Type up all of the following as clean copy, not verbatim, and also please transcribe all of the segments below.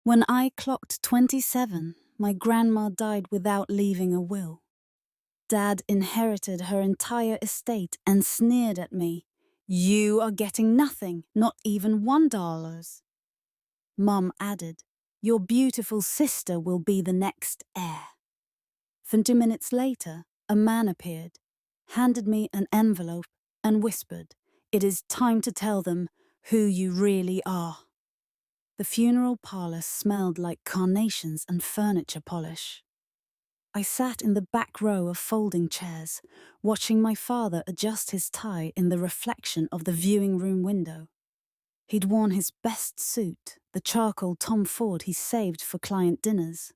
When I clocked 27, my grandma died without leaving a will. Dad inherited her entire estate and sneered at me. "You are getting nothing, not even $1. Mum added, "Your beautiful sister will be the next heir." 20 minutes later, a man appeared, handed me an envelope, and whispered, "It is time to tell them who you really are." The funeral parlor smelled like carnations and furniture polish. I sat in the back row of folding chairs, watching my father adjust his tie in the reflection of the viewing room window. He'd worn his best suit, the charcoal Tom Ford he saved for client dinners,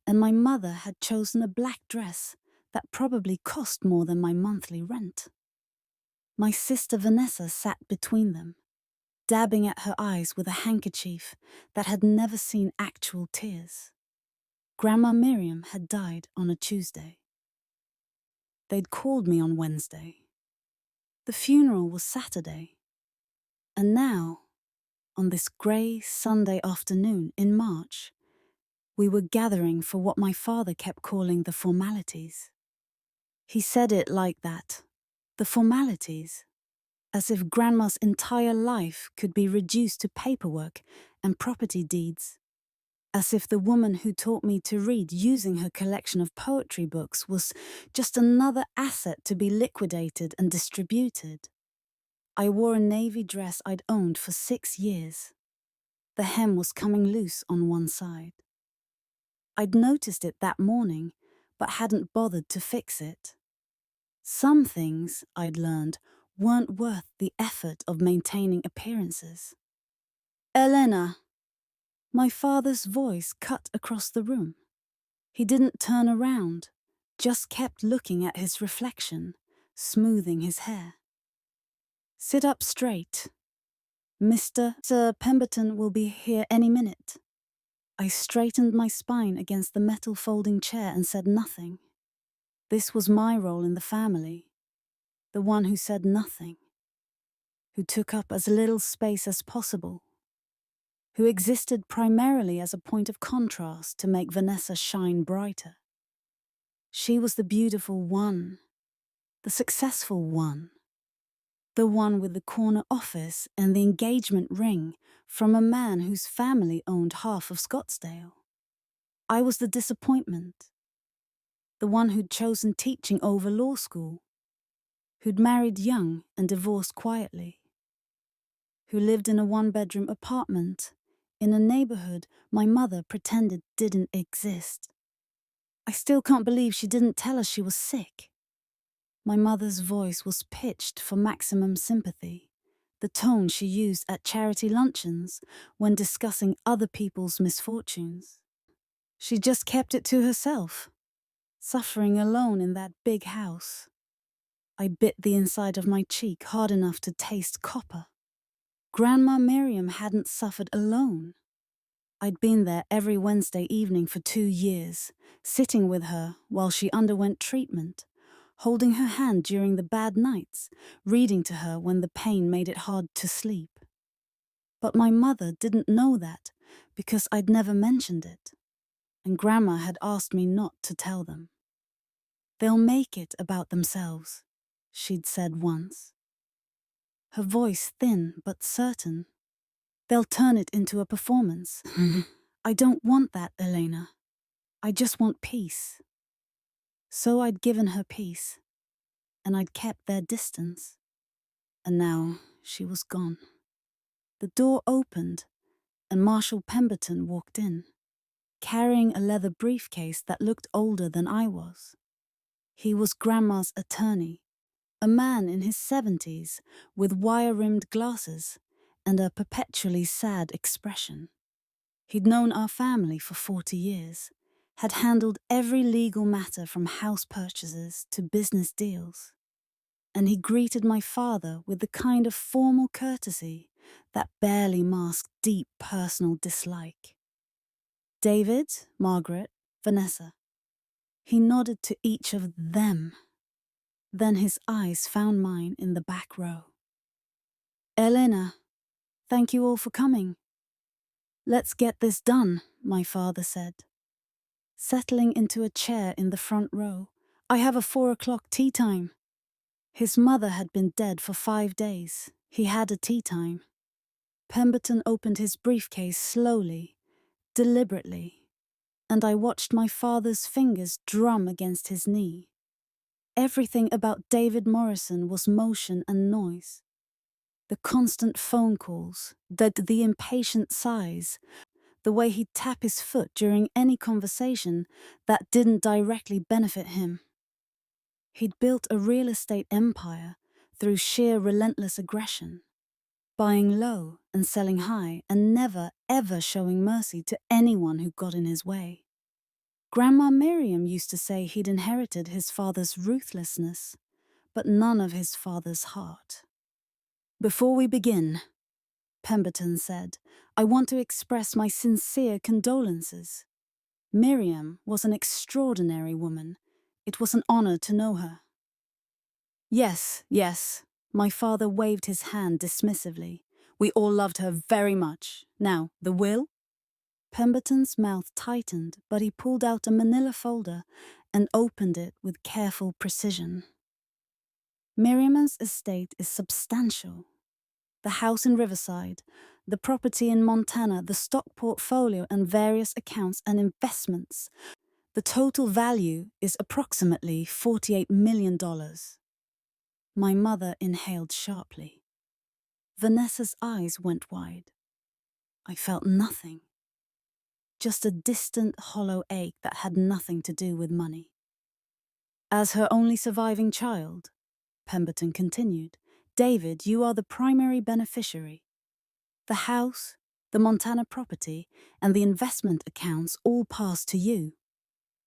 and my mother had chosen a black dress that probably cost more than my monthly rent. My sister Vanessa sat between them, dabbing at her eyes with a handkerchief that had never seen actual tears. Grandma Miriam had died on a Tuesday. They'd called me on Wednesday. The funeral was Saturday. And now, on this grey Sunday afternoon in March, we were gathering for what my father kept calling the formalities. He said it like that, the formalities, as if Grandma's entire life could be reduced to paperwork and property deeds. As if the woman who taught me to read using her collection of poetry books was just another asset to be liquidated and distributed. I wore a navy dress I'd owned for 6 years. The hem was coming loose on one side. I'd noticed it that morning, but hadn't bothered to fix it. Some things, I'd learned, weren't worth the effort of maintaining appearances. "Elena!" My father's voice cut across the room. He didn't turn around, just kept looking at his reflection, smoothing his hair. "Sit up straight. Sir Pemberton will be here any minute." I straightened my spine against the metal folding chair and said nothing. This was my role in the family, the one who said nothing, who took up as little space as possible, who existed primarily as a point of contrast to make Vanessa shine brighter. She was the beautiful one, the successful one, the one with the corner office and the engagement ring from a man whose family owned half of Scottsdale. I was the disappointment, the one who'd chosen teaching over law school, who'd married young and divorced quietly, who lived in a one-bedroom apartment in a neighborhood my mother pretended didn't exist. I still can't believe she didn't tell us she was sick. My mother's voice was pitched for maximum sympathy, the tone she used at charity luncheons when discussing other people's misfortunes. She just kept it to herself, suffering alone in that big house. I bit the inside of my cheek hard enough to taste copper. Grandma Miriam hadn't suffered alone. I'd been there every Wednesday evening for 2 years, sitting with her while she underwent treatment, holding her hand during the bad nights, reading to her when the pain made it hard to sleep. But my mother didn't know that because I'd never mentioned it, and Grandma had asked me not to tell them. "They'll make it about themselves," she'd said once. Her voice thin but certain. "They'll turn it into a performance." I don't want that, Elena. I just want peace. So I'd given her peace, and I'd kept their distance. And now she was gone. The door opened, and Marshal Pemberton walked in, carrying a leather briefcase that looked older than I was. He was Grandma's attorney, a man in his 70s with wire-rimmed glasses and a perpetually sad expression. He'd known our family for 40 years, had handled every legal matter from house purchases to business deals. And he greeted my father with the kind of formal courtesy that barely masked deep personal dislike. "David, Margaret, Vanessa." He nodded to each of them. Then his eyes found mine in the back row. "Elena, thank you all for coming." "Let's get this done," my father said, settling into a chair in the front row. "I have a 4 o'clock tea time." His mother had been dead for 5 days. He had a tea time. Pemberton opened his briefcase slowly, deliberately, and I watched my father's fingers drum against his knee. Everything about David Morrison was motion and noise. The constant phone calls, the impatient sighs, the way he'd tap his foot during any conversation that didn't directly benefit him. He'd built a real estate empire through sheer relentless aggression, buying low and selling high and never, ever showing mercy to anyone who got in his way. Grandma Miriam used to say he'd inherited his father's ruthlessness, but none of his father's heart. "Before we begin," Pemberton said, "I want to express my sincere condolences. Miriam was an extraordinary woman. It was an honor to know her." "Yes, yes," my father waved his hand dismissively. "We all loved her very much. Now, the will?" Pemberton's mouth tightened, but he pulled out a manila folder and opened it with careful precision. Miriam's estate is substantial. The house in Riverside, the property in Montana, the stock portfolio and various accounts and investments. The total value is approximately $48 million. My mother inhaled sharply. Vanessa's eyes went wide. I felt nothing. Just a distant, hollow ache that had nothing to do with money. "As her only surviving child," Pemberton continued, "David, you are the primary beneficiary. The house, the Montana property, and the investment accounts all pass to you,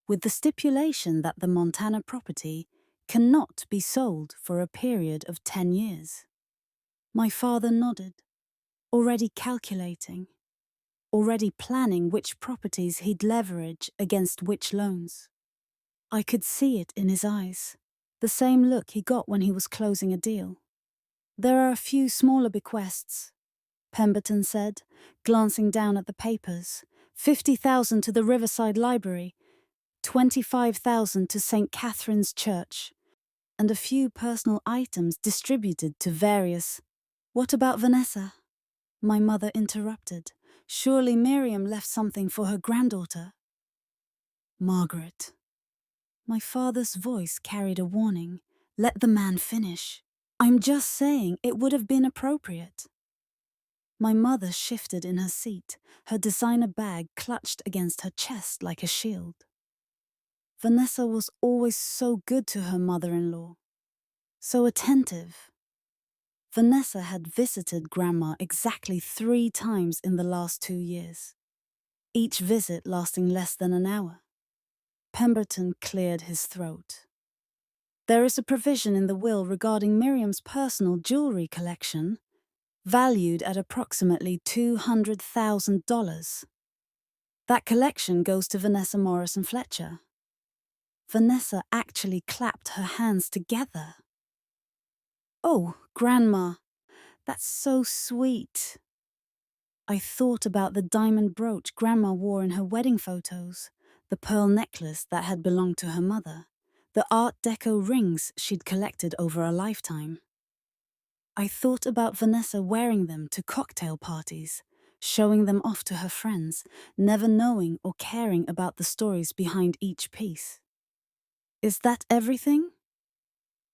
with the stipulation that the Montana property cannot be sold for a period of 10 years. My father nodded, already calculating, already planning which properties he'd leverage against which loans. I could see it in his eyes, the same look he got when he was closing a deal. "There are a few smaller bequests," Pemberton said, glancing down at the papers. $50,000 to the Riverside Library, $25,000 to St. Catherine's Church, and a few personal items distributed to various... "What about Vanessa?" My mother interrupted. "Surely Miriam left something for her granddaughter." "Margaret." My father's voice carried a warning. "Let the man finish. I'm just saying it would have been appropriate." My mother shifted in her seat, her designer bag clutched against her chest like a shield. Vanessa was always so good to her mother-in-law, so attentive. Vanessa had visited Grandma exactly 3 times in the last 2 years, each visit lasting less than an hour. Pemberton cleared his throat. "There is a provision in the will regarding Miriam's personal jewelry collection, valued at approximately $200,000. That collection goes to Vanessa Morrison Fletcher." Vanessa actually clapped her hands together. "Oh, Grandma, that's so sweet." I thought about the diamond brooch Grandma wore in her wedding photos, the pearl necklace that had belonged to her mother, the Art Deco rings she'd collected over a lifetime. I thought about Vanessa wearing them to cocktail parties, showing them off to her friends, never knowing or caring about the stories behind each piece. "Is that everything?"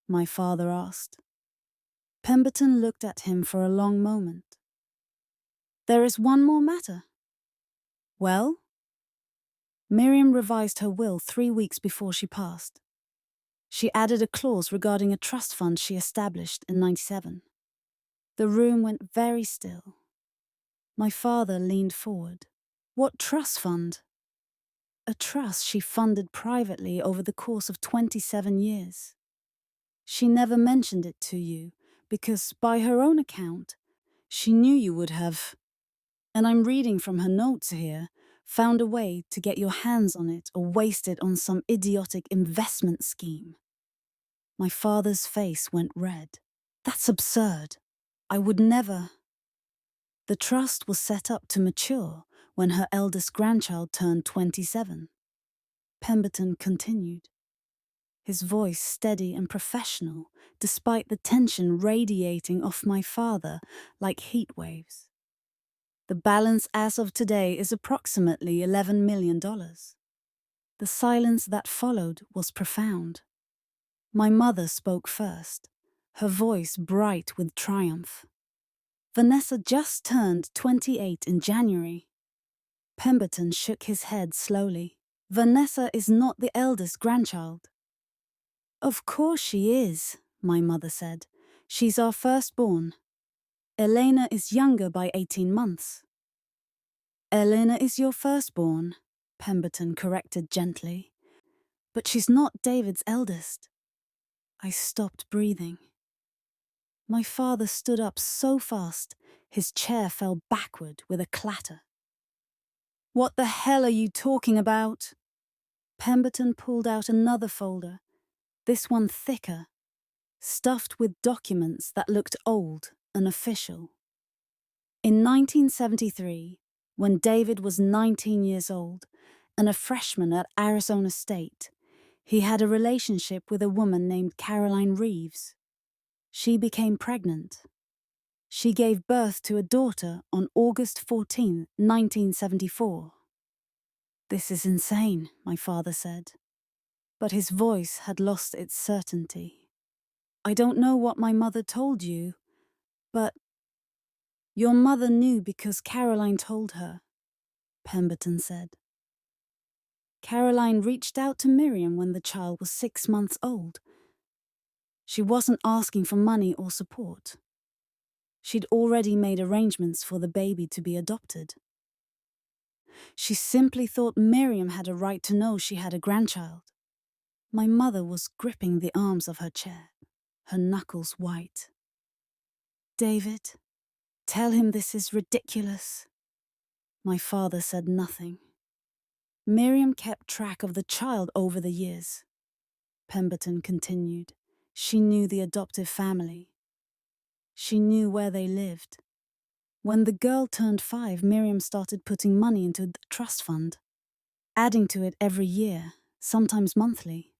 my father asked. Pemberton looked at him for a long moment. "There is one more matter." "Well?" Miriam revised her will 3 weeks before she passed. She added a clause regarding a trust fund she established in '97. The room went very still. My father leaned forward. "What trust fund?" "A trust she funded privately over the course of 27 years. She never mentioned it to you because, by her own account, she knew you would have, and I'm reading from her notes here, found a way to get your hands on it or waste it on some idiotic investment scheme." My father's face went red. "That's absurd. I would never." "The trust was set up to mature, when her eldest grandchild turned 27. Pemberton continued, his voice steady and professional, despite the tension radiating off my father like heat waves. The balance as of today is approximately $11 million. The silence that followed was profound. My mother spoke first, her voice bright with triumph. Vanessa just turned 28 in January. Pemberton shook his head slowly. Vanessa is not the eldest grandchild. Of course she is, my mother said. She's our firstborn. Elena is younger by 18 months. Elena is your firstborn, Pemberton corrected gently. But she's not David's eldest. I stopped breathing. My father stood up so fast, his chair fell backward with a clatter. What the hell are you talking about? Pemberton pulled out another folder, this one thicker, stuffed with documents that looked old and official. In 1973, when David was 19 years old and a freshman at Arizona State, he had a relationship with a woman named Caroline Reeves. She became pregnant. She gave birth to a daughter on August 14, 1974. This is insane, my father said, but his voice had lost its certainty. I don't know what my mother told you, but your mother knew because Caroline told her, Pemberton said. Caroline reached out to Miriam when the child was 6 months old. She wasn't asking for money or support. She'd already made arrangements for the baby to be adopted. She simply thought Miriam had a right to know she had a grandchild. My mother was gripping the arms of her chair, her knuckles white. David, tell him this is ridiculous. My father said nothing. Miriam kept track of the child over the years. Pemberton continued. She knew the adoptive family. She knew where they lived. When the girl turned 5, Miriam started putting money into the trust fund, adding to it every year, sometimes monthly.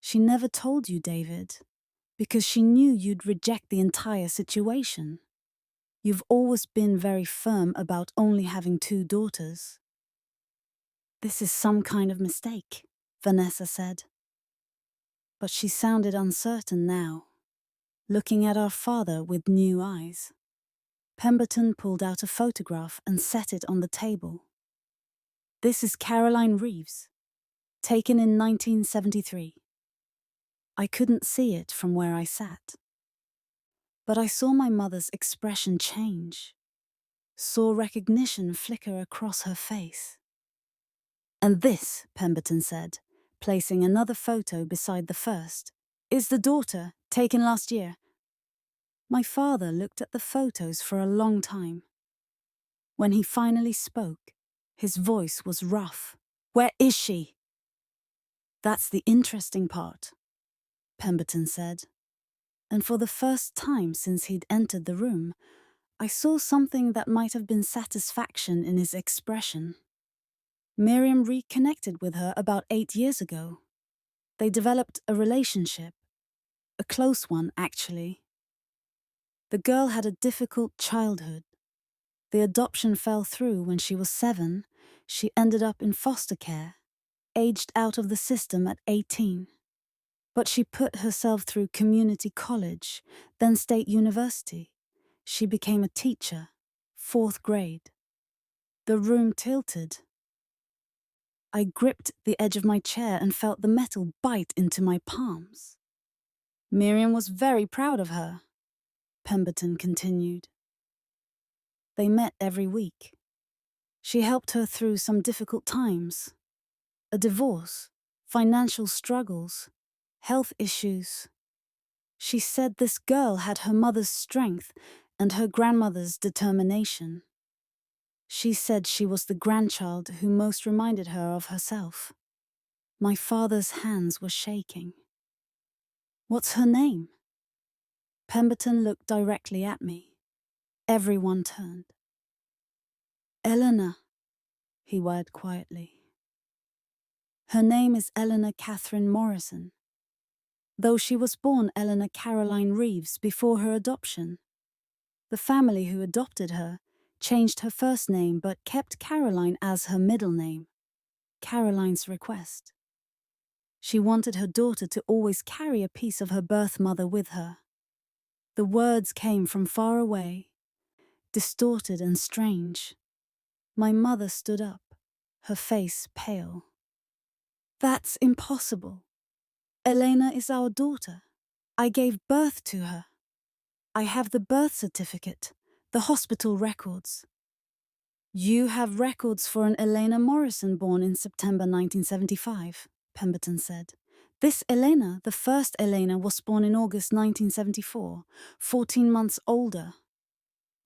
She never told you, David, because she knew you'd reject the entire situation. You've always been very firm about only having 2 daughters. This is some kind of mistake, Vanessa said. But she sounded uncertain now, looking at our father with new eyes. Pemberton pulled out a photograph and set it on the table. This is Caroline Reeves, taken in 1973. I couldn't see it from where I sat. But I saw my mother's expression change, saw recognition flicker across her face. And this, Pemberton said, placing another photo beside the first, is the daughter, taken last year. My father looked at the photos for a long time. When he finally spoke, his voice was rough. Where is she? That's the interesting part, Pemberton said. And for the first time since he'd entered the room, I saw something that might have been satisfaction in his expression. Miriam reconnected with her about 8 years ago. They developed a relationship, a close one, actually. The girl had a difficult childhood. The adoption fell through when she was 7. She ended up in foster care, aged out of the system at 18. But she put herself through community college, then state university. She became a teacher, 4th grade. The room tilted. I gripped the edge of my chair and felt the metal bite into my palms. Miriam was very proud of her, Pemberton continued. They met every week. She helped her through some difficult times. A divorce, financial struggles, health issues. She said this girl had her mother's strength and her grandmother's determination. She said she was the grandchild who most reminded her of herself. My father's hands were shaking. What's her name? Pemberton looked directly at me. Everyone turned. Eleanor, he wired quietly. Her name is Eleanor Catherine Morrison, though she was born Eleanor Caroline Reeves before her adoption. The family who adopted her changed her first name but kept Caroline as her middle name, Caroline's request. She wanted her daughter to always carry a piece of her birth mother with her. The words came from far away, distorted and strange. My mother stood up, her face pale. That's impossible. Elena is our daughter. I gave birth to her. I have the birth certificate, the hospital records. You have records for an Elena Morrison born in September 1975, Pemberton said. This Elena, the first Elena, was born in August 1974, 14 months older.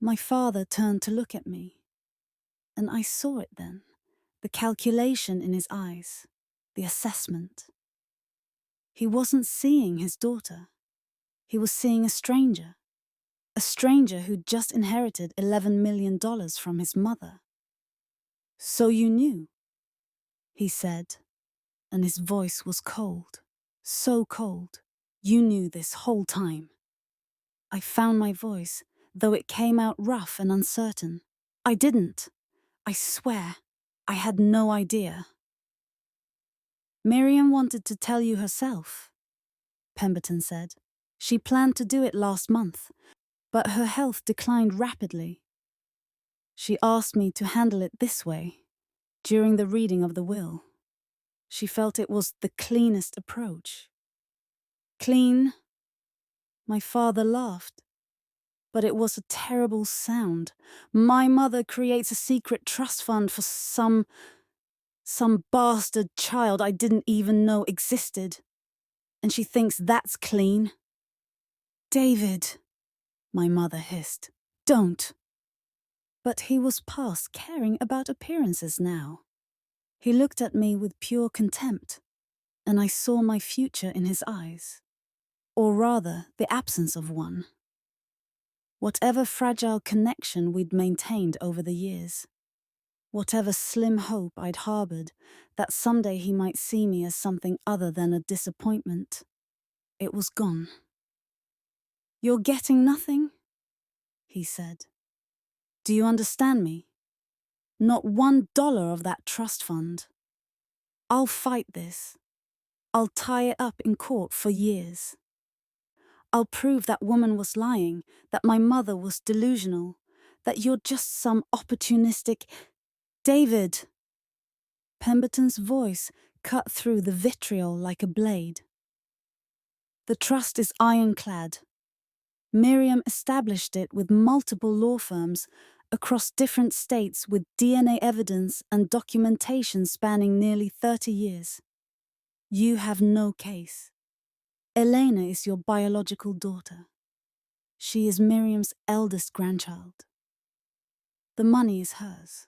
My father turned to look at me, and I saw it then, the calculation in his eyes, the assessment. He wasn't seeing his daughter. He was seeing a stranger who'd just inherited $11 million from his mother. So you knew, he said, and his voice was cold, so cold. You knew this whole time. I found my voice, though it came out rough and uncertain. I didn't. I swear, I had no idea. Miriam wanted to tell you herself, Pemberton said. She planned to do it last month, but her health declined rapidly. She asked me to handle it this way, during the reading of the will. She felt it was the cleanest approach. Clean? My father laughed. But it was a terrible sound. My mother creates a secret trust fund for some bastard child I didn't even know existed. And she thinks that's clean. David, my mother hissed. Don't. But he was past caring about appearances now. He looked at me with pure contempt, and I saw my future in his eyes. Or rather, the absence of one. Whatever fragile connection we'd maintained over the years, whatever slim hope I'd harbored that someday he might see me as something other than a disappointment, it was gone. You're getting nothing? He said. Do you understand me? Not $1 of that trust fund. I'll fight this. I'll tie it up in court for years. I'll prove that woman was lying, that my mother was delusional, that you're just some opportunistic... David! Pemberton's voice cut through the vitriol like a blade. The trust is ironclad. Miriam established it with multiple law firms across different states with DNA evidence and documentation spanning nearly 30 years. You have no case. Elena is your biological daughter. She is Miriam's eldest grandchild. The money is hers.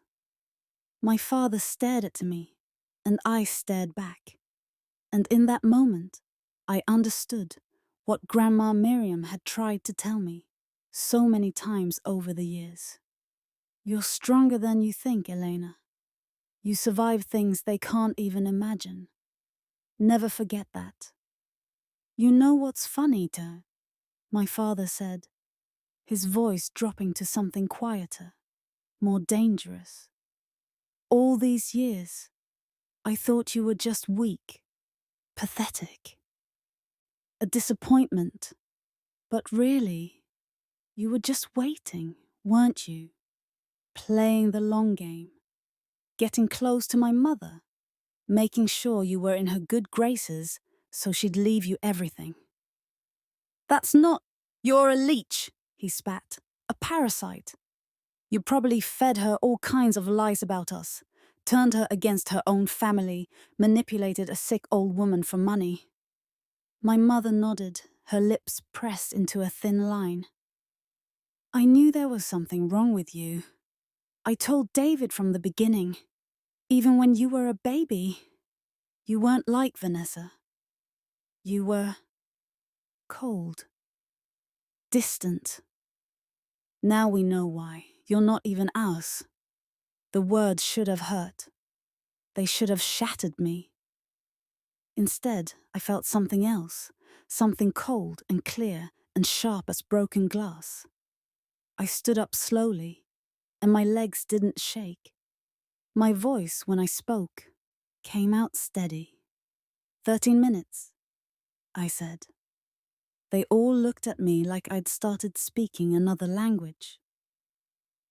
My father stared at me, and I stared back. And in that moment, I understood what Grandma Miriam had tried to tell me so many times over the years. You're stronger than you think, Elena. You survive things they can't even imagine. Never forget that. You know what's funny, too? My father said, his voice dropping to something quieter, more dangerous. All these years, I thought you were just weak, pathetic. A disappointment. But really, you were just waiting, weren't you? Playing the long game. Getting close to my mother. Making sure you were in her good graces so she'd leave you everything. That's not... You're a leech, he spat. A parasite. You probably fed her all kinds of lies about us. Turned her against her own family. Manipulated a sick old woman for money. My mother nodded, her lips pressed into a thin line. I knew there was something wrong with you. I told David from the beginning. Even when you were a baby. You weren't like Vanessa. You were... cold. Distant. Now we know why. You're not even ours. The words should have hurt. They should have shattered me. Instead, I felt something else, something cold and clear and sharp as broken glass. I stood up slowly, and my legs didn't shake. My voice, when I spoke, came out steady. 13 minutes, I said. They all looked at me like I'd started speaking another language.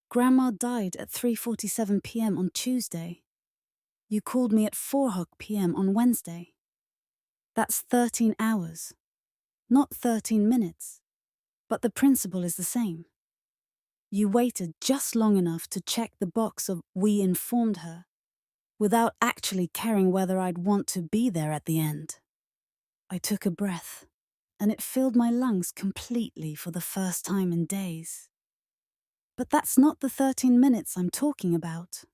Grandma died at 3:47 p.m. on Tuesday. You called me at 4 p.m. on Wednesday. That's 13 hours, not 13 minutes, but the principle is the same. You waited just long enough to check the box of "we informed her," without actually caring whether I'd want to be there at the end. I took a breath, and it filled my lungs completely for the first time in days. But that's not the 13 minutes I'm talking about.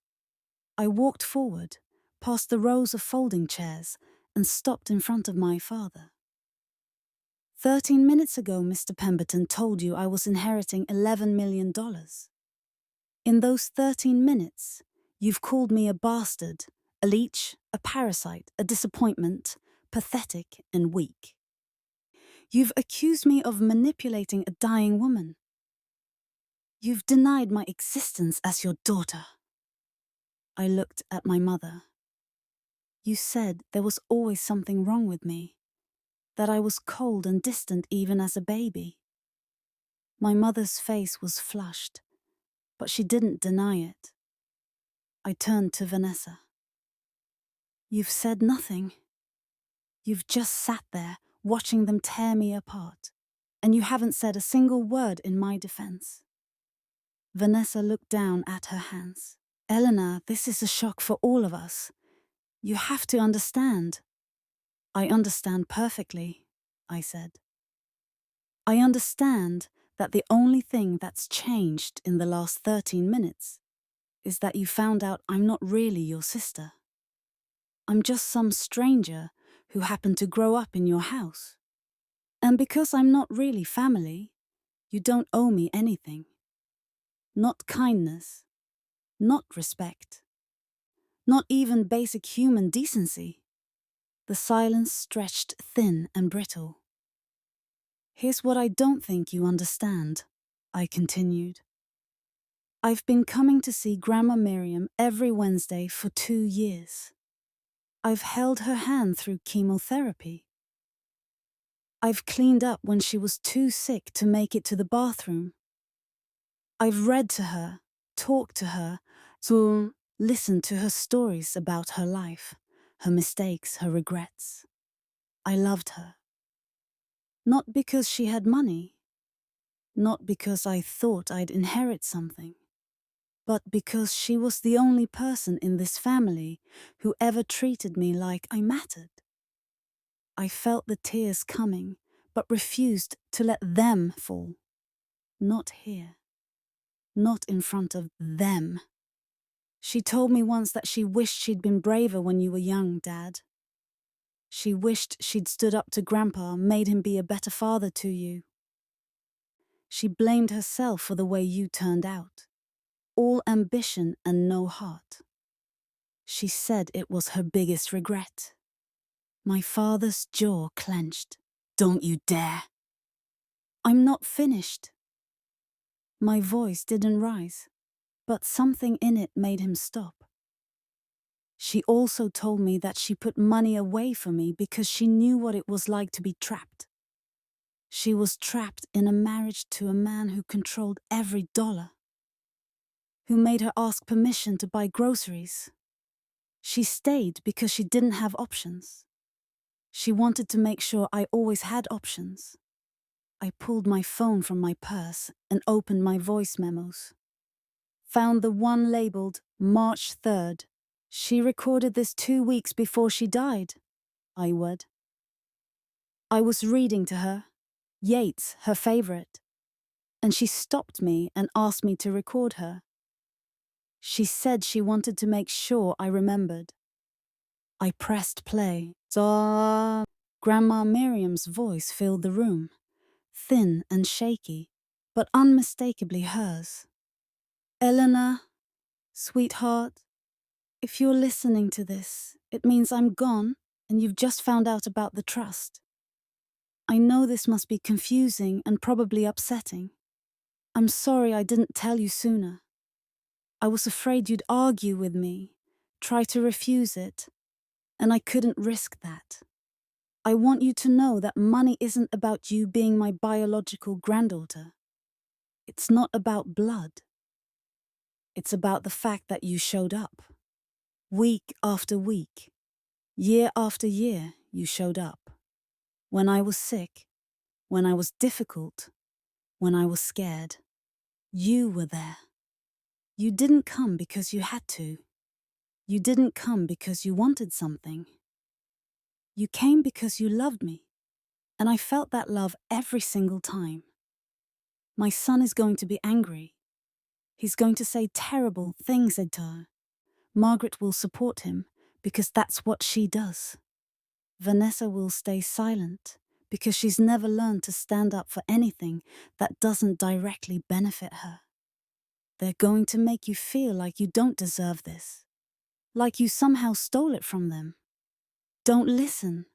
I walked forward, past the rows of folding chairs, and stopped in front of my father. 13 minutes ago, Mr. Pemberton told you I was inheriting $11 million. In those 13 minutes, you've called me a bastard, a leech, a parasite, a disappointment, pathetic and weak. You've accused me of manipulating a dying woman. You've denied my existence as your daughter. I looked at my mother. You said there was always something wrong with me, that I was cold and distant even as a baby. My mother's face was flushed, but she didn't deny it. I turned to Vanessa. You've said nothing. You've just sat there, watching them tear me apart, and you haven't said a single word in my defense. Vanessa looked down at her hands. Eleanor, this is a shock for all of us. You have to understand. I understand perfectly, I said. I understand that the only thing that's changed in the last 13 minutes is that you found out I'm not really your sister. I'm just some stranger who happened to grow up in your house. And because I'm not really family, you don't owe me anything. Not kindness, not respect, not even basic human decency. The silence stretched thin and brittle. Here's what I don't think you understand, I continued. I've been coming to see Grandma Miriam every Wednesday for 2 years. I've held her hand through chemotherapy. I've cleaned up when she was too sick to make it to the bathroom. I've read to her, talked to her, listened to her stories about her life, her mistakes, her regrets. I loved her. Not because she had money, not because I thought I'd inherit something, but because she was the only person in this family who ever treated me like I mattered. I felt the tears coming, but refused to let them fall. Not here. Not in front of them. She told me once that she wished she'd been braver when you were young, Dad. She wished she'd stood up to Grandpa, made him be a better father to you. She blamed herself for the way you turned out. All ambition and no heart. She said it was her biggest regret. My father's jaw clenched. Don't you dare. I'm not finished. My voice didn't rise, but something in it made him stop. She also told me that she put money away for me because she knew what it was like to be trapped. She was trapped in a marriage to a man who controlled every dollar, who made her ask permission to buy groceries. She stayed because she didn't have options. She wanted to make sure I always had options. I pulled my phone from my purse and opened my voice memos. Found the one labeled March 3rd. She recorded this 2 weeks before she died, I read. I was reading to her, Yeats, her favorite, and she stopped me and asked me to record her. She said she wanted to make sure I remembered. I pressed play. Grandma Miriam's voice filled the room, thin and shaky, but unmistakably hers. Eleanor, sweetheart, If you're listening to this, it means I'm gone and you've just found out about the trust. I know this must be confusing and probably upsetting. I'm sorry I didn't tell you sooner. I was afraid you'd argue with me, try to refuse it, and I couldn't risk that. I want you to know that money isn't about you being my biological granddaughter. It's not about blood. It's about the fact that you showed up. Week after week, year after year, you showed up. When I was sick, when I was difficult, when I was scared, you were there. You didn't come because you had to. You didn't come because you wanted something. You came because you loved me, and I felt that love every single time. My son is going to be angry. He's going to say terrible things at her. Margaret will support him because that's what she does. Vanessa will stay silent because she's never learned to stand up for anything that doesn't directly benefit her. They're going to make you feel like you don't deserve this, like you somehow stole it from them. Don't listen.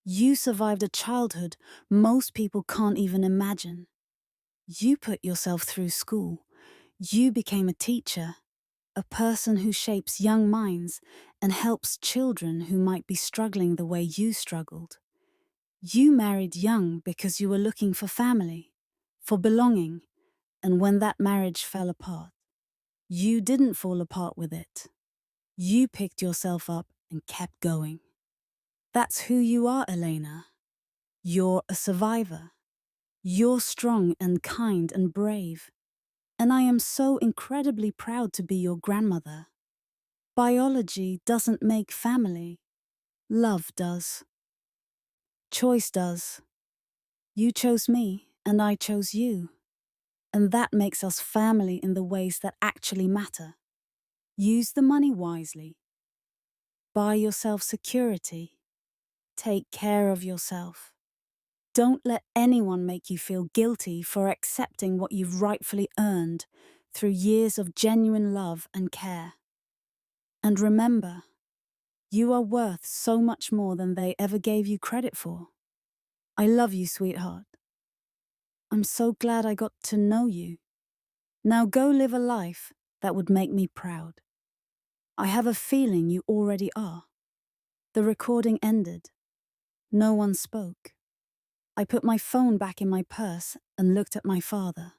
You survived a childhood most people can't even imagine. You put yourself through school. You became a teacher, a person who shapes young minds and helps children who might be struggling the way you struggled. You married young because you were looking for family, for belonging, and when that marriage fell apart, you didn't fall apart with it. You picked yourself up and kept going. That's who you are, Elena. You're a survivor. You're strong and kind and brave. And I am so incredibly proud to be your grandmother. Biology doesn't make family. Love does. Choice does. You chose me, and I chose you. And that makes us family in the ways that actually matter. Use the money wisely. Buy yourself security. Take care of yourself. Don't let anyone make you feel guilty for accepting what you've rightfully earned through years of genuine love and care. And remember, you are worth so much more than they ever gave you credit for. I love you, sweetheart. I'm so glad I got to know you. Now go live a life that would make me proud. I have a feeling you already are. The recording ended. No one spoke. I put my phone back in my purse and looked at my father.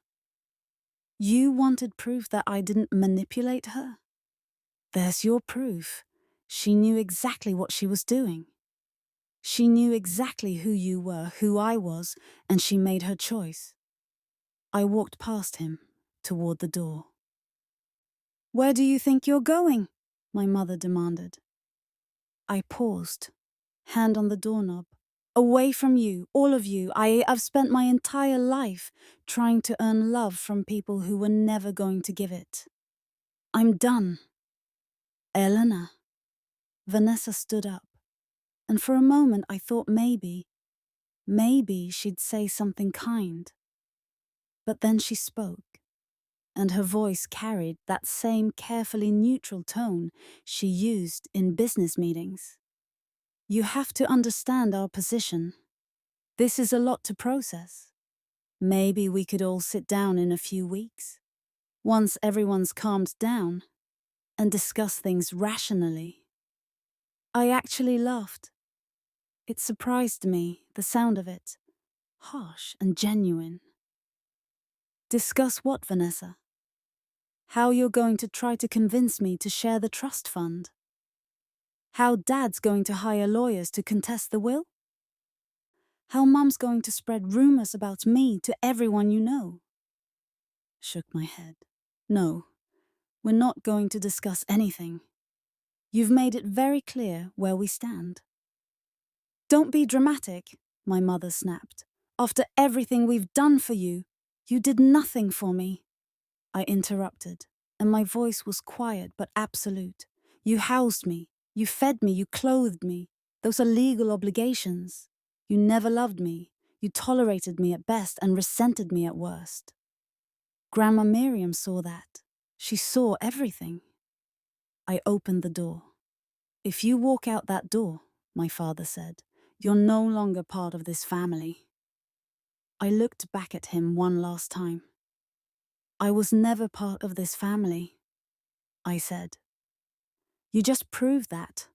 You wanted proof that I didn't manipulate her? There's your proof. She knew exactly what she was doing. She knew exactly who you were, who I was, and she made her choice. I walked past him, toward the door. "Where do you think you're going?" my mother demanded. I paused, hand on the doorknob. "Away from you, all of you. I've spent my entire life trying to earn love from people who were never going to give it. I'm done." "Elena." Vanessa stood up, and for a moment I thought maybe she'd say something kind. But then she spoke, and her voice carried that same carefully neutral tone she used in business meetings. "You have to understand our position. This is a lot to process. Maybe we could all sit down in a few weeks, once everyone's calmed down, and discuss things rationally." I actually laughed. It surprised me, the sound of it, harsh and genuine. "Discuss what, Vanessa? How you're going to try to convince me to share the trust fund? How Dad's going to hire lawyers to contest the will? How Mum's going to spread rumors about me to everyone you know?" Shook my head. "No, we're not going to discuss anything. You've made it very clear where we stand." "Don't be dramatic," my mother snapped. "After everything we've done for you, you did nothing for me." I interrupted, and my voice was quiet but absolute. "You housed me, you fed me, you clothed me. Those are legal obligations. You never loved me. You tolerated me at best and resented me at worst." Grandma Miriam saw that. She saw everything. I opened the door. "If you walk out that door," my father said, "you're no longer part of this family." I looked back at him one last time. "I was never part of this family," I said. "You just proved that.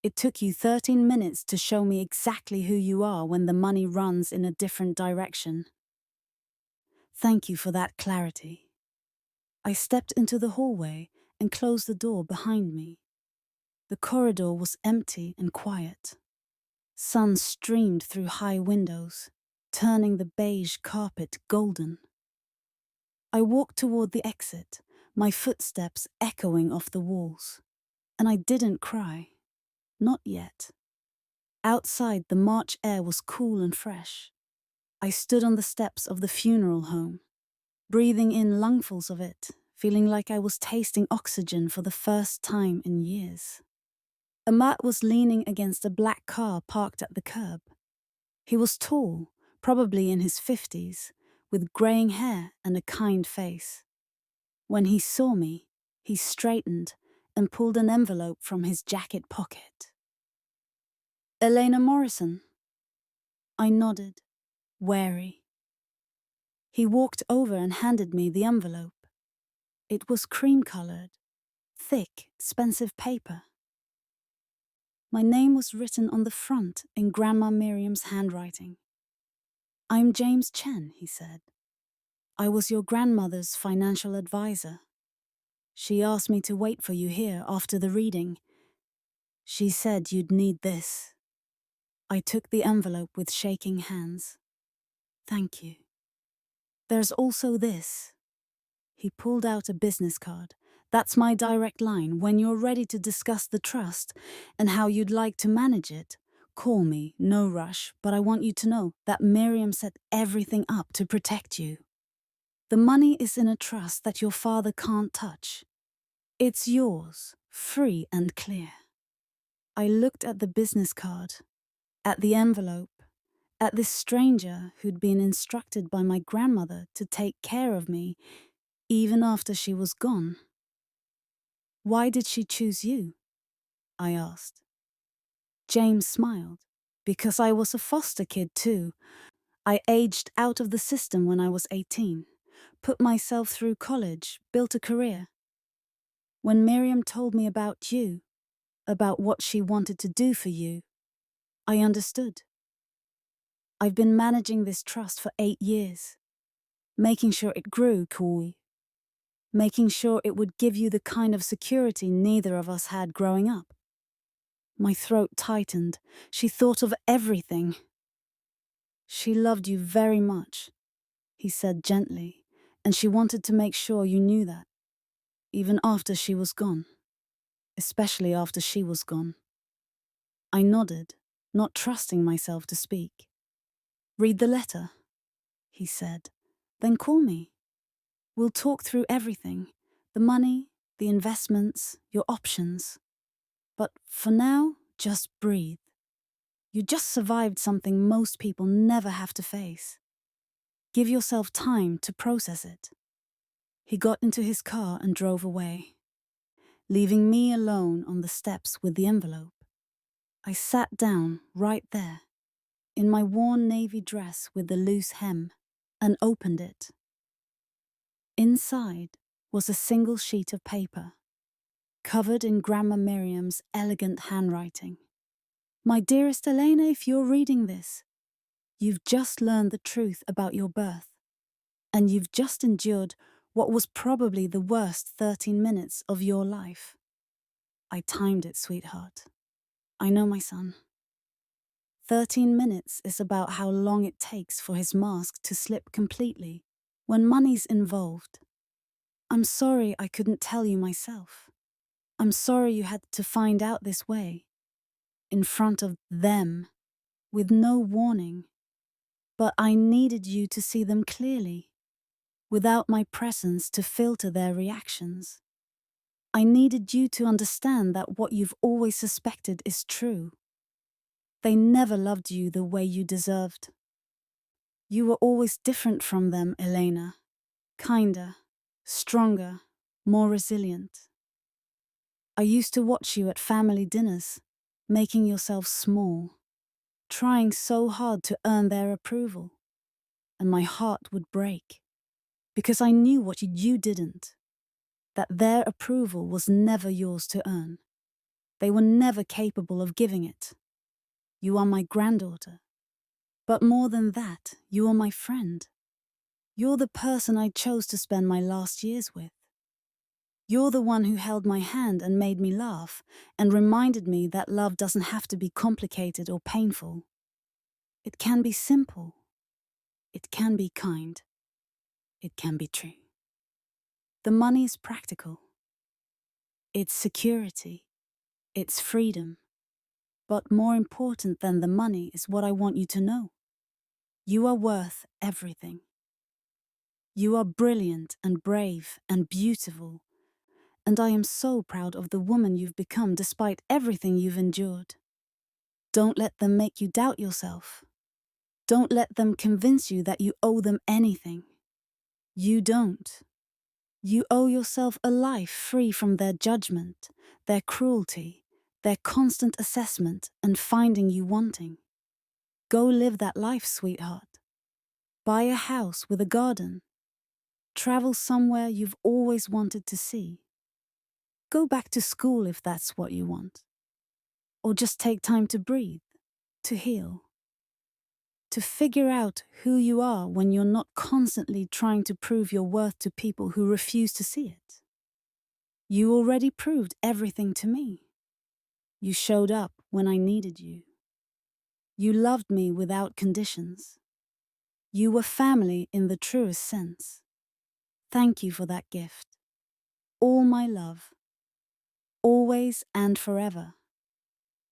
It took you 13 minutes to show me exactly who you are when the money runs in a different direction. Thank you for that clarity." I stepped into the hallway and closed the door behind me. The corridor was empty and quiet. Sun streamed through high windows, turning the beige carpet golden. I walked toward the exit, my footsteps echoing off the walls. And I didn't cry. Not yet. Outside, the March air was cool and fresh. I stood on the steps of the funeral home, breathing in lungfuls of it, feeling like I was tasting oxygen for the first time in years. Amat was leaning against a black car parked at the curb. He was tall, probably in his 50s, with graying hair and a kind face. When he saw me, he straightened and pulled an envelope from his jacket pocket. "Elena Morrison." I nodded, wary. He walked over and handed me the envelope. It was cream-colored, thick, expensive paper. My name was written on the front in Grandma Miriam's handwriting. "I'm James Chen," he said. "I was your grandmother's financial advisor. She asked me to wait for you here after the reading. She said you'd need this." I took the envelope with shaking hands. "Thank you. There's also this." He pulled out a business card. "That's my direct line. When you're ready to discuss the trust and how you'd like to manage it, call me, no rush, but I want you to know that Miriam set everything up to protect you. The money is in a trust that your father can't touch. It's yours, free and clear." I looked at the business card, at the envelope, at this stranger who'd been instructed by my grandmother to take care of me even after she was gone. "Why did she choose you?" I asked. James smiled. "Because I was a foster kid too. I aged out of the system when I was 18, put myself through college, built a career. When Miriam told me about you, about what she wanted to do for you, I understood. I've been managing this trust for 8 years, making sure it grew, Kui, making sure it would give you the kind of security neither of us had growing up." My throat tightened. She thought of everything. "She loved you very much," he said gently, "and she wanted to make sure you knew that, even after she was gone. Especially after she was gone." I nodded, not trusting myself to speak. "Read the letter," he said. "Then call me. We'll talk through everything, the money, the investments, your options. But for now, just breathe. You just survived something most people never have to face. Give yourself time to process it." He got into his car and drove away, leaving me alone on the steps with the envelope. I sat down right there, in my worn navy dress with the loose hem, and opened it. Inside was a single sheet of paper, covered in Grandma Miriam's elegant handwriting. "My dearest Elena, if you're reading this, you've just learned the truth about your birth, and you've just endured what was probably the worst 13 minutes of your life. I timed it, sweetheart. I know, my son. 13 minutes is about how long it takes for his mask to slip completely when money's involved. I'm sorry I couldn't tell you myself. I'm sorry you had to find out this way, in front of them, with no warning. But I needed you to see them clearly, without my presence to filter their reactions. I needed you to understand that what you've always suspected is true. They never loved you the way you deserved. You were always different from them, Elena. Kinder, stronger, more resilient. I used to watch you at family dinners, making yourself small, trying so hard to earn their approval. And my heart would break, because I knew what you didn't, that their approval was never yours to earn. They were never capable of giving it. You are my granddaughter. But more than that, you are my friend. You're the person I chose to spend my last years with. You're the one who held my hand and made me laugh and reminded me that love doesn't have to be complicated or painful. It can be simple. It can be kind. It can be true. The money is practical. It's security. It's freedom. But more important than the money is what I want you to know. You are worth everything. You are brilliant and brave and beautiful. And I am so proud of the woman you've become despite everything you've endured. Don't let them make you doubt yourself. Don't let them convince you that you owe them anything. You don't. You owe yourself a life free from their judgment, their cruelty, their constant assessment and finding you wanting. Go live that life, sweetheart. Buy a house with a garden. Travel somewhere you've always wanted to see. Go back to school if that's what you want. Or just take time to breathe, to heal. To figure out who you are when you're not constantly trying to prove your worth to people who refuse to see it. You already proved everything to me. You showed up when I needed you. You loved me without conditions. You were family in the truest sense. Thank you for that gift. All my love. Always and forever.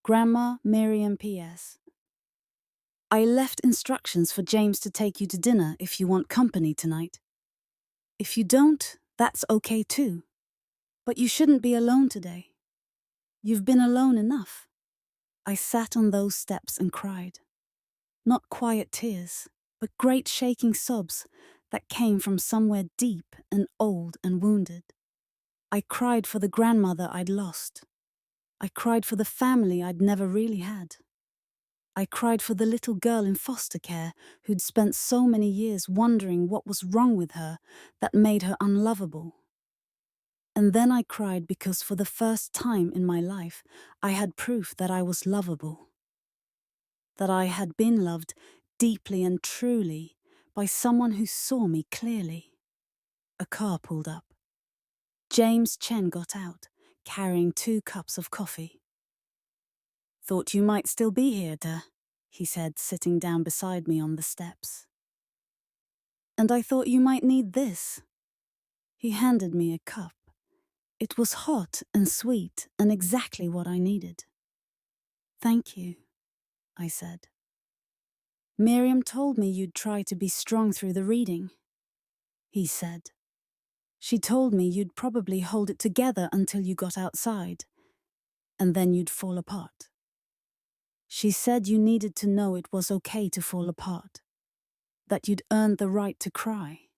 Grandma Miriam P.S. I left instructions for James to take you to dinner if you want company tonight. If you don't, that's okay too. But you shouldn't be alone today. You've been alone enough. I sat on those steps and cried. Not quiet tears, but great shaking sobs that came from somewhere deep and old and wounded. I cried for the grandmother I'd lost. I cried for the family I'd never really had. I cried for the little girl in foster care who'd spent so many years wondering what was wrong with her that made her unlovable. And then I cried because for the first time in my life, I had proof that I was lovable. That I had been loved deeply and truly by someone who saw me clearly. A car pulled up. James Chen got out, carrying 2 cups of coffee. "Thought you might still be here, duh," he said, sitting down beside me on the steps. "And I thought you might need this." He handed me a cup. It was hot and sweet and exactly what I needed. "Thank you," I said. "Miriam told me you'd try to be strong through the reading," he said. "She told me you'd probably hold it together until you got outside, and then you'd fall apart. She said you needed to know it was okay to fall apart, that you'd earned the right to cry."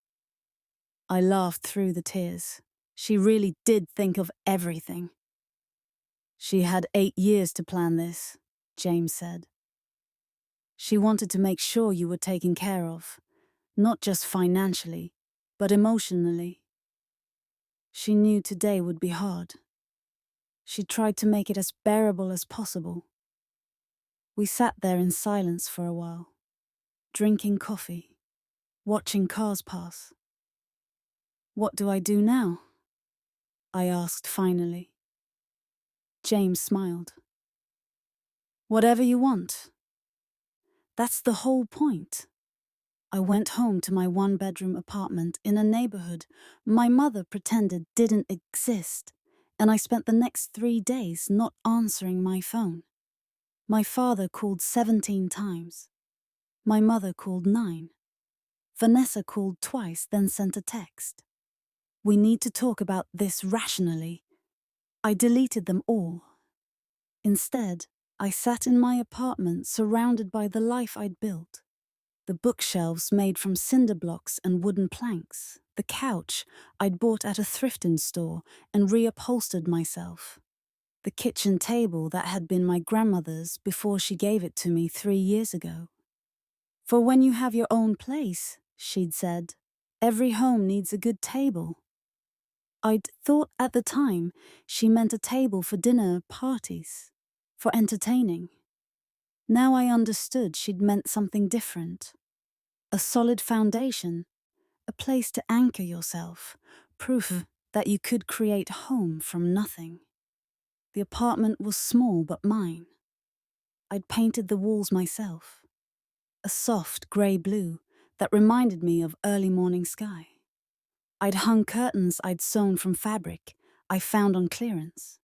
I laughed through the tears. She really did think of everything. "She had 8 years to plan this," James said. "She wanted to make sure you were taken care of, not just financially, but emotionally. She knew today would be hard. She tried to make it as bearable as possible." We sat there in silence for a while, drinking coffee, watching cars pass. "What do I do now?" I asked finally. James smiled. "Whatever you want. That's the whole point." I went home to my 1-bedroom apartment in a neighborhood my mother pretended didn't exist, and I spent the next 3 days not answering my phone. My father called 17 times. My mother called 9. Vanessa called twice, then sent a text. "We need to talk about this rationally." I deleted them all. Instead, I sat in my apartment surrounded by the life I'd built. The bookshelves made from cinder blocks and wooden planks. The couch I'd bought at a thrifting store and reupholstered myself. the kitchen table that had been my grandmother's before she gave it to me 3 years ago. For when you have your own place, she'd said, every home needs a good table. I'd thought at the time she meant a table for dinner parties, for entertaining. Now I understood she'd meant something different. A solid foundation, a place to anchor yourself, proof that you could create home from nothing. The apartment was small but mine. I'd painted the walls myself, a soft grey blue that reminded me of early morning sky. I'd hung curtains I'd sewn from fabric I found on clearance.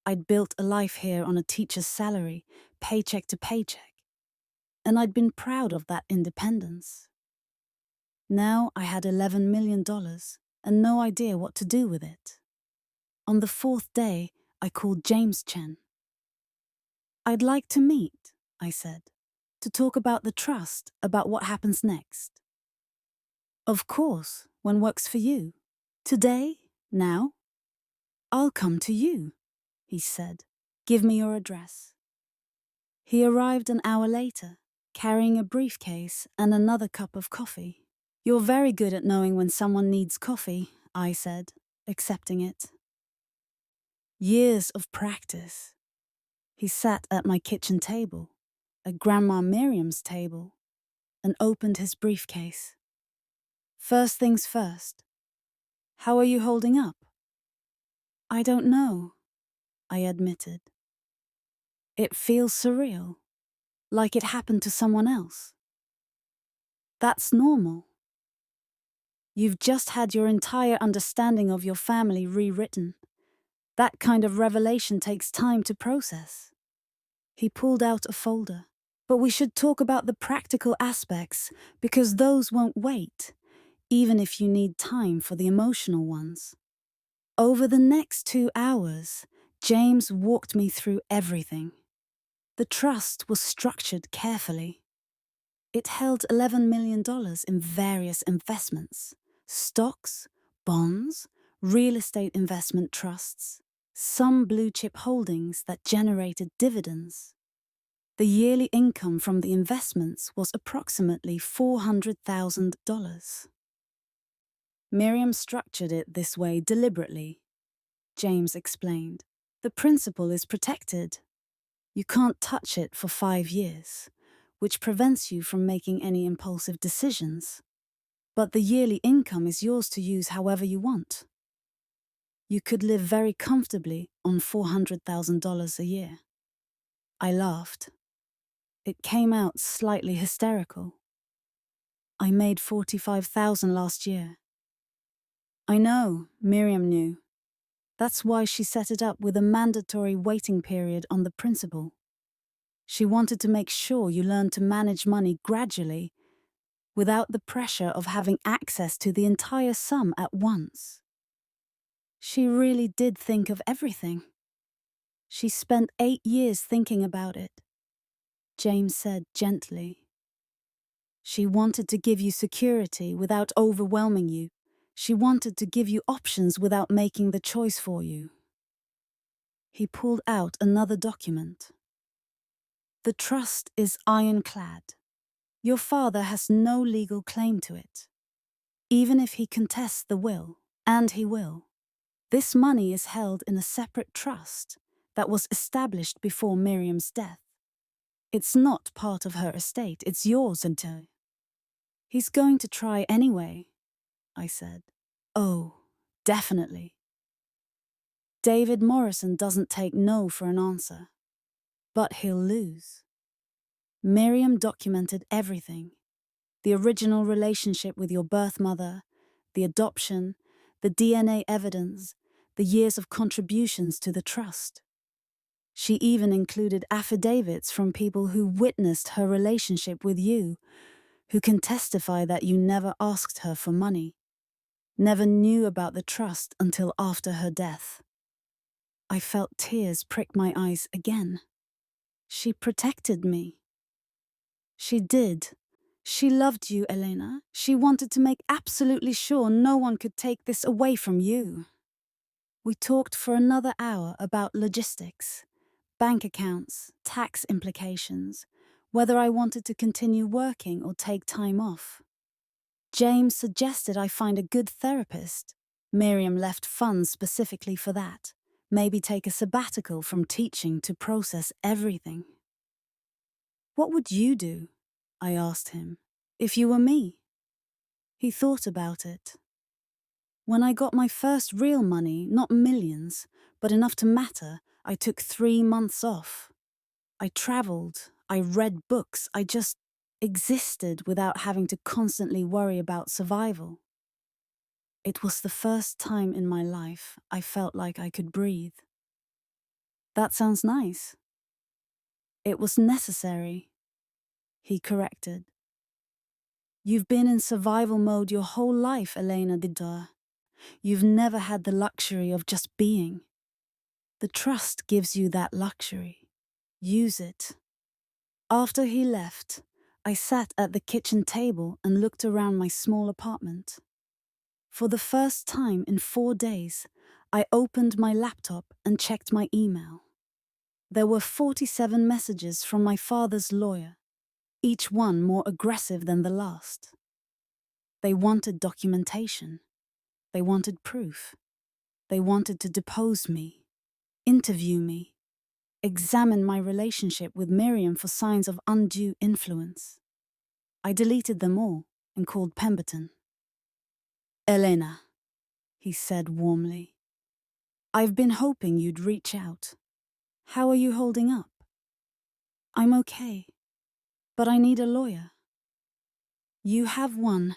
I'd built a life here on a teacher's salary, paycheck to paycheck, and I'd been proud of that independence. Now I had $11 million and no idea what to do with it. On the fourth day, I called James Chen. I'd like to meet, I said, to talk about the trust, about what happens next. Of course, when works for you. Today? Now? I'll come to you, he said. Give me your address. He arrived an hour later, carrying a briefcase and another cup of coffee. You're very good at knowing when someone needs coffee, I said, accepting it. Years of practice. He sat at my kitchen table, at Grandma Miriam's table, and opened his briefcase. First things first. How are you holding up? I don't know, I admitted. It feels surreal, like it happened to someone else. That's normal. You've just had your entire understanding of your family rewritten. That kind of revelation takes time to process. He pulled out a folder. But we should talk about the practical aspects, because those won't wait, even if you need time for the emotional ones. Over the next 2 hours, James walked me through everything. The trust was structured carefully. It held $11 million in various investments: stocks, bonds, real estate investment trusts, some blue-chip holdings that generated dividends. The yearly income from the investments was approximately $400,000. Miriam structured it this way deliberately, James explained. The principal is protected. You can't touch it for 5 years, which prevents you from making any impulsive decisions. But the yearly income is yours to use however you want. You could live very comfortably on $400,000 a year. I laughed. It came out slightly hysterical. I made $45,000 last year. I know, Miriam knew. That's why she set it up with a mandatory waiting period on the principal. She wanted to make sure you learned to manage money gradually, without the pressure of having access to the entire sum at once. She really did think of everything. She spent 8 years thinking about it, James said gently. She wanted to give you security without overwhelming you. She wanted to give you options without making the choice for you. He pulled out another document. The trust is ironclad. Your father has no legal claim to it, even if he contests the will, and he will. This money is held in a separate trust that was established before Miriam's death. It's not part of her estate, it's yours until... He's going to try anyway, I said. Oh, definitely. David Morrison doesn't take no for an answer, but he'll lose. Miriam documented everything: the original relationship with your birth mother, the adoption, the DNA evidence, the years of contributions to the trust. She even included affidavits from people who witnessed her relationship with you, who can testify that you never asked her for money, never knew about the trust until after her death. I felt tears prick my eyes again. She protected me. She did. She loved you, Elena. She wanted to make absolutely sure no one could take this away from you. We talked for another hour about logistics, bank accounts, tax implications, whether I wanted to continue working or take time off. James suggested I find a good therapist. Miriam left funds specifically for that. Maybe take a sabbatical from teaching to process everything. What would you do? I asked him. If you were me? He thought about it. When I got my first real money, not millions, but enough to matter, I took 3 months off. I traveled, I read books, I just existed without having to constantly worry about survival. It was the first time in my life I felt like I could breathe. That sounds nice. It was necessary, he corrected. You've been in survival mode your whole life, Elena Didor. You've never had the luxury of just being. The trust gives you that luxury. Use it. After he left, I sat at the kitchen table and looked around my small apartment. For the first time in 4 days, I opened my laptop and checked my email. There were 47 messages from my father's lawyer, each one more aggressive than the last. They wanted documentation. They wanted proof. They wanted to depose me, interview me, examine my relationship with Miriam for signs of undue influence. I deleted them all and called Pemberton. Elena, he said warmly, I've been hoping you'd reach out. How are you holding up? I'm okay, but I need a lawyer. You have one.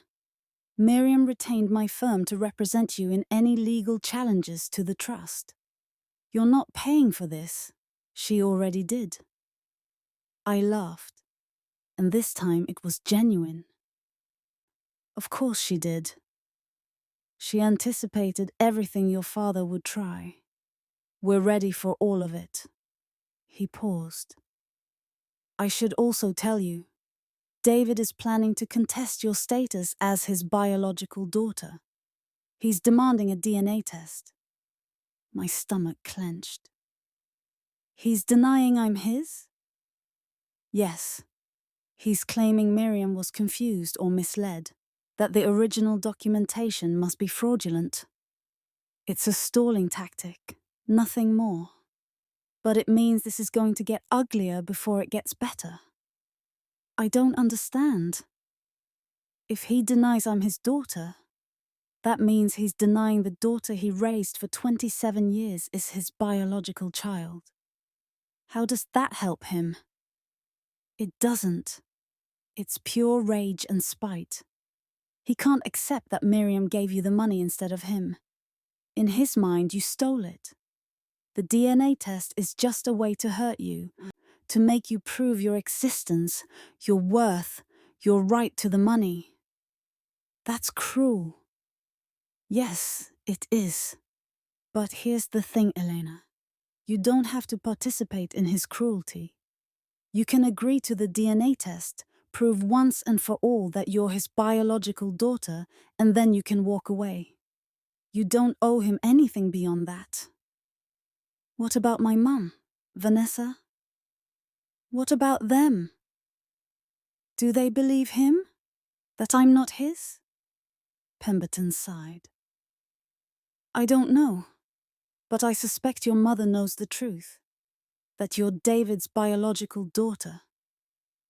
Miriam retained my firm to represent you in any legal challenges to the trust. You're not paying for this. She already did. I laughed, and this time it was genuine. Of course she did. She anticipated everything your father would try. We're ready for all of it. He paused. I should also tell you, David is planning to contest your status as his biological daughter. He's demanding a DNA test. My stomach clenched. He's denying I'm his? Yes. He's claiming Miriam was confused or misled, that the original documentation must be fraudulent. It's a stalling tactic, nothing more. But it means this is going to get uglier before it gets better. I don't understand. If he denies I'm his daughter, that means he's denying the daughter he raised for 27 years is his biological child. How does that help him? It doesn't. It's pure rage and spite. He can't accept that Miriam gave you the money instead of him. In his mind, you stole it. The DNA test is just a way to hurt you, to make you prove your existence, your worth, your right to the money. That's cruel. Yes, it is. But here's the thing, Elena. You don't have to participate in his cruelty. You can agree to the DNA test, prove once and for all that you're his biological daughter, and then you can walk away. You don't owe him anything beyond that. What about my mum, Vanessa? What about them? Do they believe him? That I'm not his? Pemberton sighed. I don't know, but I suspect your mother knows the truth, that you're David's biological daughter,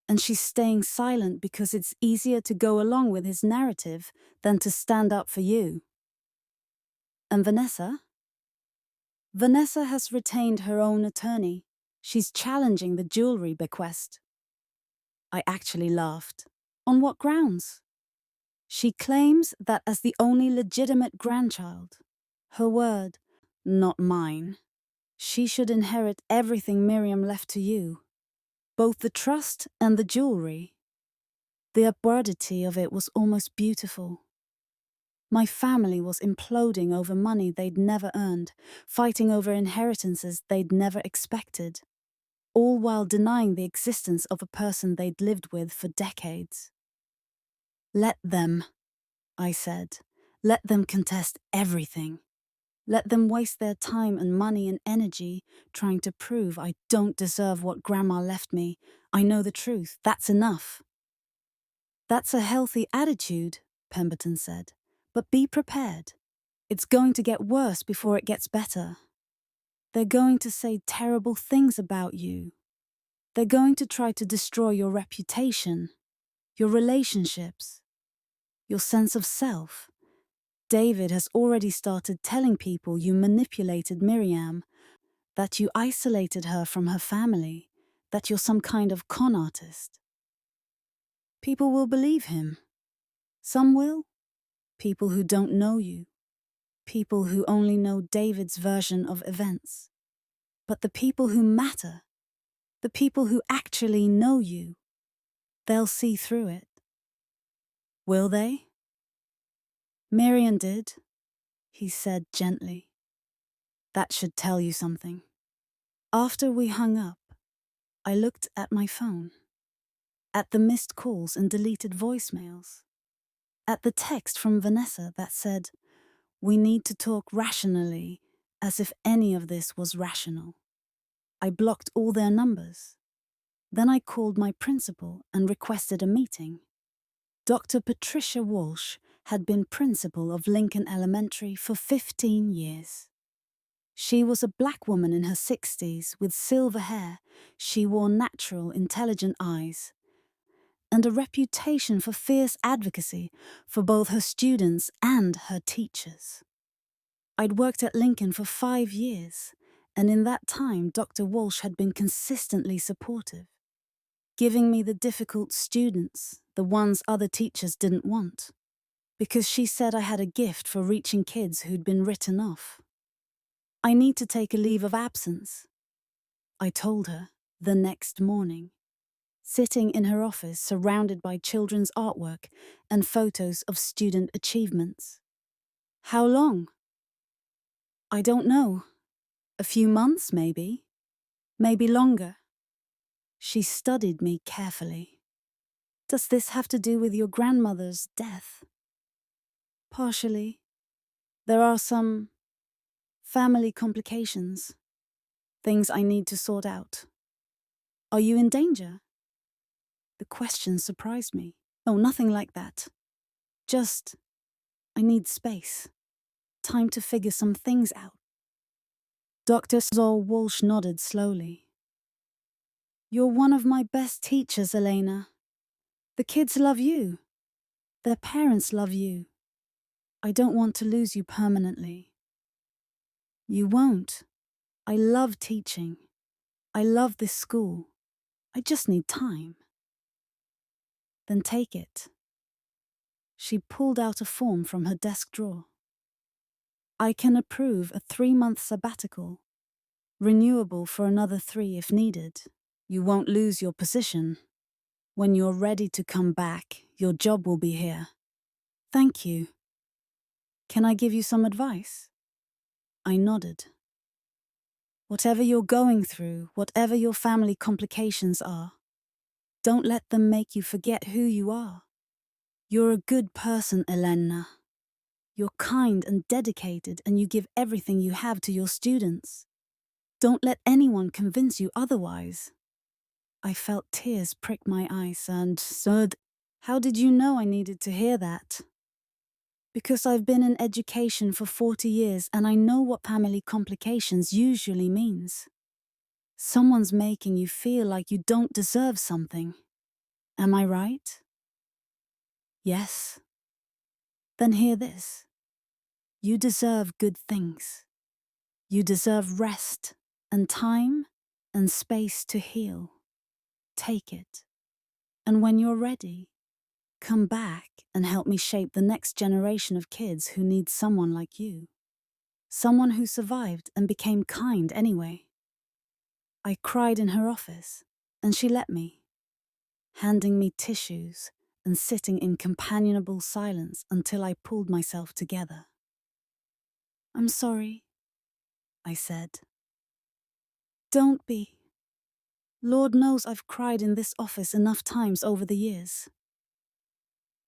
and she's staying silent because it's easier to go along with his narrative than to stand up for you. And Vanessa? Vanessa has retained her own attorney. She's challenging the jewelry bequest. I actually laughed. On what grounds? She claims that as the only legitimate grandchild, her word, not mine, she should inherit everything Miriam left to you, both the trust and the jewelry. The absurdity of it was almost beautiful. My family was imploding over money they'd never earned, fighting over inheritances they'd never expected, all while denying the existence of a person they'd lived with for decades. Let them, I said. Let them contest everything. Let them waste their time and money and energy trying to prove I don't deserve what Grandma left me. I know the truth. That's enough. That's a healthy attitude, Pemberton said. But be prepared. It's going to get worse before it gets better. They're going to say terrible things about you. They're going to try to destroy your reputation, your relationships, your sense of self. David has already started telling people you manipulated Miriam, that you isolated her from her family, that you're some kind of con artist. People will believe him. Some will. People who don't know you. People who only know David's version of events. But the people who matter, the people who actually know you, they'll see through it. Will they? Miriam did, he said gently. That should tell you something. After we hung up, I looked at my phone, at the missed calls and deleted voicemails, at the text from Vanessa that said, "We need to talk rationally," as if any of this was rational. I blocked all their numbers. Then I called my principal and requested a meeting. Dr. Patricia Walsh had been principal of Lincoln Elementary for 15 years. She was a black woman in her 60s with silver hair. She wore natural, intelligent eyes and a reputation for fierce advocacy for both her students and her teachers. I'd worked at Lincoln for 5 years, and in that time Dr. Walsh had been consistently supportive, giving me the difficult students, the ones other teachers didn't want, because she said I had a gift for reaching kids who'd been written off. I need to take a leave of absence, I told her the next morning, sitting in her office surrounded by children's artwork and photos of student achievements. How long? I don't know. A few months, maybe. Maybe longer. She studied me carefully. Does this have to do with your grandmother's death? Partially. There are some family complications, things I need to sort out. Are you in danger? The question surprised me. Oh, nothing like that. Just, I need space. Time to figure some things out. Dr. Zol Walsh nodded slowly. You're one of my best teachers, Elena. The kids love you. Their parents love you. I don't want to lose you permanently. You won't. I love teaching. I love this school. I just need time. Then take it. She pulled out a form from her desk drawer. I can approve a 3-month sabbatical, renewable for another 3 if needed. You won't lose your position. When you're ready to come back, your job will be here. Thank you. Can I give you some advice? I nodded. Whatever you're going through, whatever your family complications are, don't let them make you forget who you are. You're a good person, Elena. You're kind and dedicated, and you give everything you have to your students. Don't let anyone convince you otherwise. I felt tears prick my eyes and said, "How did you know I needed to hear that?" Because I've been in education for 40 years and I know what family complications usually means. Someone's making you feel like you don't deserve something. Am I right? Yes. Then hear this. You deserve good things. You deserve rest and time and space to heal. Take it. And when you're ready, come back and help me shape the next generation of kids who need someone like you. Someone who survived and became kind anyway. I cried in her office, and she let me, handing me tissues and sitting in companionable silence until I pulled myself together. I'm sorry, I said. Don't be. Lord knows I've cried in this office enough times over the years.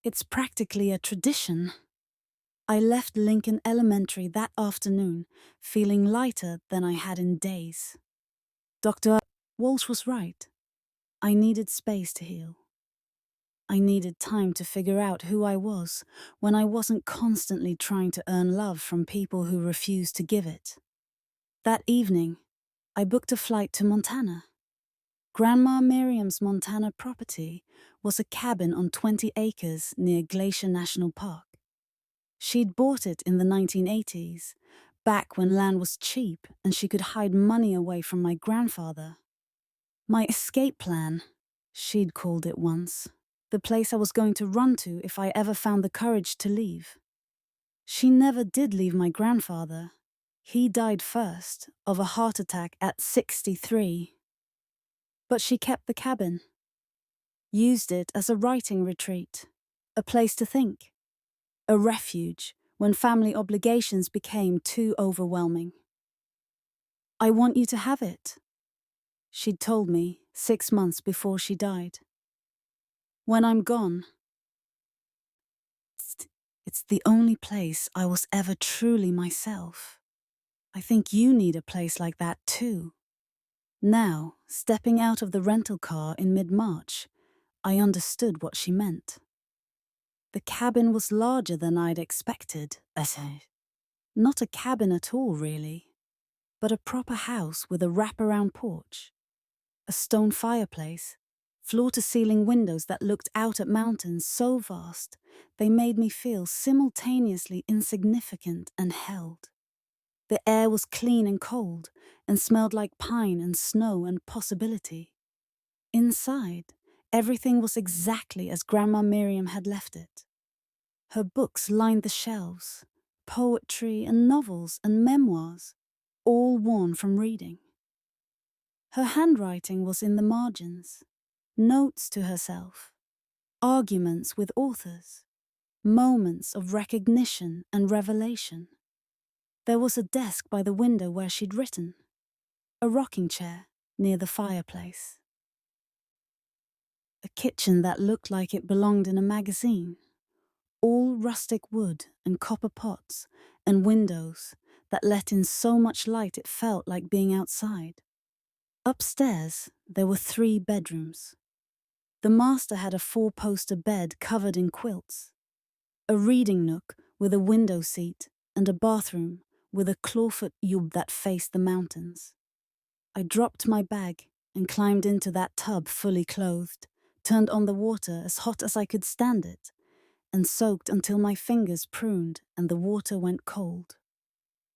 It's practically a tradition. I left Lincoln Elementary that afternoon, feeling lighter than I had in days. Dr. Walsh was right. I needed space to heal. I needed time to figure out who I was when I wasn't constantly trying to earn love from people who refused to give it. That evening, I booked a flight to Montana. Grandma Miriam's Montana property was a cabin on 20 acres near Glacier National Park. She'd bought it in the 1980s, back when land was cheap and she could hide money away from my grandfather. My escape plan, she'd called it once, the place I was going to run to if I ever found the courage to leave. She never did leave my grandfather. He died first, of a heart attack at 63. But she kept the cabin, used it as a writing retreat, a place to think, a refuge when family obligations became too overwhelming. I want you to have it, she'd told me 6 months before she died. When I'm gone, it's the only place I was ever truly myself. I think you need a place like that too. Now, stepping out of the rental car in mid-March, I understood what she meant. The cabin was larger than I'd expected. Not a cabin at all, really, but a proper house with a wraparound porch, a stone fireplace, floor-to-ceiling windows that looked out at mountains so vast they made me feel simultaneously insignificant and held. The air was clean and cold and smelled like pine and snow and possibility. Inside, everything was exactly as Grandma Miriam had left it. Her books lined the shelves, poetry and novels and memoirs, all worn from reading. Her handwriting was in the margins, notes to herself, arguments with authors, moments of recognition and revelation. There was a desk by the window where she'd written, a rocking chair near the fireplace. A kitchen that looked like it belonged in a magazine, all rustic wood and copper pots and windows that let in so much light it felt like being outside. Upstairs, there were 3 bedrooms. The master had a 4-poster bed covered in quilts, a reading nook with a window seat, and a bathroom with a clawfoot tub that faced the mountains. I dropped my bag and climbed into that tub fully clothed, turned on the water as hot as I could stand it, and soaked until my fingers pruned and the water went cold.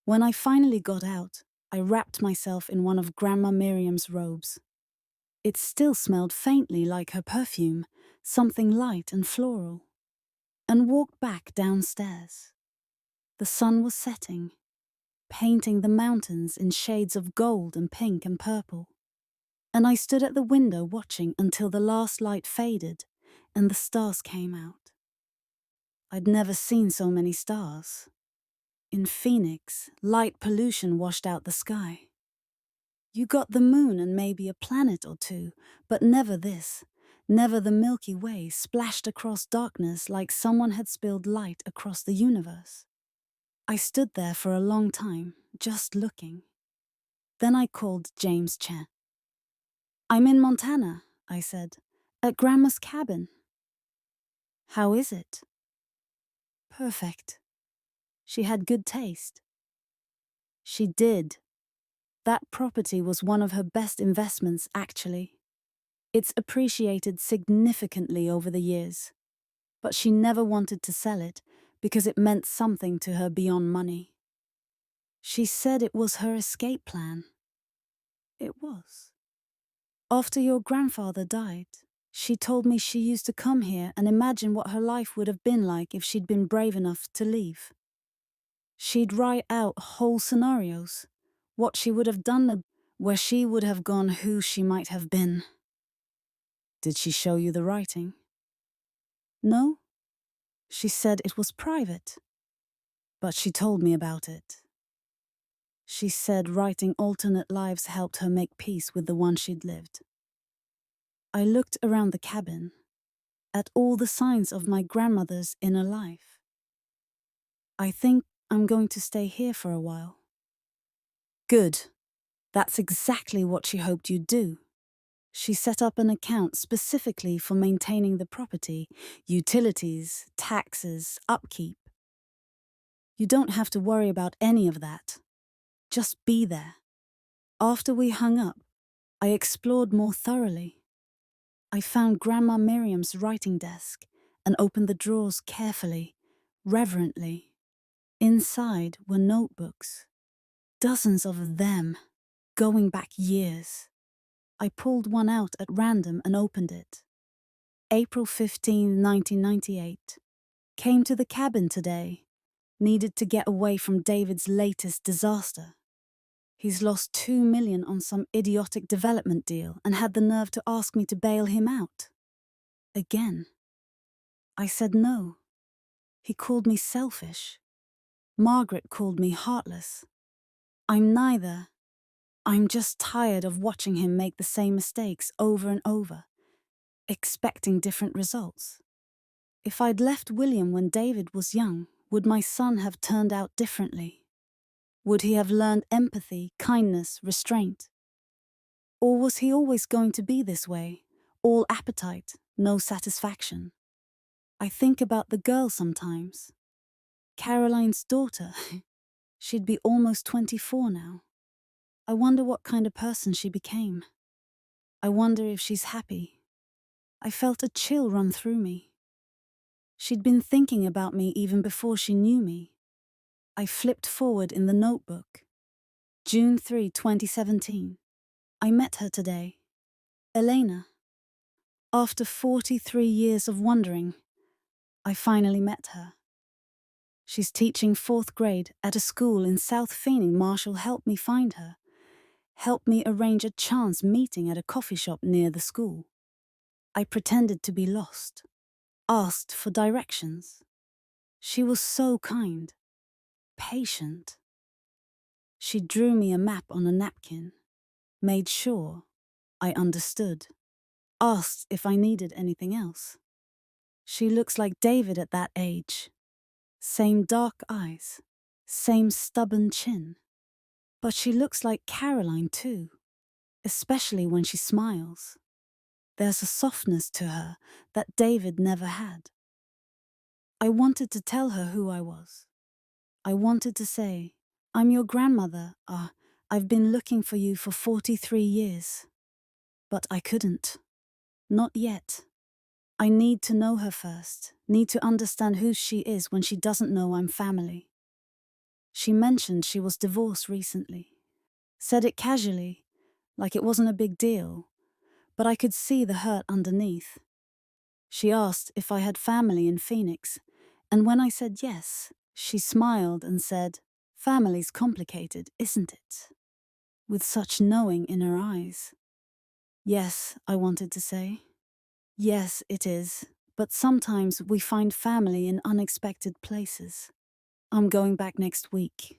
When I finally got out, I wrapped myself in one of Grandma Miriam's robes. It still smelled faintly like her perfume, something light and floral, and walked back downstairs. The sun was setting, painting the mountains in shades of gold and pink and purple, and I stood at the window watching until the last light faded and the stars came out. I'd never seen so many stars. In Phoenix, light pollution washed out the sky. You got the moon and maybe a planet or two, but never this, never the Milky Way splashed across darkness like someone had spilled light across the universe. I stood there for a long time, just looking. Then I called James Chen. "I'm in Montana," I said, "at Grandma's cabin." "How is it?" "Perfect." She had good taste. She did. That property was one of her best investments, actually. It's appreciated significantly over the years, but she never wanted to sell it because it meant something to her beyond money. She said it was her escape plan. It was. After your grandfather died, she told me she used to come here and imagine what her life would have been like if she'd been brave enough to leave. She'd write out whole scenarios, what she would have done, where she would have gone, who she might have been. Did she show you the writing? No. She said it was private. But she told me about it. She said writing alternate lives helped her make peace with the one she'd lived. I looked around the cabin, at all the signs of my grandmother's inner life. I think I'm going to stay here for a while. Good. That's exactly what she hoped you'd do. She set up an account specifically for maintaining the property, utilities, taxes, upkeep. You don't have to worry about any of that. Just be there. After we hung up, I explored more thoroughly. I found Grandma Miriam's writing desk and opened the drawers carefully, reverently. Inside were notebooks, dozens of them, going back years. I pulled one out at random and opened it. April 15, 1998. Came to the cabin today. Needed to get away from David's latest disaster. He's lost $2 million on some idiotic development deal and had the nerve to ask me to bail him out. Again. I said no. He called me selfish. Margaret called me heartless. I'm neither. I'm just tired of watching him make the same mistakes over and over, expecting different results. If I'd left William when David was young, would my son have turned out differently? Would he have learned empathy, kindness, restraint? Or was he always going to be this way, all appetite, no satisfaction? I think about the girl sometimes. Caroline's daughter. She'd be almost 24 now. I wonder what kind of person she became. I wonder if she's happy. I felt a chill run through me. She'd been thinking about me even before she knew me. I flipped forward in the notebook. June 3, 2017. I met her today. Elena. After 43 years of wondering, I finally met her. She's teaching 4th grade at a school in South Phoenix. Marshall helped me find her. Helped me arrange a chance meeting at a coffee shop near the school. I pretended to be lost. Asked for directions. She was so kind. Patient. She drew me a map on a napkin. Made sure I understood. Asked if I needed anything else. She looks like David at that age. Same dark eyes. Same stubborn chin. But she looks like Caroline too, especially when she smiles. There's a softness to her that David never had. I wanted to tell her who I was. I wanted to say, I'm your grandmother. I've been looking for you for 43 years. But I couldn't. Not yet. I need to know her first, need to understand who she is when she doesn't know I'm family. She mentioned she was divorced recently. Said it casually, like it wasn't a big deal, but I could see the hurt underneath. She asked if I had family in Phoenix, and when I said yes, she smiled and said, "Family's complicated, isn't it?" With such knowing in her eyes. Yes, I wanted to say. Yes, it is, but sometimes we find family in unexpected places. I'm going back next week.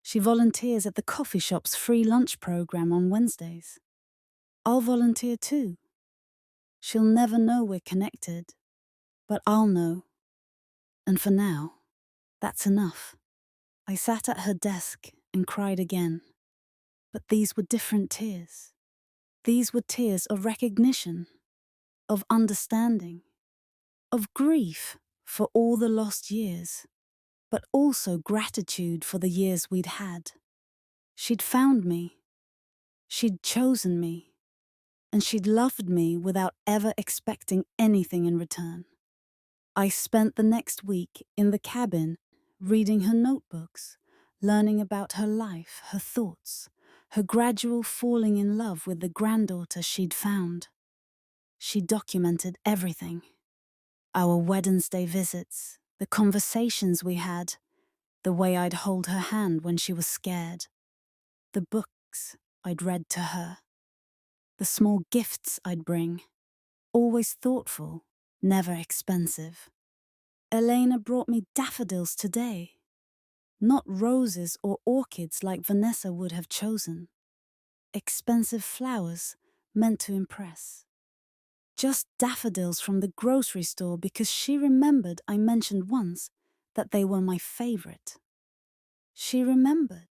She volunteers at the coffee shop's free lunch program on Wednesdays. I'll volunteer too. She'll never know we're connected, but I'll know. And for now, that's enough. I sat at her desk and cried again. But these were different tears. These were tears of recognition, of understanding, of grief for all the lost years, but also gratitude for the years we'd had. She'd found me. She'd chosen me. And she'd loved me without ever expecting anything in return. I spent the next week in the cabin reading her notebooks, learning about her life, her thoughts, her gradual falling in love with the granddaughter she'd found. She documented everything. Our Wednesday visits, the conversations we had, the way I'd hold her hand when she was scared, the books I'd read to her, the small gifts I'd bring, always thoughtful, never expensive. Elena brought me daffodils today. Not roses or orchids like Vanessa would have chosen. Expensive flowers meant to impress. Just daffodils from the grocery store because she remembered I mentioned once that they were my favorite. She remembered.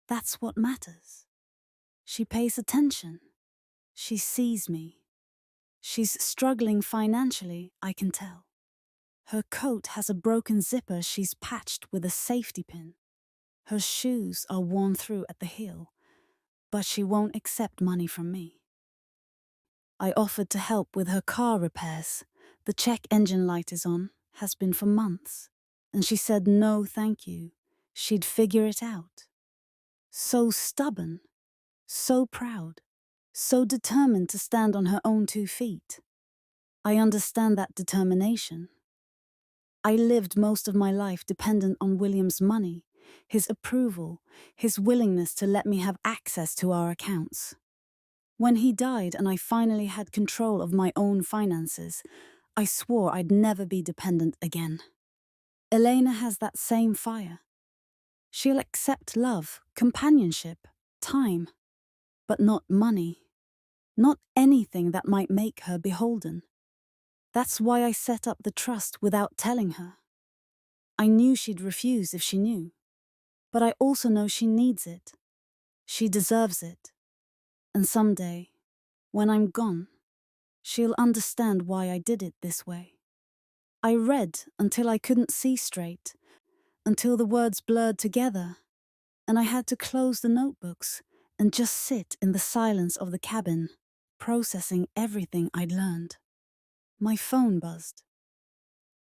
That's what matters. She pays attention. She sees me. She's struggling financially, I can tell. Her coat has a broken zipper she's patched with a safety pin. Her shoes are worn through at the heel, but she won't accept money from me. I offered to help with her car repairs. The check engine light is on, has been for months, and she said no thank you. She'd figure it out. So stubborn, so proud, so determined to stand on her own 2 feet. I understand that determination. I lived most of my life dependent on William's money, his approval, his willingness to let me have access to our accounts. When he died and I finally had control of my own finances, I swore I'd never be dependent again. Elena has that same fire. She'll accept love, companionship, time, but not money. Not anything that might make her beholden. That's why I set up the trust without telling her. I knew she'd refuse if she knew, but I also know she needs it. She deserves it. And someday, when I'm gone, she'll understand why I did it this way. I read until I couldn't see straight, until the words blurred together, and I had to close the notebooks and just sit in the silence of the cabin, processing everything I'd learned. My phone buzzed.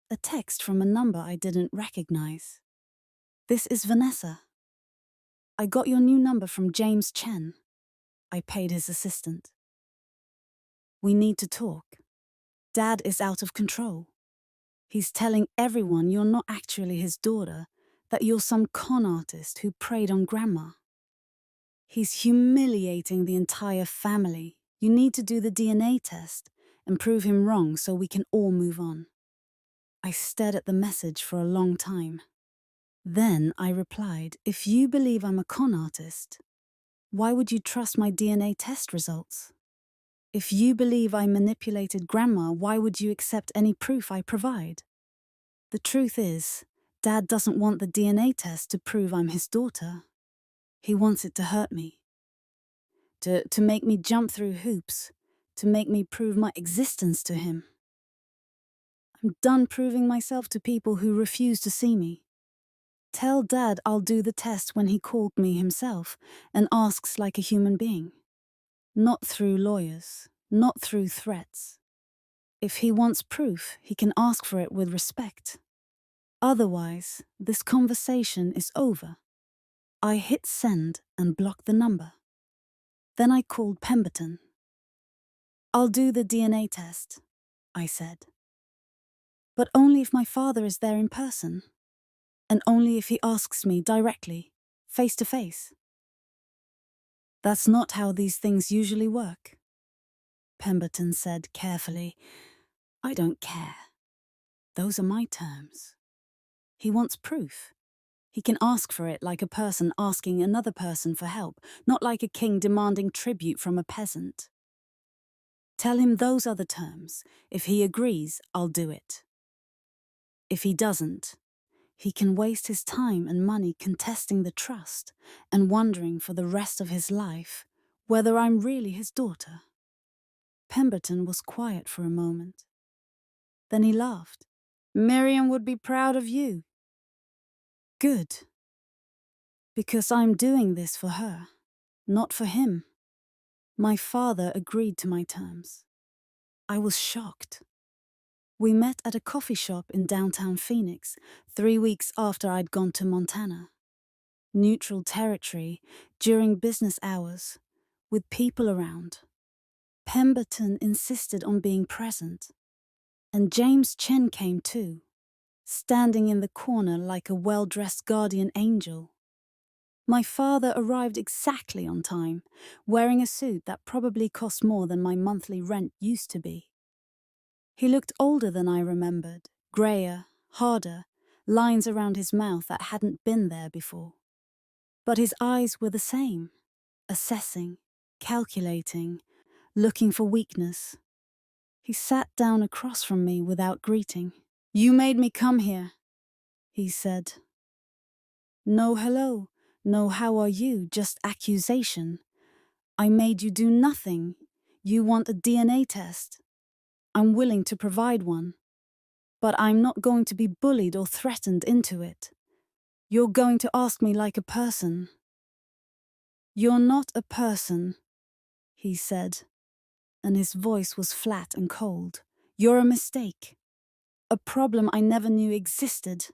A text from a number I didn't recognize. "This is Vanessa. I got your new number from James Chen." I paid his assistant. "We need to talk. Dad is out of control. He's telling everyone you're not actually his daughter, that you're some con artist who preyed on Grandma. He's humiliating the entire family. You need to do the DNA test and prove him wrong so we can all move on." I stared at the message for a long time. Then I replied, "If you believe I'm a con artist, why would you trust my DNA test results? If you believe I manipulated Grandma, why would you accept any proof I provide? The truth is, Dad doesn't want the DNA test to prove I'm his daughter. He wants it to hurt me. To make me jump through hoops, to make me prove my existence to him. I'm done proving myself to people who refuse to see me. Tell Dad I'll do the test when he called me himself and asks like a human being. Not through lawyers, not through threats. If he wants proof, he can ask for it with respect. Otherwise, this conversation is over." I hit send and blocked the number. Then I called Pemberton. "I'll do the DNA test," I said. "But only if my father is there in person, and only if he asks me directly, face to face." "That's not how these things usually work," Pemberton said carefully. "I don't care. Those are my terms. He wants proof. He can ask for it like a person asking another person for help, not like a king demanding tribute from a peasant. Tell him those are the terms. If he agrees, I'll do it. If he doesn't, he can waste his time and money contesting the trust and wondering for the rest of his life whether I'm really his daughter." Pemberton was quiet for a moment. Then he laughed. "Miriam would be proud of you." "Good. Because I'm doing this for her, not for him." My father agreed to my terms. I was shocked. We met at a coffee shop in downtown Phoenix 3 weeks after I'd gone to Montana. Neutral territory, during business hours, with people around. Pemberton insisted on being present. And James Chen came too, standing in the corner like a well-dressed guardian angel. My father arrived exactly on time, wearing a suit that probably cost more than my monthly rent used to be. He looked older than I remembered, greyer, harder, lines around his mouth that hadn't been there before. But his eyes were the same, assessing, calculating, looking for weakness. He sat down across from me without greeting. "You made me come here. he said. No hello, no how are you, just accusation. I made you do nothing. You want a DNA test. I'm willing to provide one. But I'm not going to be bullied or threatened into it. You're going to ask me like a person. You're not a person, he said, and his voice was flat and cold. You're a mistake. A problem I never knew existed.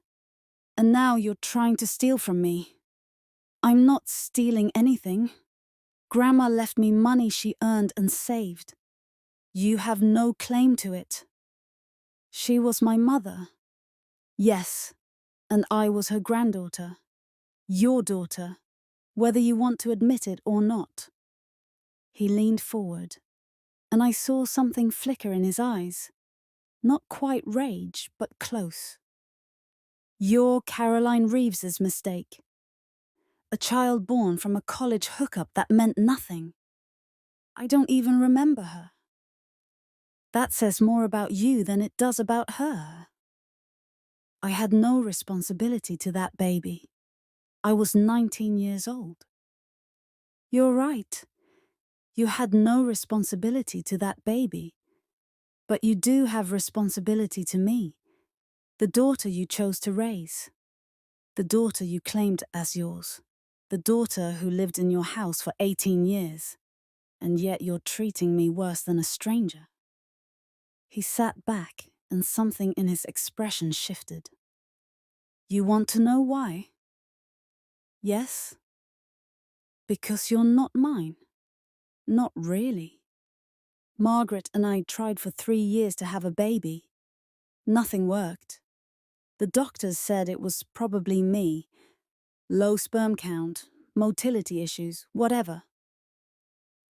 And now you're trying to steal from me. I'm not stealing anything. Grandma left me money she earned and saved. You have no claim to it. She was my mother. Yes, and I was her granddaughter. Your daughter, whether you want to admit it or not. He leaned forward, and I saw something flicker in his eyes. Not quite rage, but close. You're Caroline Reeves's mistake. A child born from a college hookup that meant nothing. I don't even remember her. That says more about you than it does about her. I had no responsibility to that baby. I was 19 years old. You're right. You had no responsibility to that baby. But you do have responsibility to me, the daughter you chose to raise, the daughter you claimed as yours, the daughter who lived in your house for 18 years, and yet you're treating me worse than a stranger. He sat back, and something in his expression shifted. You want to know why? Yes? Because you're not mine. Not really. Margaret and I tried for 3 years to have a baby. Nothing worked. The doctors said it was probably me. Low sperm count, motility issues, whatever.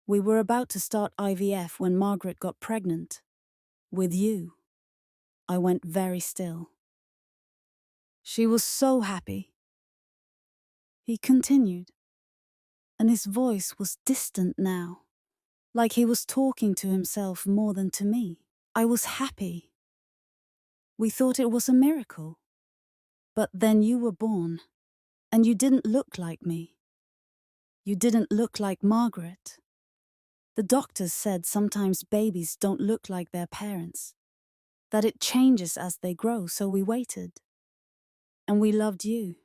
We were about to start IVF when Margaret got pregnant. With you. I went very still. She was so happy. He continued, and his voice was distant now, like he was talking to himself more than to me. I was happy. We thought it was a miracle. But then you were born, and you didn't look like me. You didn't look like Margaret. The doctors said sometimes babies don't look like their parents, that it changes as they grow, so we waited. And we loved you.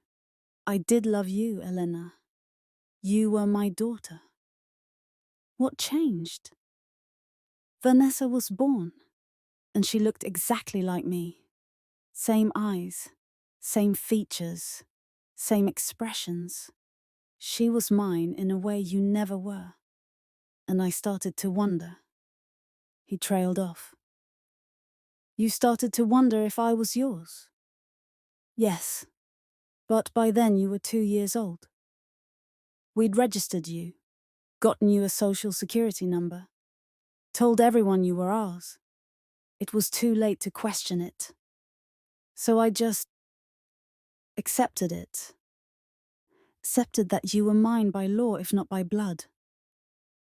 I did love you, Elena. You were my daughter. What changed? Vanessa was born, and she looked exactly like me. Same eyes, same features, same expressions. She was mine in a way you never were. And I started to wonder. He trailed off. You started to wonder if I was yours? Yes, but by then you were 2 years old. We'd registered you, gotten you a social security number, told everyone you were ours. It was too late to question it. So I just accepted it. Accepted that you were mine by law if not by blood.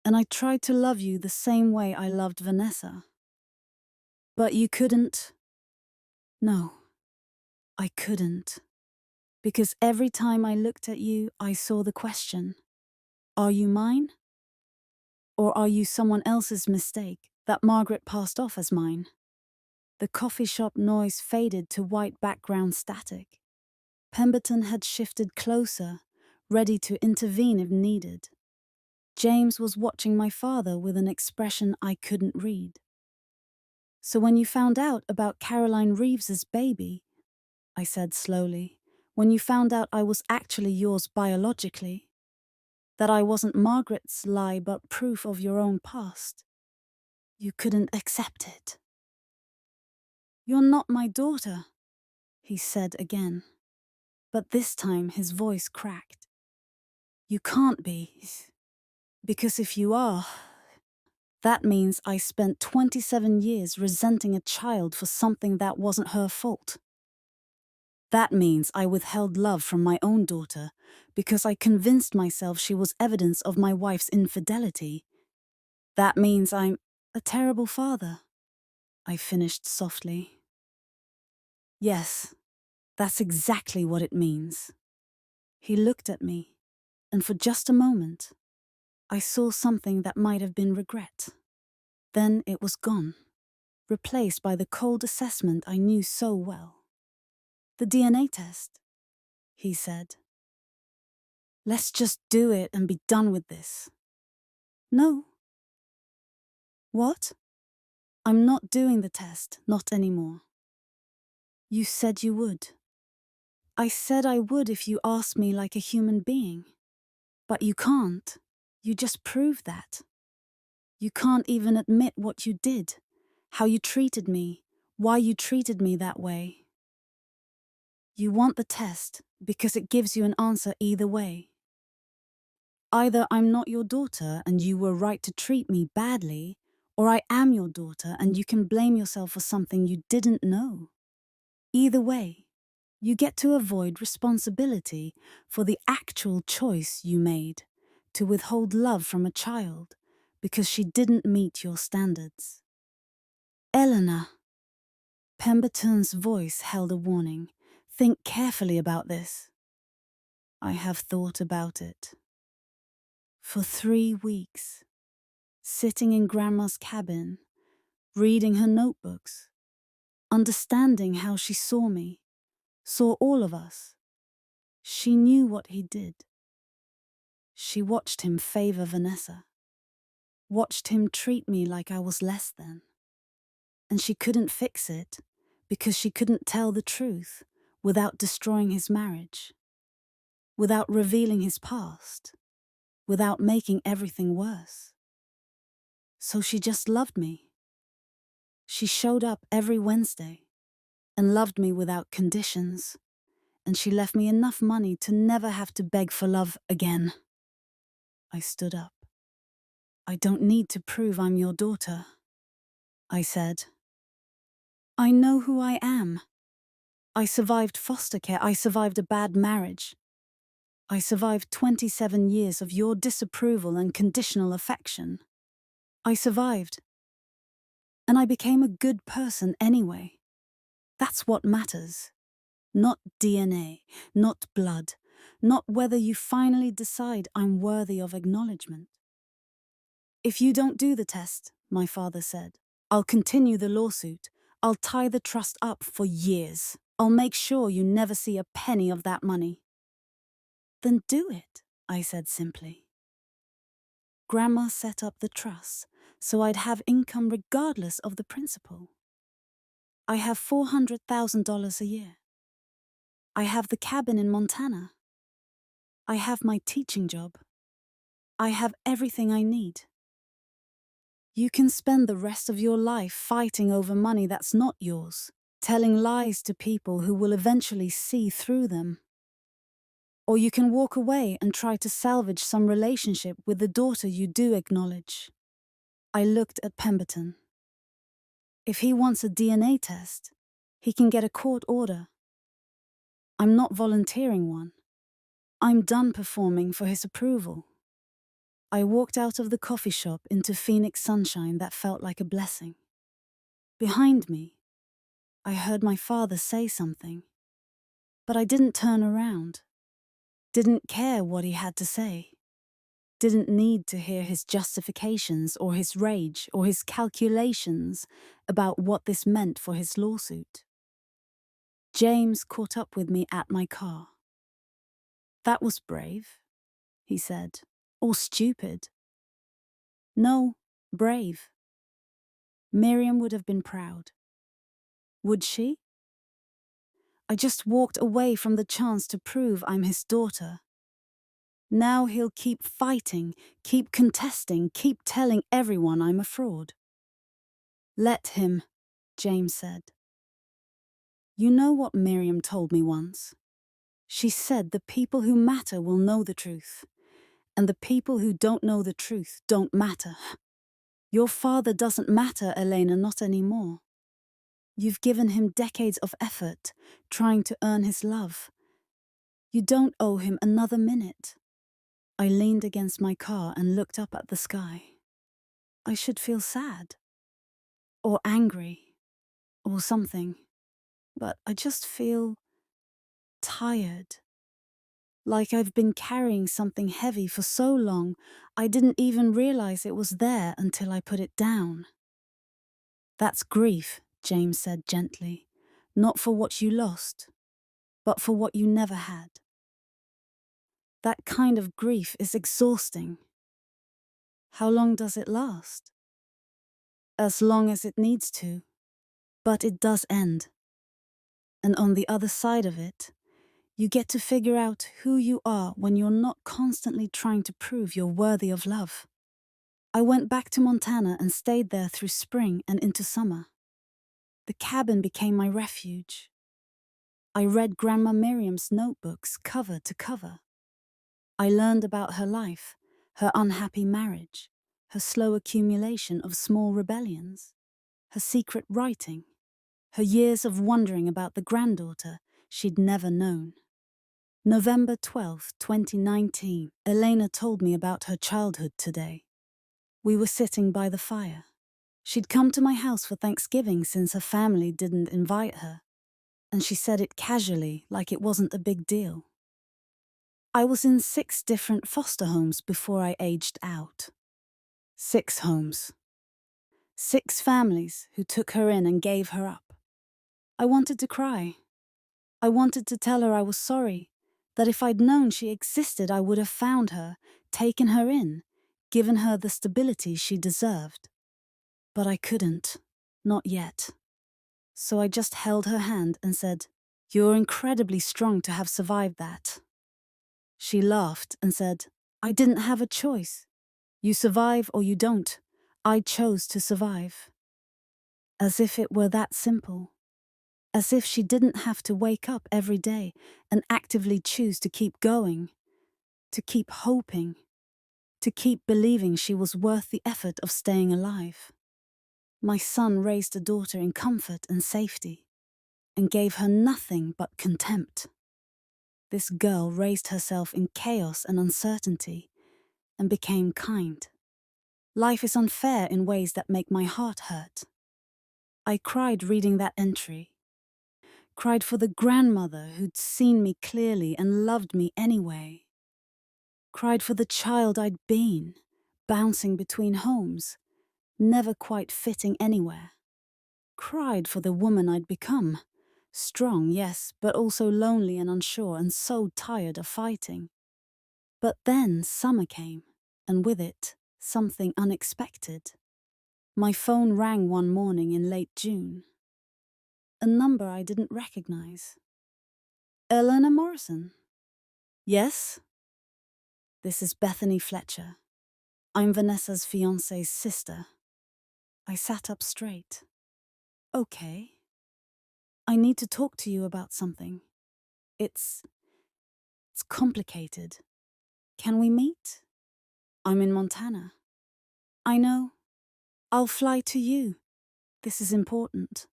And I tried to love you the same way I loved Vanessa. But you couldn't. No, I couldn't. Because every time I looked at you, I saw the question. Are you mine? Or are you someone else's mistake that Margaret passed off as mine? The coffee shop noise faded to white background static. Pemberton had shifted closer, ready to intervene if needed. James was watching my father with an expression I couldn't read. So when you found out about Caroline Reeves's baby, I said slowly, when you found out I was actually yours biologically, that I wasn't Margaret's lie but proof of your own past, you couldn't accept it. You're not my daughter, he said again, but this time his voice cracked. You can't be, because if you are, that means I spent 27 years resenting a child for something that wasn't her fault. That means I withheld love from my own daughter because I convinced myself she was evidence of my wife's infidelity. That means I'm a terrible father, I finished softly. Yes, That's exactly what it means. He looked at me, and for just a moment, I saw something that might have been regret. Then it was gone, replaced by the cold assessment I knew so well. The DNA test, he said. Let's just do it and be done with this. No. What? I'm not doing the test, not anymore. You said you would. I said I would if you asked me like a human being. But you can't. You just proved that. You can't even admit what you did, how you treated me, why you treated me that way. You want the test because it gives you an answer either way. Either I'm not your daughter and you were right to treat me badly, or I am your daughter and you can blame yourself for something you didn't know. Either way, you get to avoid responsibility for the actual choice you made to withhold love from a child because she didn't meet your standards. Eleanor. Pemberton's voice held a warning. Think carefully about this. I have thought about it. For 3 weeks, sitting in Grandma's cabin, reading her notebooks, understanding how she saw me, saw all of us. She knew what he did. She watched him favor Vanessa, watched him treat me like I was less than. And she couldn't fix it because she couldn't tell the truth without destroying his marriage, without revealing his past, without making everything worse. So she just loved me. She showed up every Wednesday and loved me without conditions, and she left me enough money to never have to beg for love again. I stood up. I don't need to prove I'm your daughter, I said. I know who I am. I survived foster care. I survived a bad marriage. I survived 27 years of your disapproval and conditional affection. I survived. And I became a good person anyway. That's what matters. Not DNA, not blood, not whether you finally decide I'm worthy of acknowledgement. If you don't do the test, my father said, I'll continue the lawsuit. I'll tie the trust up for years. I'll make sure you never see a penny of that money. Then do it, I said simply. Grandma set up the trust so I'd have income regardless of the principal. I have $400,000 a year. I have the cabin in Montana. I have my teaching job. I have everything I need. You can spend the rest of your life fighting over money that's not yours, telling lies to people who will eventually see through them. Or you can walk away and try to salvage some relationship with the daughter you do acknowledge. I looked at Pemberton. If he wants a DNA test, he can get a court order. I'm not volunteering one. I'm done performing for his approval. I walked out of the coffee shop into Phoenix sunshine that felt like a blessing. Behind me, I heard my father say something, but I didn't turn around, didn't care what he had to say, didn't need to hear his justifications or his rage or his calculations about what this meant for his lawsuit. James caught up with me at my car. That was brave, he said, or stupid. No, brave. Miriam would have been proud. Would she? I just walked away from the chance to prove I'm his daughter. Now he'll keep fighting, keep contesting, keep telling everyone I'm a fraud. Let him, James said. You know what Miriam told me once? She said the people who matter will know the truth, and the people who don't know the truth don't matter. Your father doesn't matter, Elena, not anymore. You've given him decades of effort, trying to earn his love. You don't owe him another minute. I leaned against my car and looked up at the sky. I should feel sad, or angry, or something, but I just feel tired. Like I've been carrying something heavy for so long, I didn't even realize it was there until I put it down. That's grief, James said gently. Not for what you lost, but for what you never had. That kind of grief is exhausting. How long does it last? As long as it needs to. But it does end. And on the other side of it, you get to figure out who you are when you're not constantly trying to prove you're worthy of love. I went back to Montana and stayed there through spring and into summer. The cabin became my refuge. I read Grandma Miriam's notebooks cover to cover. I learned about her life, her unhappy marriage, her slow accumulation of small rebellions, her secret writing, her years of wondering about the granddaughter she'd never known. November 12, 2019, Elena told me about her childhood today. We were sitting by the fire. She'd come to my house for Thanksgiving since her family didn't invite her, and she said it casually, like it wasn't a big deal. I was in 6 different foster homes before I aged out. 6 homes. 6 families who took her in and gave her up. I wanted to cry. I wanted to tell her I was sorry, that if I'd known she existed, I would have found her, taken her in, given her the stability she deserved. But I couldn't. Not yet. So I just held her hand and said, "You're incredibly strong to have survived that." She laughed and said, "I didn't have a choice. You survive or you don't. I chose to survive." As if it were that simple. As if she didn't have to wake up every day and actively choose to keep going, to keep hoping, to keep believing she was worth the effort of staying alive. My son raised a daughter in comfort and safety, and gave her nothing but contempt. This girl raised herself in chaos and uncertainty, and became kind. Life is unfair in ways that make my heart hurt. I cried reading that entry. Cried for the grandmother who'd seen me clearly and loved me anyway. Cried for the child I'd been, bouncing between homes, never quite fitting anywhere. Cried for the woman I'd become. Strong, yes, but also lonely and unsure and so tired of fighting. But then summer came, and with it, something unexpected. My phone rang one morning in late June. A number I didn't recognize. Eleanor Morrison? Yes? This is Bethany Fletcher. I'm Vanessa's fiancé's sister. I sat up straight. Okay. I need to talk to you about something. It's complicated. Can we meet? I'm in Montana. I know. I'll fly to you. This is important.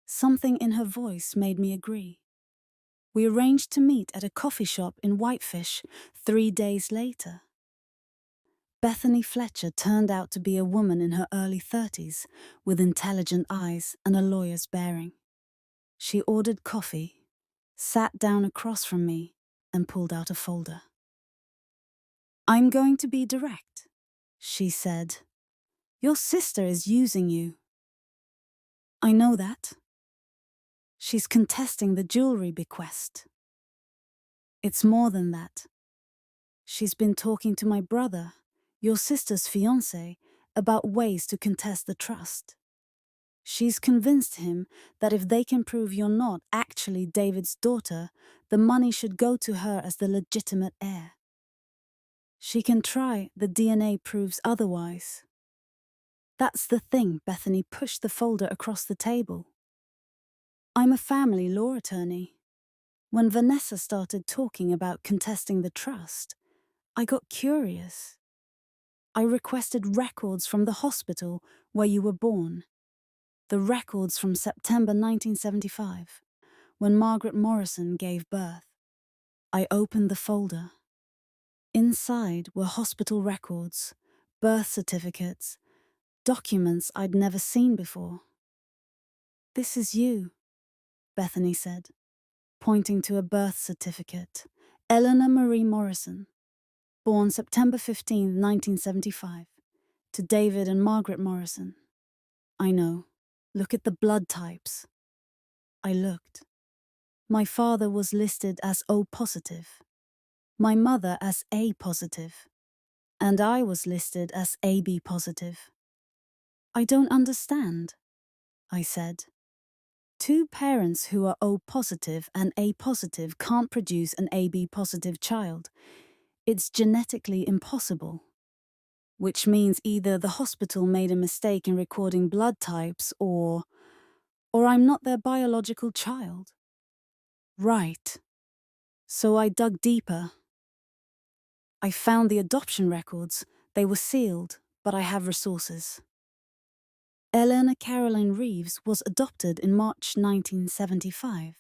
Something in her voice made me agree. We arranged to meet at a coffee shop in Whitefish 3 days later. Bethany Fletcher turned out to be a woman in her early 30s with intelligent eyes and a lawyer's bearing. She ordered coffee, sat down across from me, and pulled out a folder. "I'm going to be direct," she said. "Your sister is using you." "I know that." "She's contesting the jewelry bequest." "It's more than that. She's been talking to my brother, your sister's fiancé, about ways to contest the trust. She's convinced him that if they can prove you're not actually David's daughter, the money should go to her as the legitimate heir. She can try, the DNA proves otherwise." That's the thing. Bethany pushed the folder across the table. "I'm a family law attorney. When Vanessa started talking about contesting the trust, I got curious. I requested records from the hospital where you were born. The records from September 1975, when Margaret Morrison gave birth. I opened the folder. Inside were hospital records, birth certificates, documents I'd never seen before. "This is you," Bethany said. pointing to a birth certificate. Eleanor Marie Morrison, born September 15, 1975, to David and Margaret Morrison. I know. Look at the blood types. I looked. My father was listed as O positive, my mother as A positive, and I was listed as AB positive. I don't understand, I said. Two parents who are O positive and A positive can't produce an AB positive child. It's genetically impossible. Which means either the hospital made a mistake in recording blood types or I'm not their biological child. Right. So I dug deeper. I found the adoption records. They were sealed, but I have resources. Eleanor Caroline Reeves was adopted in March 1975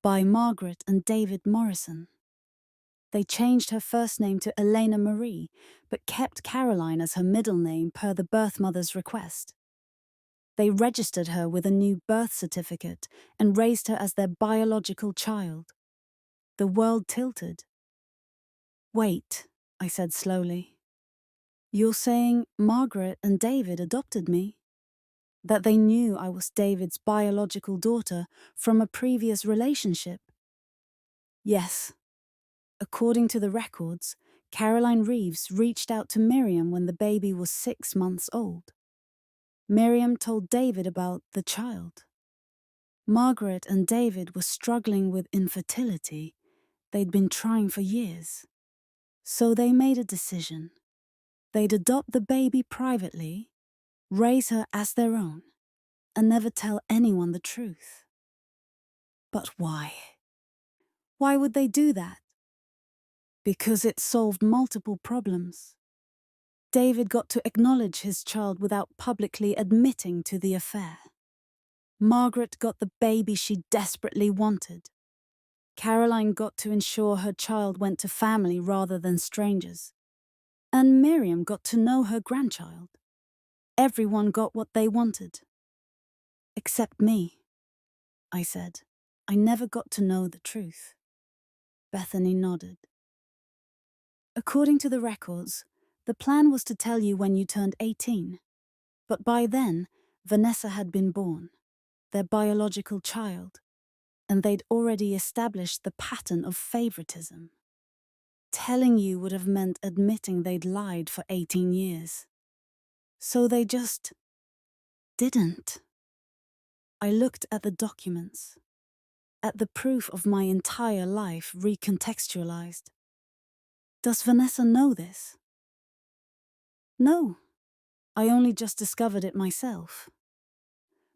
by Margaret and David Morrison. They changed her first name to Elena Marie, but kept Caroline as her middle name per the birth mother's request. They registered her with a new birth certificate and raised her as their biological child. The world tilted. Wait, I said slowly. You're saying Margaret and David adopted me? That they knew I was David's biological daughter from a previous relationship? Yes. According to the records, Caroline Reeves reached out to Miriam when the baby was 6 months old. Miriam told David about the child. Margaret and David were struggling with infertility. They'd been trying for years. So they made a decision. They'd adopt the baby privately, raise her as their own, and never tell anyone the truth. But why? Why would they do that? Because it solved multiple problems. David got to acknowledge his child without publicly admitting to the affair. Margaret got the baby she desperately wanted. Caroline got to ensure her child went to family rather than strangers. And Miriam got to know her grandchild. Everyone got what they wanted. Except me, I said. I never got to know the truth. Bethany nodded. According to the records, the plan was to tell you when you turned 18. But by then, Vanessa had been born, their biological child, and they'd already established the pattern of favoritism. Telling you would have meant admitting they'd lied for 18 years. So they just didn't. I looked at the documents, at the proof of my entire life recontextualized. Does Vanessa know this? No, I only just discovered it myself.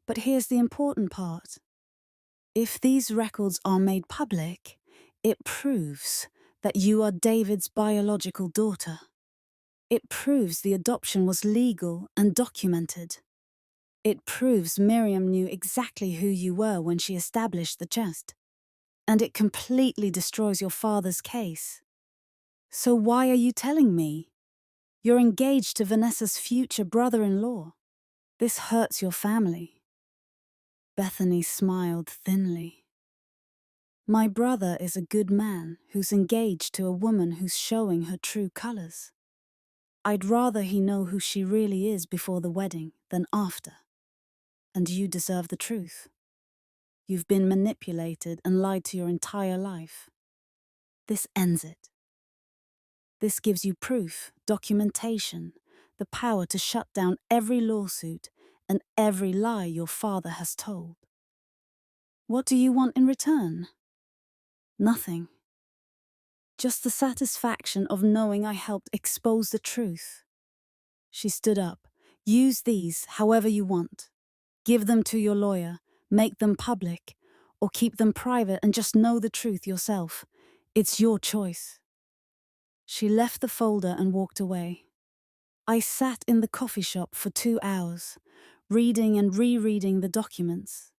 But here's the important part. If these records are made public, it proves that you are David's biological daughter. It proves the adoption was legal and documented. It proves Miriam knew exactly who you were when she established the trust. And it completely destroys your father's case. So why are you telling me? You're engaged to Vanessa's future brother-in-law. This hurts your family. Bethany smiled thinly. My brother is a good man who's engaged to a woman who's showing her true colors. I'd rather he know who she really is before the wedding than after. And you deserve the truth. You've been manipulated and lied to your entire life. This ends it. This gives you proof, documentation, the power to shut down every lawsuit and every lie your father has told. What do you want in return? Nothing. Just the satisfaction of knowing I helped expose the truth. She stood up. Use these however you want. Give them to your lawyer, make them public, or keep them private and just know the truth yourself. It's your choice. She left the folder and walked away. I sat in the coffee shop for 2 hours, reading and rereading the documents.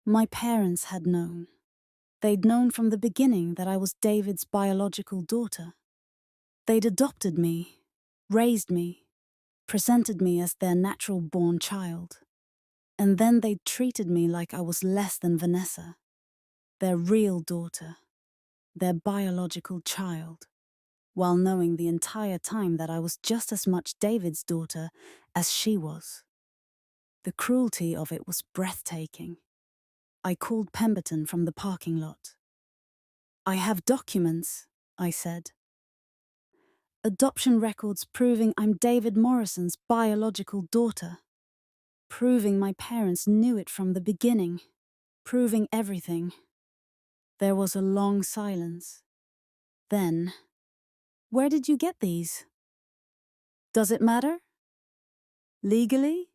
My parents had known. They'd known from the beginning that I was David's biological daughter. They'd adopted me, raised me, presented me as their natural-born child. And then they'd treated me like I was less than Vanessa. their real daughter, their biological child, while knowing the entire time that I was just as much David's daughter as she was. The cruelty of it was breathtaking. I called Pemberton from the parking lot. "I have documents," I said. "Adoption records proving I'm David Morrison's biological daughter. Proving my parents knew it from the beginning. Proving everything." There was a long silence. Then, "Where did you get these?" "Does it matter?" "Legally?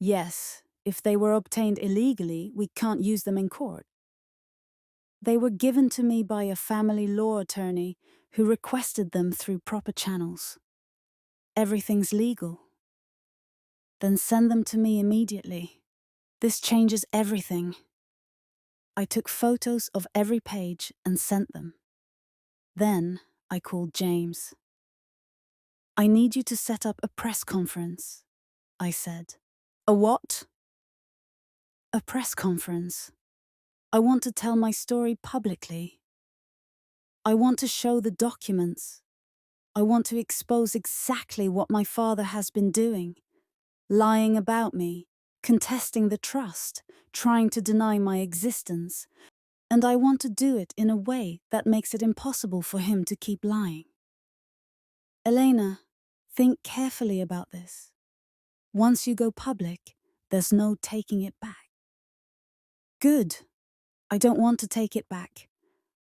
Yes. If they were obtained illegally, we can't use them in court. They were given to me by a family law attorney who requested them through proper channels. Everything's legal." "Then send them to me immediately. This changes everything." I took photos of every page and sent them. Then I called James. "I need you to set up a press conference," I said. "A what?" "A press conference. I want to tell my story publicly. I want to show the documents. I want to expose exactly what my father has been doing, lying about me, contesting the trust, trying to deny my existence, and I want to do it in a way that makes it impossible for him to keep lying. Elena, think carefully about this. Once you go public, there's no taking it back." "Good. I don't want to take it back.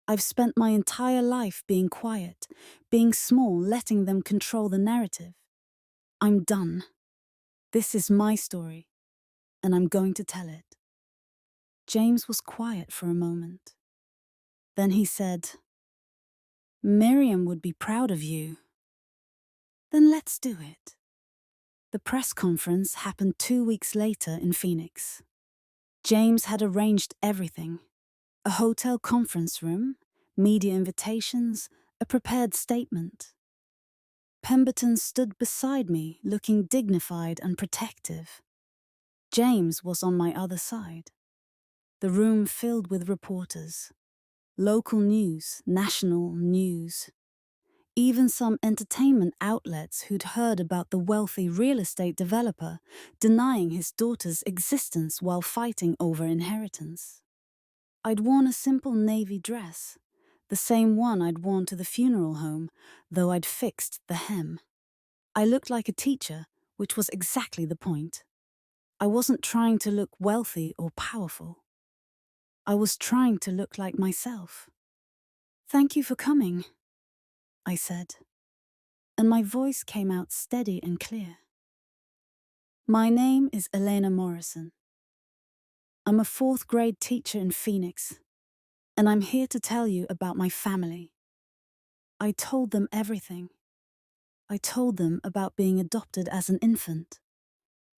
I've spent my entire life being quiet, being small, letting them control the narrative. I'm done. This is my story, and I'm going to tell it." James was quiet for a moment. Then he said, "Miriam would be proud of you." "Then let's do it." The press conference happened 2 weeks later in Phoenix. James had arranged everything. A hotel conference room, media invitations, a prepared statement. Pemberton stood beside me, looking dignified and protective. James was on my other side. The room filled with reporters. Local news, national news. Even some entertainment outlets who'd heard about the wealthy real estate developer denying his daughter's existence while fighting over inheritance. I'd worn a simple navy dress, the same one I'd worn to the funeral home, though I'd fixed the hem. I looked like a teacher, which was exactly the point. I wasn't trying to look wealthy or powerful. I was trying to look like myself. "Thank you for coming," I said, and my voice came out steady and clear. "My name is Elena Morrison. I'm a 4th grade teacher in Phoenix, and I'm here to tell you about my family." I told them everything. I told them about being adopted as an infant,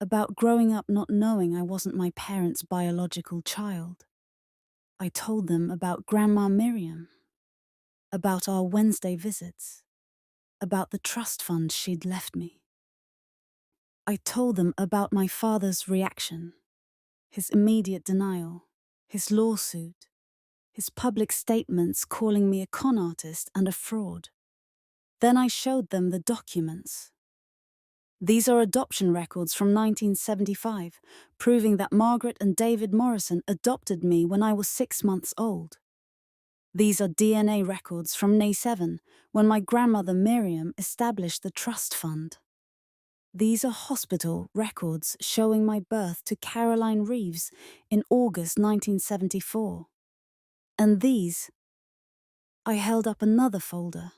about growing up not knowing I wasn't my parents' biological child. I told them about Grandma Miriam, about our Wednesday visits, about the trust fund she'd left me. I told them about my father's reaction, his immediate denial, his lawsuit, his public statements calling me a con artist and a fraud. Then I showed them the documents. "These are adoption records from 1975, proving that Margaret and David Morrison adopted me when I was 6 months old. These are DNA records from '7, when my grandmother Miriam established the trust fund. These are hospital records showing my birth to Caroline Reeves in August 1974. And these," I held up another folder,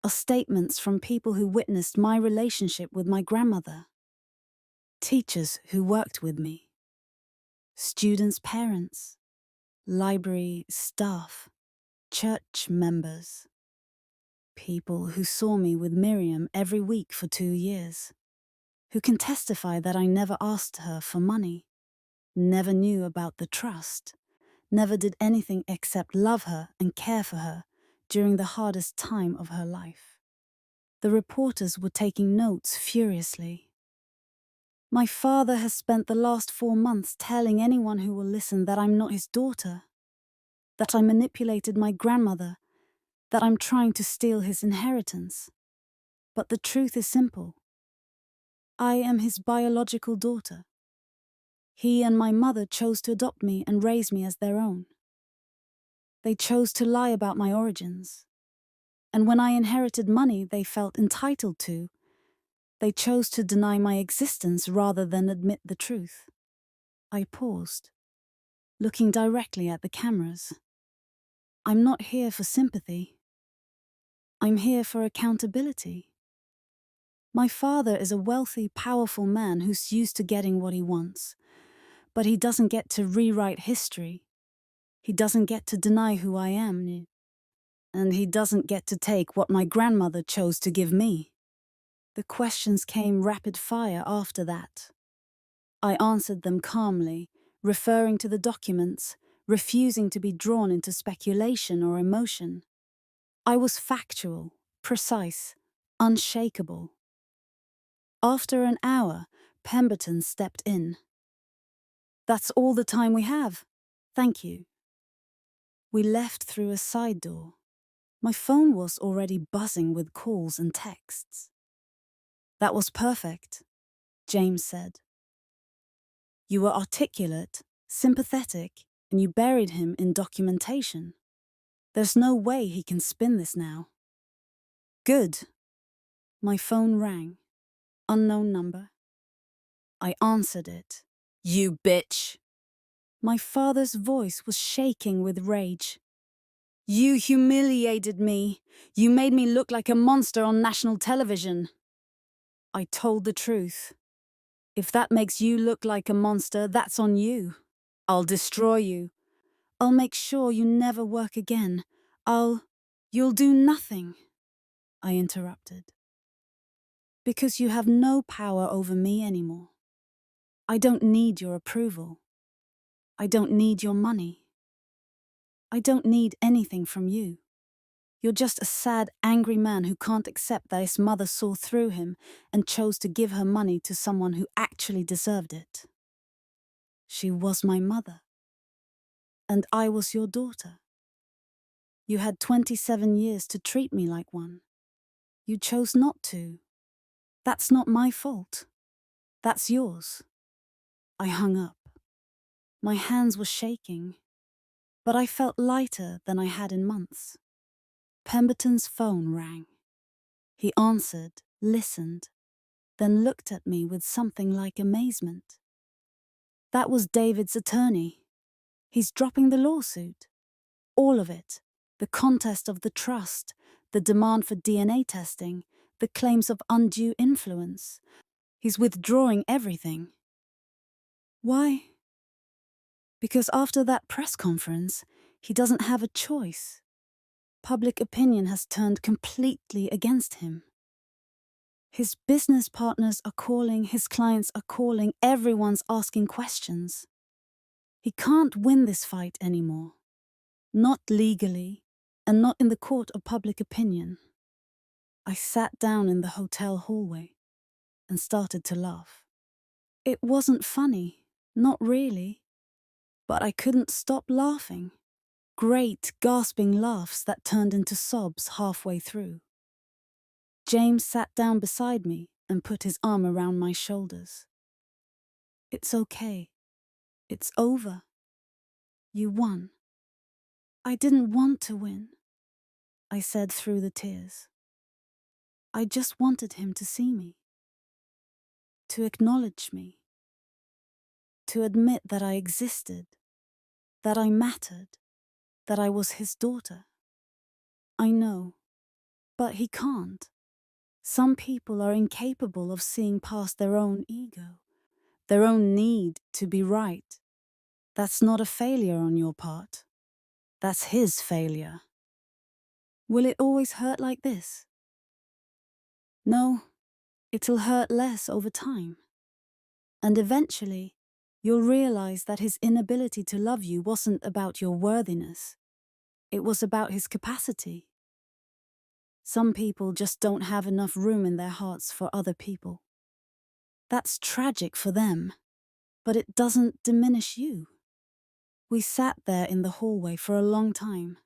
"are statements from people who witnessed my relationship with my grandmother. Teachers who worked with me. Students' parents. Library staff. Church members. People who saw me with Miriam every week for 2 years. Who can testify that I never asked her for money, never knew about the trust, never did anything except love her and care for her during the hardest time of her life." The reporters were taking notes furiously. "My father has spent the last 4 months telling anyone who will listen that I'm not his daughter. that I manipulated my grandmother, that I'm trying to steal his inheritance. But the truth is simple. I am his biological daughter. He and my mother chose to adopt me and raise me as their own. They chose to lie about my origins. And when I inherited money they felt entitled to, they chose to deny my existence rather than admit the truth. I paused, looking directly at the cameras. I'm not here for sympathy. I'm here for accountability. My father is a wealthy, powerful man who's used to getting what he wants, but he doesn't get to rewrite history. He doesn't get to deny who I am, and he doesn't get to take what my grandmother chose to give me. The questions came rapid fire after that. I answered them calmly, referring to the documents, refusing to be drawn into speculation or emotion. I was factual, precise, unshakable. After an hour, Pemberton stepped in. "That's all the time we have. Thank you." We left through a side door. My phone was already buzzing with calls and texts. "That was perfect," James said. "You were articulate, sympathetic, and you buried him in documentation. There's no way he can spin this now." "Good." My phone rang. Unknown number. I answered it. "You bitch." My father's voice was shaking with rage. "You humiliated me. You made me look like a monster on national television." I told the truth. "If that makes you look like a monster, that's on you. I'll destroy you. I'll make sure you never work again. You'll do nothing," I interrupted. "Because you have no power over me anymore. I don't need your approval. I don't need your money. I don't need anything from you. You're just a sad, angry man who can't accept that his mother saw through him and chose to give her money to someone who actually deserved it. She was my mother. And I was your daughter. You had 27 years to treat me like one. You chose not to. That's not my fault. That's yours." I hung up. My hands were shaking, but I felt lighter than I had in months. Pemberton's phone rang. He answered, listened, then looked at me with something like amazement. "That was David's attorney. He's dropping the lawsuit. All of it. The contest of the trust, the demand for DNA testing, the claims of undue influence. He's withdrawing everything." "Why?" "Because after that press conference, he doesn't have a choice. Public opinion has turned completely against him. His business partners are calling, his clients are calling, everyone's asking questions. He can't win this fight anymore. Not legally, and not in the court of public opinion." I sat down in the hotel hallway and started to laugh. It wasn't funny, not really, but I couldn't stop laughing. Great, gasping laughs that turned into sobs halfway through. James sat down beside me and put his arm around my shoulders. "It's okay. It's over. You won." "I didn't want to win," I said through the tears. "I just wanted him to see me, to acknowledge me, to admit that I existed, that I mattered, that I was his daughter. I know, but he can't. Some people are incapable of seeing past their own ego, their own need to be right. That's not a failure on your part. That's his failure." "Will it always hurt like this?" "No, it'll hurt less over time. And eventually, you'll realize that his inability to love you wasn't about your worthiness. It was about his capacity. Some people just don't have enough room in their hearts for other people. That's tragic for them, but it doesn't diminish you. We sat there in the hallway for a long time,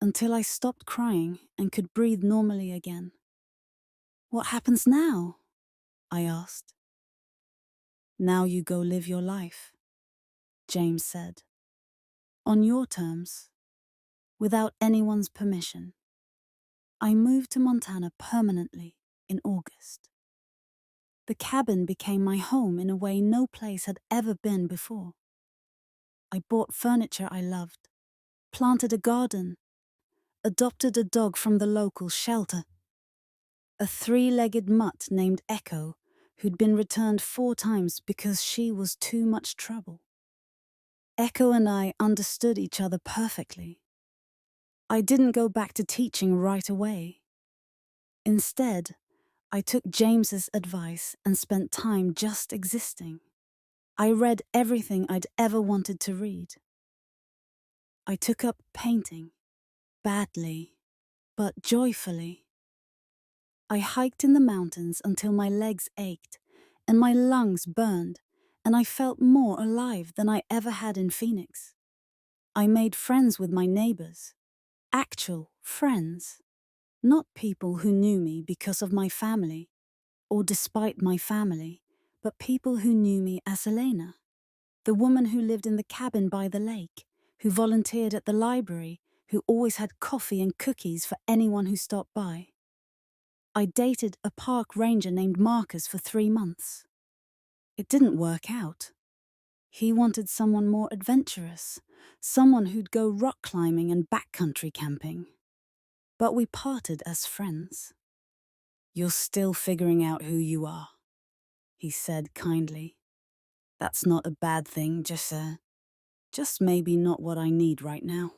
until I stopped crying and could breathe normally again. "What happens now?" I asked. "Now you go live your life," James said. "On your terms, without anyone's permission." I moved to Montana permanently in August. The cabin became my home in a way no place had ever been before. I bought furniture I loved, planted a garden, adopted a dog from the local shelter, a 3-legged mutt named Echo, who'd been returned 4 times because she was too much trouble. Echo and I understood each other perfectly. I didn't go back to teaching right away. Instead, I took James's advice and spent time just existing. I read everything I'd ever wanted to read. I took up painting, badly, but joyfully. I hiked in the mountains until my legs ached and my lungs burned, and I felt more alive than I ever had in Phoenix. I made friends with my neighbors, actual friends, not people who knew me because of my family or despite my family, but people who knew me as Elena, the woman who lived in the cabin by the lake, who volunteered at the library, who always had coffee and cookies for anyone who stopped by. I dated a park ranger named Marcus for 3 months. It didn't work out. He wanted someone more adventurous, someone who'd go rock climbing and backcountry camping. But we parted as friends. "You're still figuring out who you are," he said kindly. "That's not a bad thing, just maybe not what I need right now."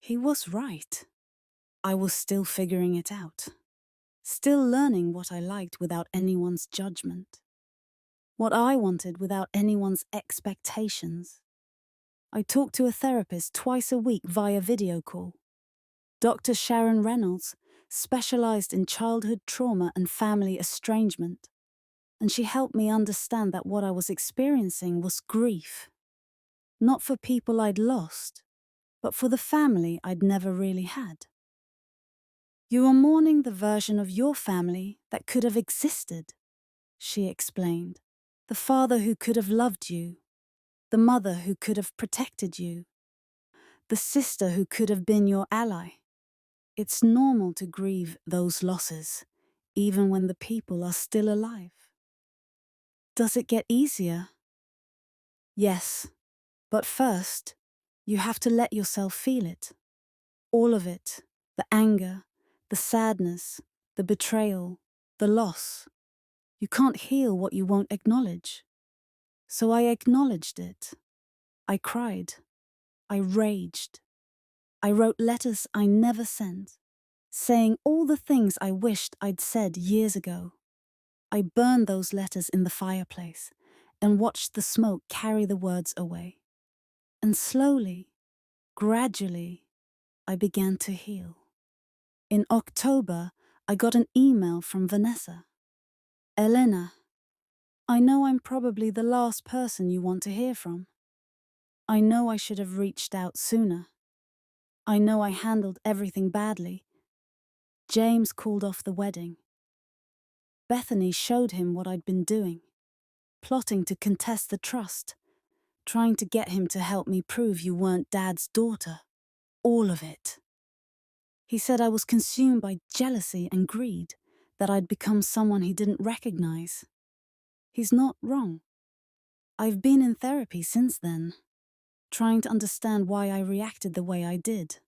He was right. I was still figuring it out. Still learning what I liked without anyone's judgment. What I wanted without anyone's expectations. I talked to a therapist twice a week via video call. Dr. Sharon Reynolds specialized in childhood trauma and family estrangement, and she helped me understand that what I was experiencing was grief. Not for people I'd lost, but for the family I'd never really had. "You are mourning the version of your family that could have existed," she explained. "The father who could have loved you, the mother who could have protected you, the sister who could have been your ally. It's normal to grieve those losses, even when the people are still alive." "Does it get easier?" "Yes, but first, you have to let yourself feel it. All of it, the anger, the sadness, the betrayal, the loss. You can't heal what you won't acknowledge." So I acknowledged it. I cried. I raged. I wrote letters I never sent, saying all the things I wished I'd said years ago. I burned those letters in the fireplace and watched the smoke carry the words away. And slowly, gradually, I began to heal. In October, I got an email from Vanessa. "Elena, I know I'm probably the last person you want to hear from. I know I should have reached out sooner. I know I handled everything badly. James called off the wedding. Bethany showed him what I'd been doing, plotting to contest the trust, trying to get him to help me prove you weren't Dad's daughter. All of it." He said I was consumed by jealousy and greed, that I'd become someone he didn't recognize. He's not wrong. I've been in therapy since then, trying to understand why I reacted the way I did.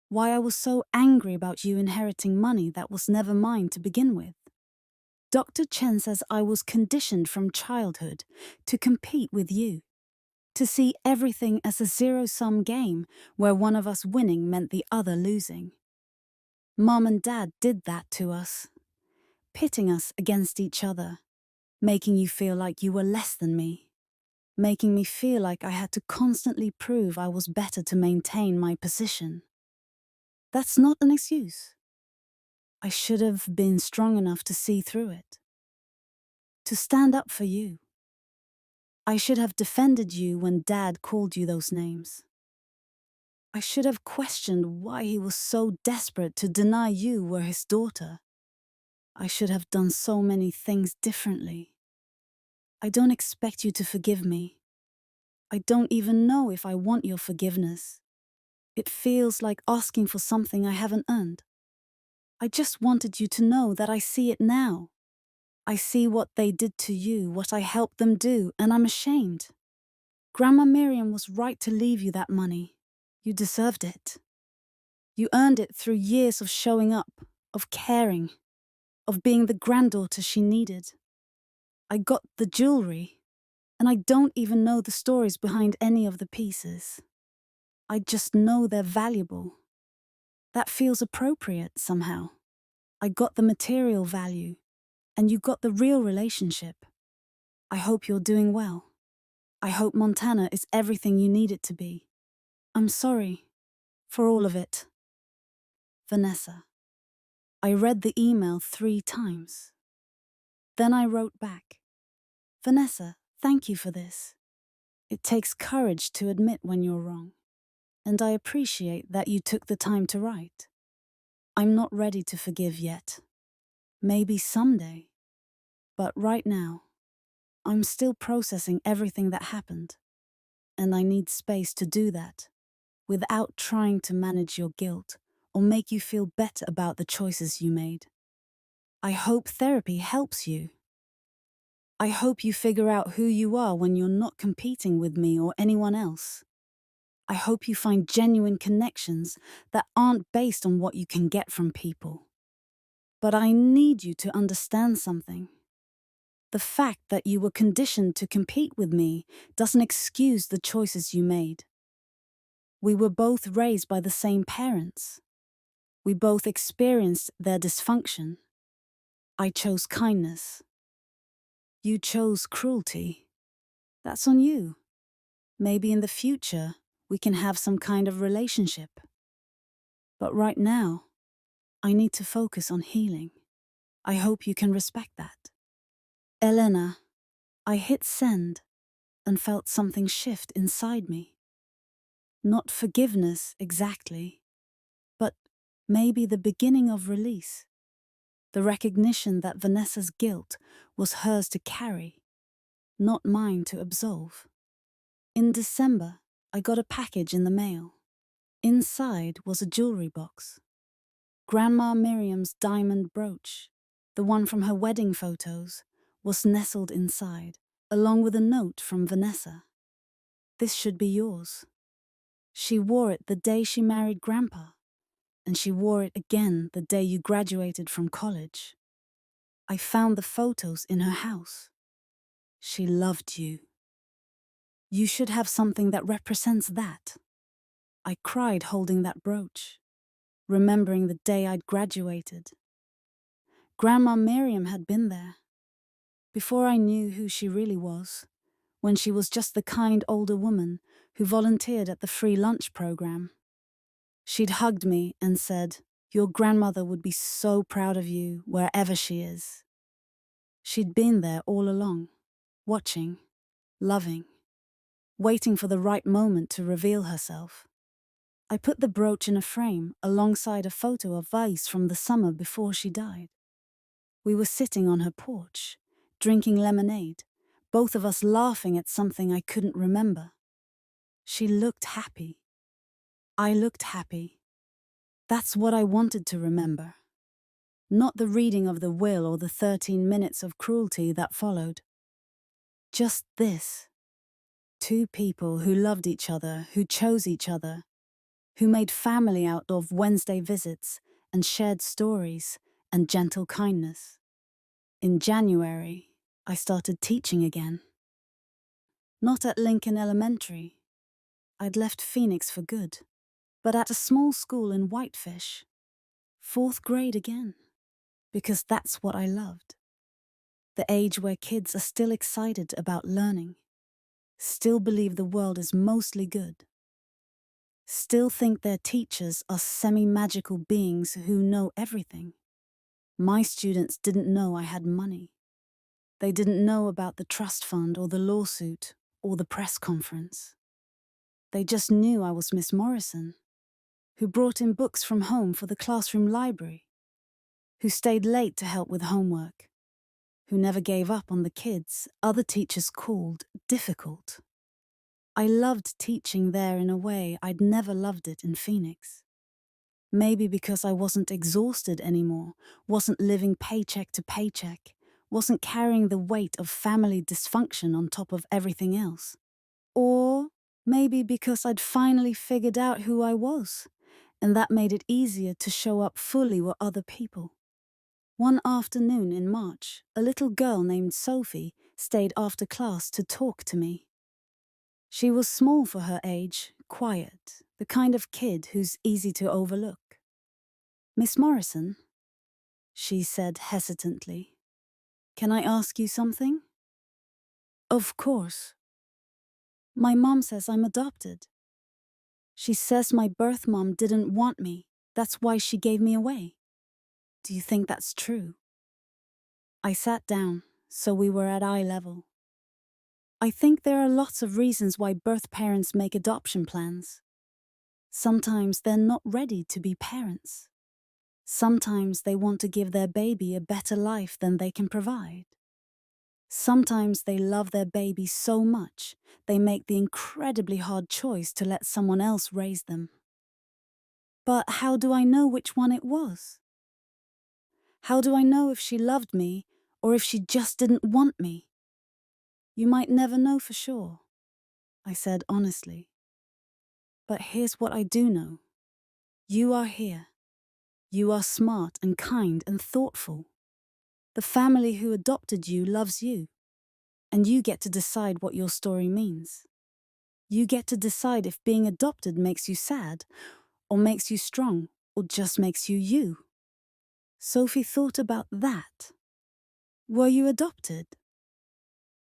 Why I was so angry about you inheriting money that was never mine to begin with. Dr. Chen says I was conditioned from childhood to compete with you, to see everything as a zero-sum game where one of us winning meant the other losing. Mom and Dad did that to us, pitting us against each other, making you feel like you were less than me, making me feel like I had to constantly prove I was better to maintain my position. That's not an excuse. I should have been strong enough to see through it, to stand up for you. I should have defended you when Dad called you those names. I should have questioned why he was so desperate to deny you were his daughter. I should have done so many things differently. I don't expect you to forgive me. I don't even know if I want your forgiveness. It feels like asking for something I haven't earned. I just wanted you to know that I see it now. I see what they did to you, what I helped them do, and I'm ashamed. Grandma Miriam was right to leave you that money. You deserved it. You earned it through years of showing up, of caring, of being the granddaughter she needed. I got the jewelry, and I don't even know the stories behind any of the pieces. I just know they're valuable. That feels appropriate somehow. I got the material value, and you got the real relationship. I hope you're doing well. I hope Montana is everything you need it to be. I'm sorry for all of it. Vanessa. I read the email 3 times. Then I wrote back. Vanessa, thank you for this. It takes courage to admit when you're wrong, and I appreciate that you took the time to write. I'm not ready to forgive yet. Maybe someday. But right now, I'm still processing everything that happened, and I need space to do that, without trying to manage your guilt or make you feel better about the choices you made. I hope therapy helps you. I hope you figure out who you are when you're not competing with me or anyone else. I hope you find genuine connections that aren't based on what you can get from people. But I need you to understand something. The fact that you were conditioned to compete with me doesn't excuse the choices you made. We were both raised by the same parents. We both experienced their dysfunction. I chose kindness. You chose cruelty. That's on you. Maybe in the future, we can have some kind of relationship. But right now, I need to focus on healing. I hope you can respect that. Elena, I hit send and felt something shift inside me. Not forgiveness exactly, but maybe the beginning of release. The recognition that Vanessa's guilt was hers to carry, not mine to absolve. In December, I got a package in the mail. Inside was a jewelry box. Grandma Miriam's diamond brooch, the one from her wedding photos, was nestled inside, along with a note from Vanessa. This should be yours. She wore it the day she married Grandpa, and she wore it again the day you graduated from college. I found the photos in her house. She loved you. You should have something that represents that. I cried holding that brooch, remembering the day I'd graduated. Grandma Miriam had been there. Before I knew who she really was, when she was just the kind older woman who volunteered at the free lunch program. She'd hugged me and said, "Your grandmother would be so proud of you wherever she is." She'd been there all along, watching, loving, waiting for the right moment to reveal herself. I put the brooch in a frame alongside a photo of Vice from the summer before she died. We were sitting on her porch, drinking lemonade, both of us laughing at something I couldn't remember. She looked happy. I looked happy. That's what I wanted to remember. Not the reading of the will or the 13 minutes of cruelty that followed. Just this. 2 people who loved each other, who chose each other, who made family out of Wednesday visits and shared stories and gentle kindness. In January, I started teaching again. Not at Lincoln Elementary. I'd left Phoenix for good, but at a small school in Whitefish. 4th grade again, because that's what I loved. The age where kids are still excited about learning, still believe the world is mostly good, still think their teachers are semi-magical beings who know everything. My students didn't know I had money. They didn't know about the trust fund or the lawsuit or the press conference. They just knew I was Miss Morrison, who brought in books from home for the classroom library, who stayed late to help with homework, who never gave up on the kids other teachers called difficult. I loved teaching there in a way I'd never loved it in Phoenix. Maybe because I wasn't exhausted anymore, wasn't living paycheck to paycheck, wasn't carrying the weight of family dysfunction on top of everything else. Or maybe because I'd finally figured out who I was, and that made it easier to show up fully with other people. One afternoon in March, a little girl named Sophie stayed after class to talk to me. She was small for her age, quiet, the kind of kid who's easy to overlook. "Miss Morrison," she said hesitantly, "can I ask you something?" "Of course." "My mom says I'm adopted. She says my birth mom didn't want me. That's why she gave me away. Do you think that's true?" I sat down, so we were at eye level. I think there are lots of reasons why birth parents make adoption plans. Sometimes they're not ready to be parents. Sometimes they want to give their baby a better life than they can provide. Sometimes they love their baby so much, they make the incredibly hard choice to let someone else raise them. But how do I know which one it was? How do I know if she loved me or if she just didn't want me? You might never know for sure, I said honestly. But here's what I do know. You are here. You are smart and kind and thoughtful. The family who adopted you loves you, and you get to decide what your story means. You get to decide if being adopted makes you sad, or makes you strong, or just makes you you. Sophie thought about that. Were you adopted?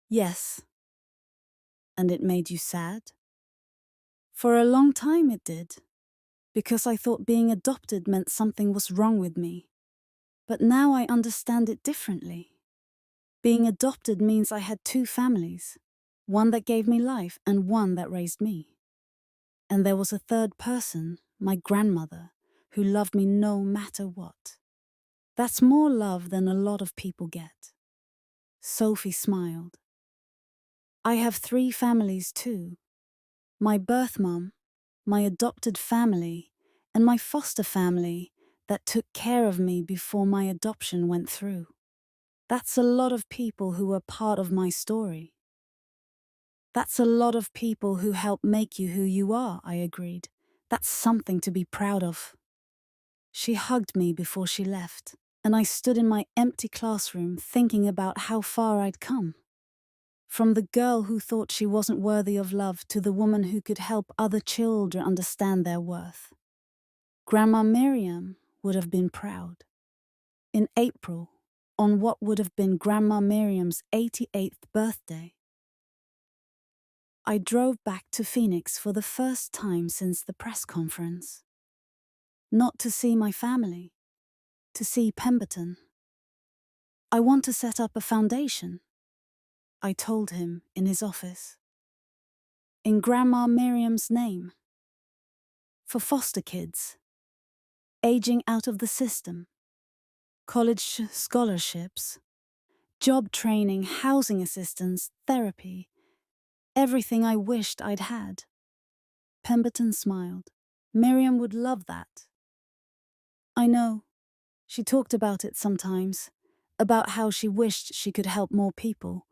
Yes. And it made you sad? For a long time it did, because I thought being adopted meant something was wrong with me. But now I understand it differently. Being adopted means I had two families, one that gave me life and one that raised me. And there was a third person, my grandmother, who loved me no matter what. That's more love than a lot of people get. Sophie smiled. I have three families too. My birth mom, my adopted family, and my foster family that took care of me before my adoption went through. That's a lot of people who were part of my story. That's a lot of people who helped make you who you are, I agreed. That's something to be proud of. She hugged me before she left, and I stood in my empty classroom thinking about how far I'd come. From the girl who thought she wasn't worthy of love to the woman who could help other children understand their worth. Grandma Miriam would have been proud. In April, on what would have been Grandma Miriam's 88th birthday. I drove back to Phoenix for the first time since the press conference. Not to see my family, to see Pemberton. I want to set up a foundation, I told him in his office. In Grandma Miriam's name. For foster kids. Aging out of the system. College scholarships. Job training, housing assistance, therapy. Everything I wished I'd had. Pemberton smiled. Miriam would love that. I know. She talked about it sometimes, about how she wished she could help more people,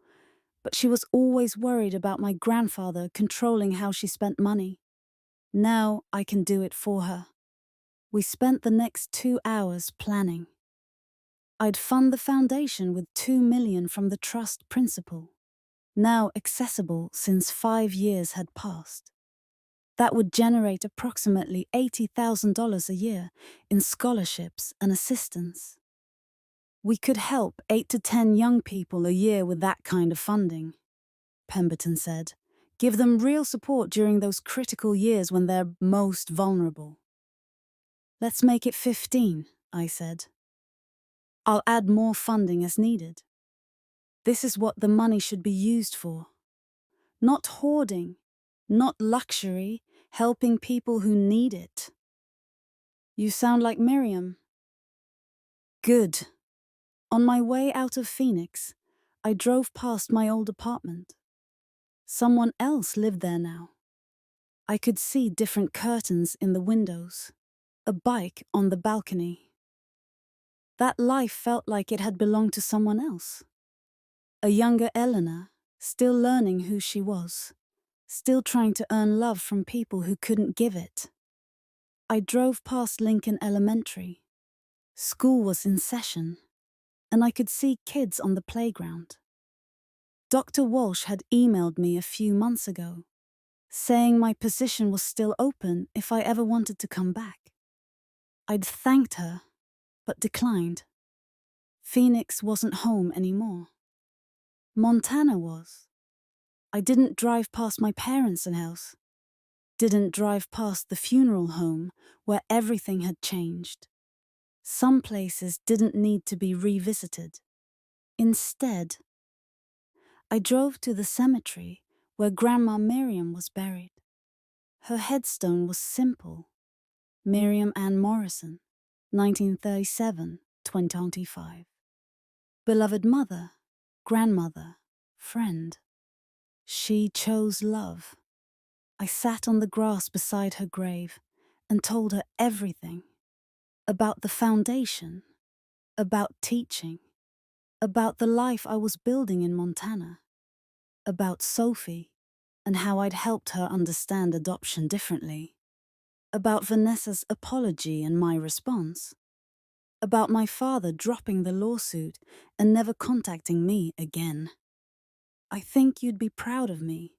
but she was always worried about my grandfather controlling how she spent money. Now I can do it for her. We spent the next 2 hours planning. I'd fund the foundation with $2 million from the trust principal, now accessible since 5 years had passed. That would generate approximately $80,000 a year in scholarships and assistance. We could help 8 to 10 young people a year with that kind of funding, Pemberton said. Give them real support during those critical years when they're most vulnerable. Let's make it 15, I said. I'll add more funding as needed. This is what the money should be used for. Not hoarding, not luxury, helping people who need it. You sound like Miriam. Good. On my way out of Phoenix, I drove past my old apartment. Someone else lived there now. I could see different curtains in the windows, a bike on the balcony. That life felt like it had belonged to someone else. A younger Eleanor, still learning who she was, still trying to earn love from people who couldn't give it. I drove past Lincoln Elementary. School was in session, and I could see kids on the playground. Dr. Walsh had emailed me a few months ago, saying my position was still open if I ever wanted to come back. I'd thanked her, but declined. Phoenix wasn't home anymore. Montana was. I didn't drive past my parents' house. Didn't drive past the funeral home where everything had changed. Some places didn't need to be revisited. Instead, I drove to the cemetery where Grandma Miriam was buried. Her headstone was simple. Miriam Ann Morrison, 1937-2025. Beloved mother, grandmother, friend. She chose love. I sat on the grass beside her grave and told her everything. About the foundation, about teaching, about the life I was building in Montana, about Sophie and how I'd helped her understand adoption differently, about Vanessa's apology and my response, about my father dropping the lawsuit and never contacting me again. I think you'd be proud of me,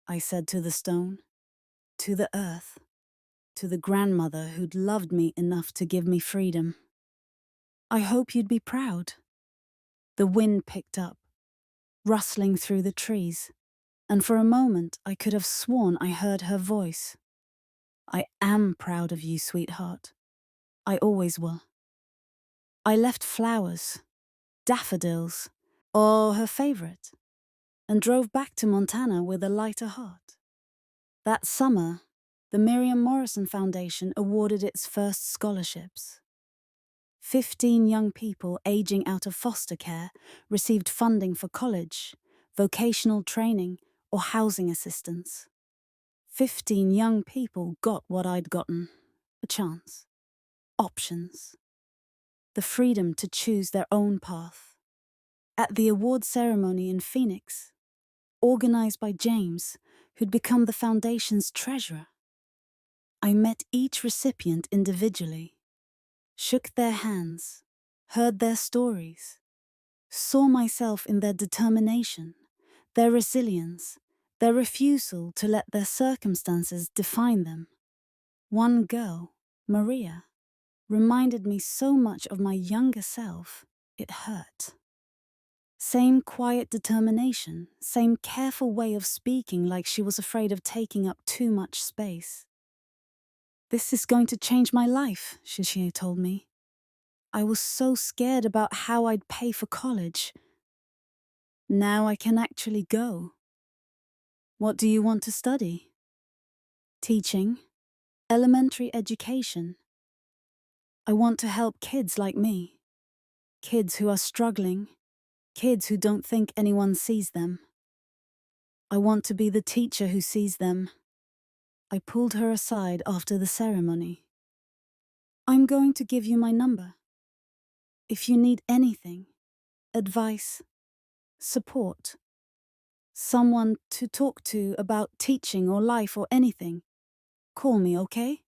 I said to the stone, to the earth, to the grandmother who'd loved me enough to give me freedom. I hope you'd be proud. The wind picked up, rustling through the trees, and for a moment I could have sworn I heard her voice. I am proud of you, sweetheart. I always will. I left flowers, daffodils, her favorite, and drove back to Montana with a lighter heart. That summer, the Miriam Morrison Foundation awarded its first scholarships. 15 young people aging out of foster care received funding for college, vocational training, or housing assistance. 15 young people got what I'd gotten, a chance, options, the freedom to choose their own path. At the award ceremony in Phoenix, organized by James, who'd become the foundation's treasurer, I met each recipient individually, shook their hands, heard their stories, saw myself in their determination, their resilience, their refusal to let their circumstances define them. One girl, Maria, reminded me so much of my younger self, it hurt. Same quiet determination, same careful way of speaking like she was afraid of taking up too much space. This is going to change my life, she told me. I was so scared about how I'd pay for college. Now I can actually go. What do you want to study? Teaching, elementary education. I want to help kids like me. Kids who are struggling. Kids who don't think anyone sees them. I want to be the teacher who sees them. I pulled her aside after the ceremony. I'm going to give you my number. If you need anything, advice, support, someone to talk to about teaching or life or anything, call me, okay?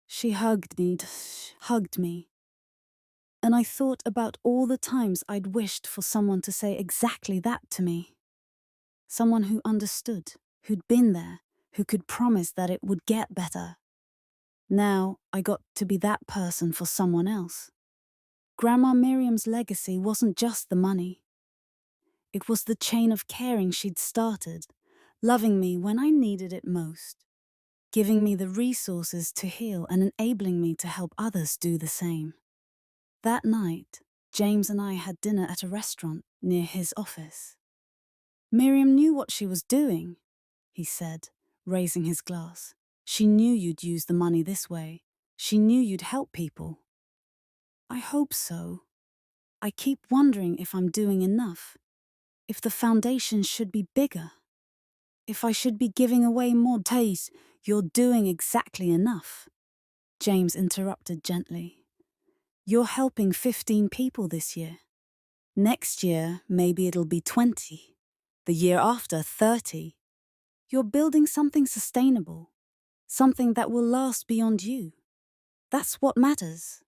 She hugged me, and I thought about all the times I'd wished for someone to say exactly that to me. Someone who understood, who'd been there, who could promise that it would get better. Now I got to be that person for someone else. Grandma Miriam's legacy wasn't just the money. It was the chain of caring she'd started, loving me when I needed it most, giving me the resources to heal and enabling me to help others do the same. That night, James and I had dinner at a restaurant near his office. Miriam knew what she was doing, he said, raising his glass. She knew you'd use the money this way. She knew you'd help people. I hope so. I keep wondering if I'm doing enough, if the foundation should be bigger, if I should be giving away more. Taze, you're doing exactly enough, James interrupted gently. You're helping 15 people this year. Next year, maybe it'll be 20. The year after, 30. You're building something sustainable, something that will last beyond you. That's what matters.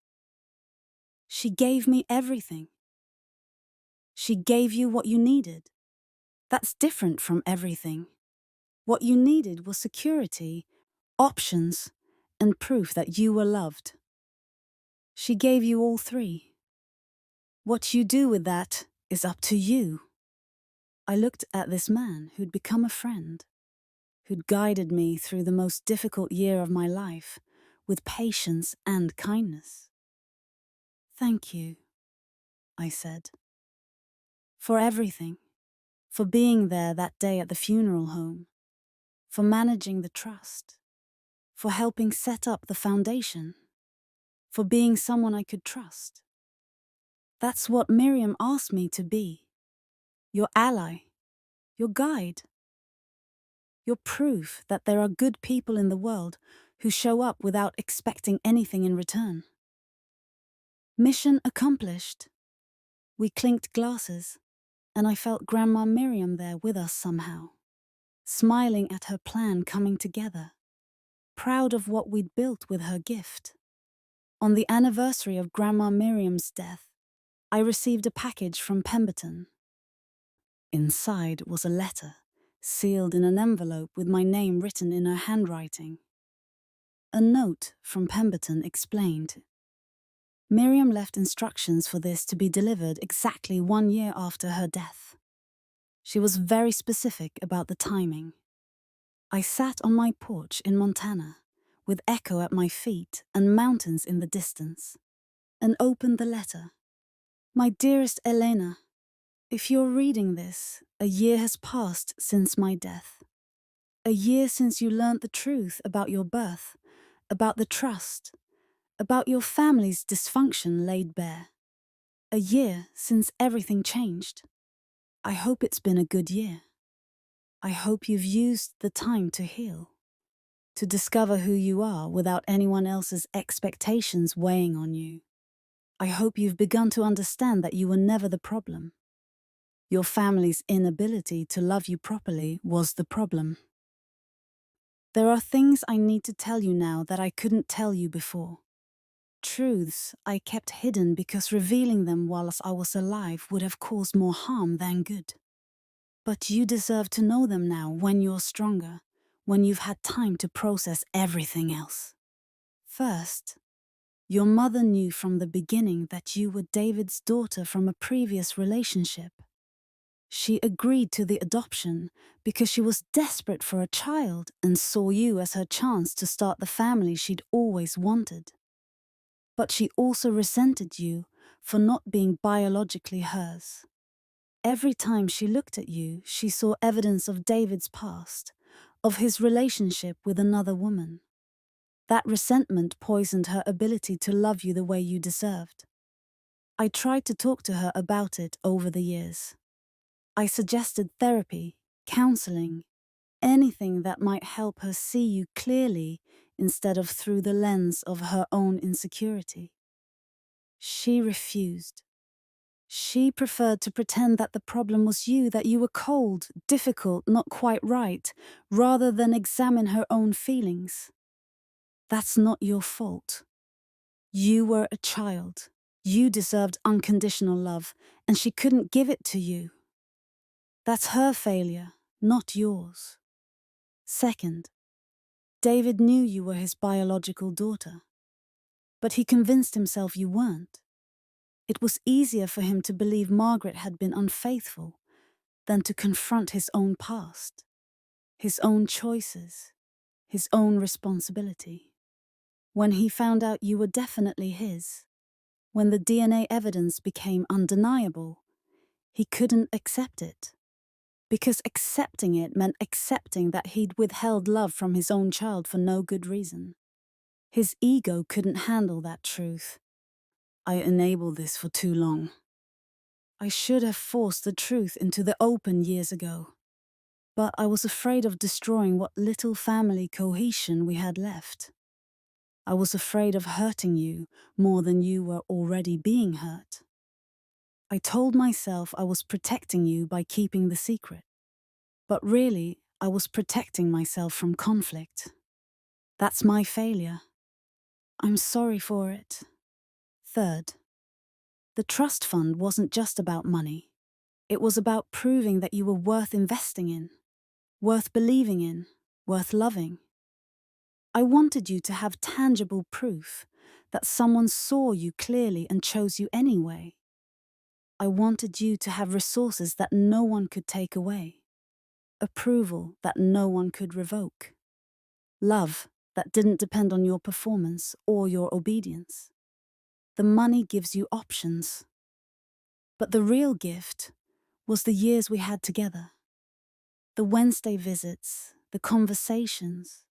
She gave me everything. She gave you what you needed. That's different from everything. What you needed was security, options, and proof that you were loved. She gave you all three. What you do with that is up to you. I looked at this man who'd become a friend, who'd guided me through the most difficult year of my life with patience and kindness. Thank you, I said, for everything, for being there that day at the funeral home, for managing the trust, for helping set up the foundation, for being someone I could trust. That's what Miriam asked me to be. Your ally, your guide, your proof that there are good people in the world who show up without expecting anything in return. Mission accomplished. We clinked glasses, and I felt Grandma Miriam there with us somehow, smiling at her plan coming together, proud of what we'd built with her gift. On the anniversary of Grandma Miriam's death, I received a package from Pemberton. Inside was a letter, sealed in an envelope with my name written in her handwriting. A note from Pemberton explained. Miriam left instructions for this to be delivered exactly 1 year after her death. She was very specific about the timing. I sat on my porch in Montana, with echo at my feet and mountains in the distance, and opened the letter. My dearest Elena, if you're reading this, a year has passed since my death. A year since you learnt the truth about your birth, about the trust, about your family's dysfunction laid bare. A year since everything changed. I hope it's been a good year. I hope you've used the time to heal, to discover who you are without anyone else's expectations weighing on you. I hope you've begun to understand that you were never the problem. Your family's inability to love you properly was the problem. There are things I need to tell you now that I couldn't tell you before. Truths I kept hidden because revealing them whilst I was alive would have caused more harm than good. But you deserve to know them now when you're stronger, when you've had time to process everything else. First, your mother knew from the beginning that you were David's daughter from a previous relationship. She agreed to the adoption because she was desperate for a child and saw you as her chance to start the family she'd always wanted. But she also resented you for not being biologically hers. Every time she looked at you, she saw evidence of David's past, of his relationship with another woman. That resentment poisoned her ability to love you the way you deserved. I tried to talk to her about it over the years. I suggested therapy, counseling, anything that might help her see you clearly instead of through the lens of her own insecurity. She refused. She preferred to pretend that the problem was you, that you were cold, difficult, not quite right, rather than examine her own feelings. That's not your fault. You were a child. You deserved unconditional love, and she couldn't give it to you. That's her failure, not yours. Second, David knew you were his biological daughter, but he convinced himself you weren't. It was easier for him to believe Margaret had been unfaithful than to confront his own past, his own choices, his own responsibility. When he found out you were definitely his, When the DNA evidence became undeniable, he couldn't accept it. Because accepting it meant accepting that he'd withheld love from his own child for no good reason. His ego couldn't handle that truth. I enabled this for too long. I should have forced the truth into the open years ago. But I was afraid of destroying what little family cohesion we had left. I was afraid of hurting you more than you were already being hurt. I told myself I was protecting you by keeping the secret. But really, I was protecting myself from conflict. That's my failure. I'm sorry for it. Third, the trust fund wasn't just about money. It was about proving that you were worth investing in, worth believing in, worth loving. I wanted you to have tangible proof that someone saw you clearly and chose you anyway. I wanted you to have resources that no one could take away, approval that no one could revoke, love that didn't depend on your performance or your obedience. The money gives you options. But the real gift was the years we had together. The Wednesday visits, the conversations,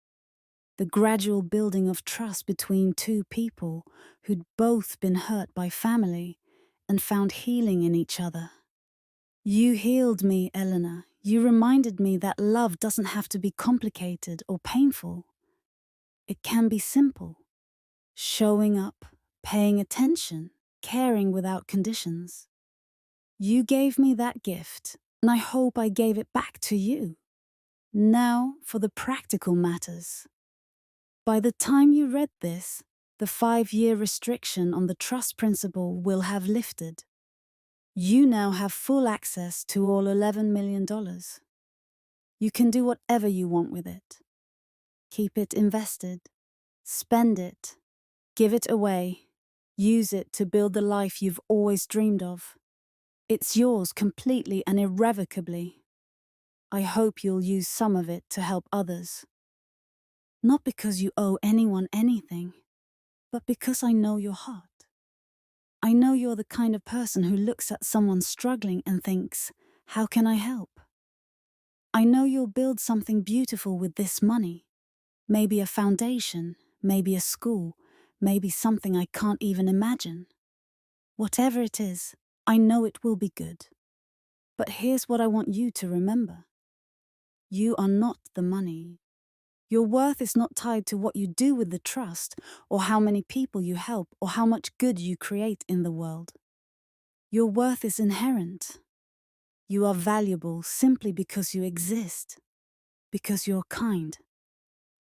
the gradual building of trust between two people who'd both been hurt by family and found healing in each other. You healed me, Eleanor. You reminded me that love doesn't have to be complicated or painful. It can be simple. Showing up, paying attention, caring without conditions. You gave me that gift, and I hope I gave it back to you. Now for the practical matters. By the time you read this, the 5-year restriction on the trust principle will have lifted. You now have full access to all $11 million. You can do whatever you want with it. Keep it invested. Spend it. Give it away. Use it to build the life you've always dreamed of. It's yours completely and irrevocably. I hope you'll use some of it to help others. Not because you owe anyone anything, but because I know your heart. I know you're the kind of person who looks at someone struggling and thinks, how can I help? I know you'll build something beautiful with this money. Maybe a foundation, maybe a school, maybe something I can't even imagine. Whatever it is, I know it will be good. But here's what I want you to remember. You are not the money. Your worth is not tied to what you do with the trust, or how many people you help, or how much good you create in the world. Your worth is inherent. You are valuable simply because you exist, because you're kind,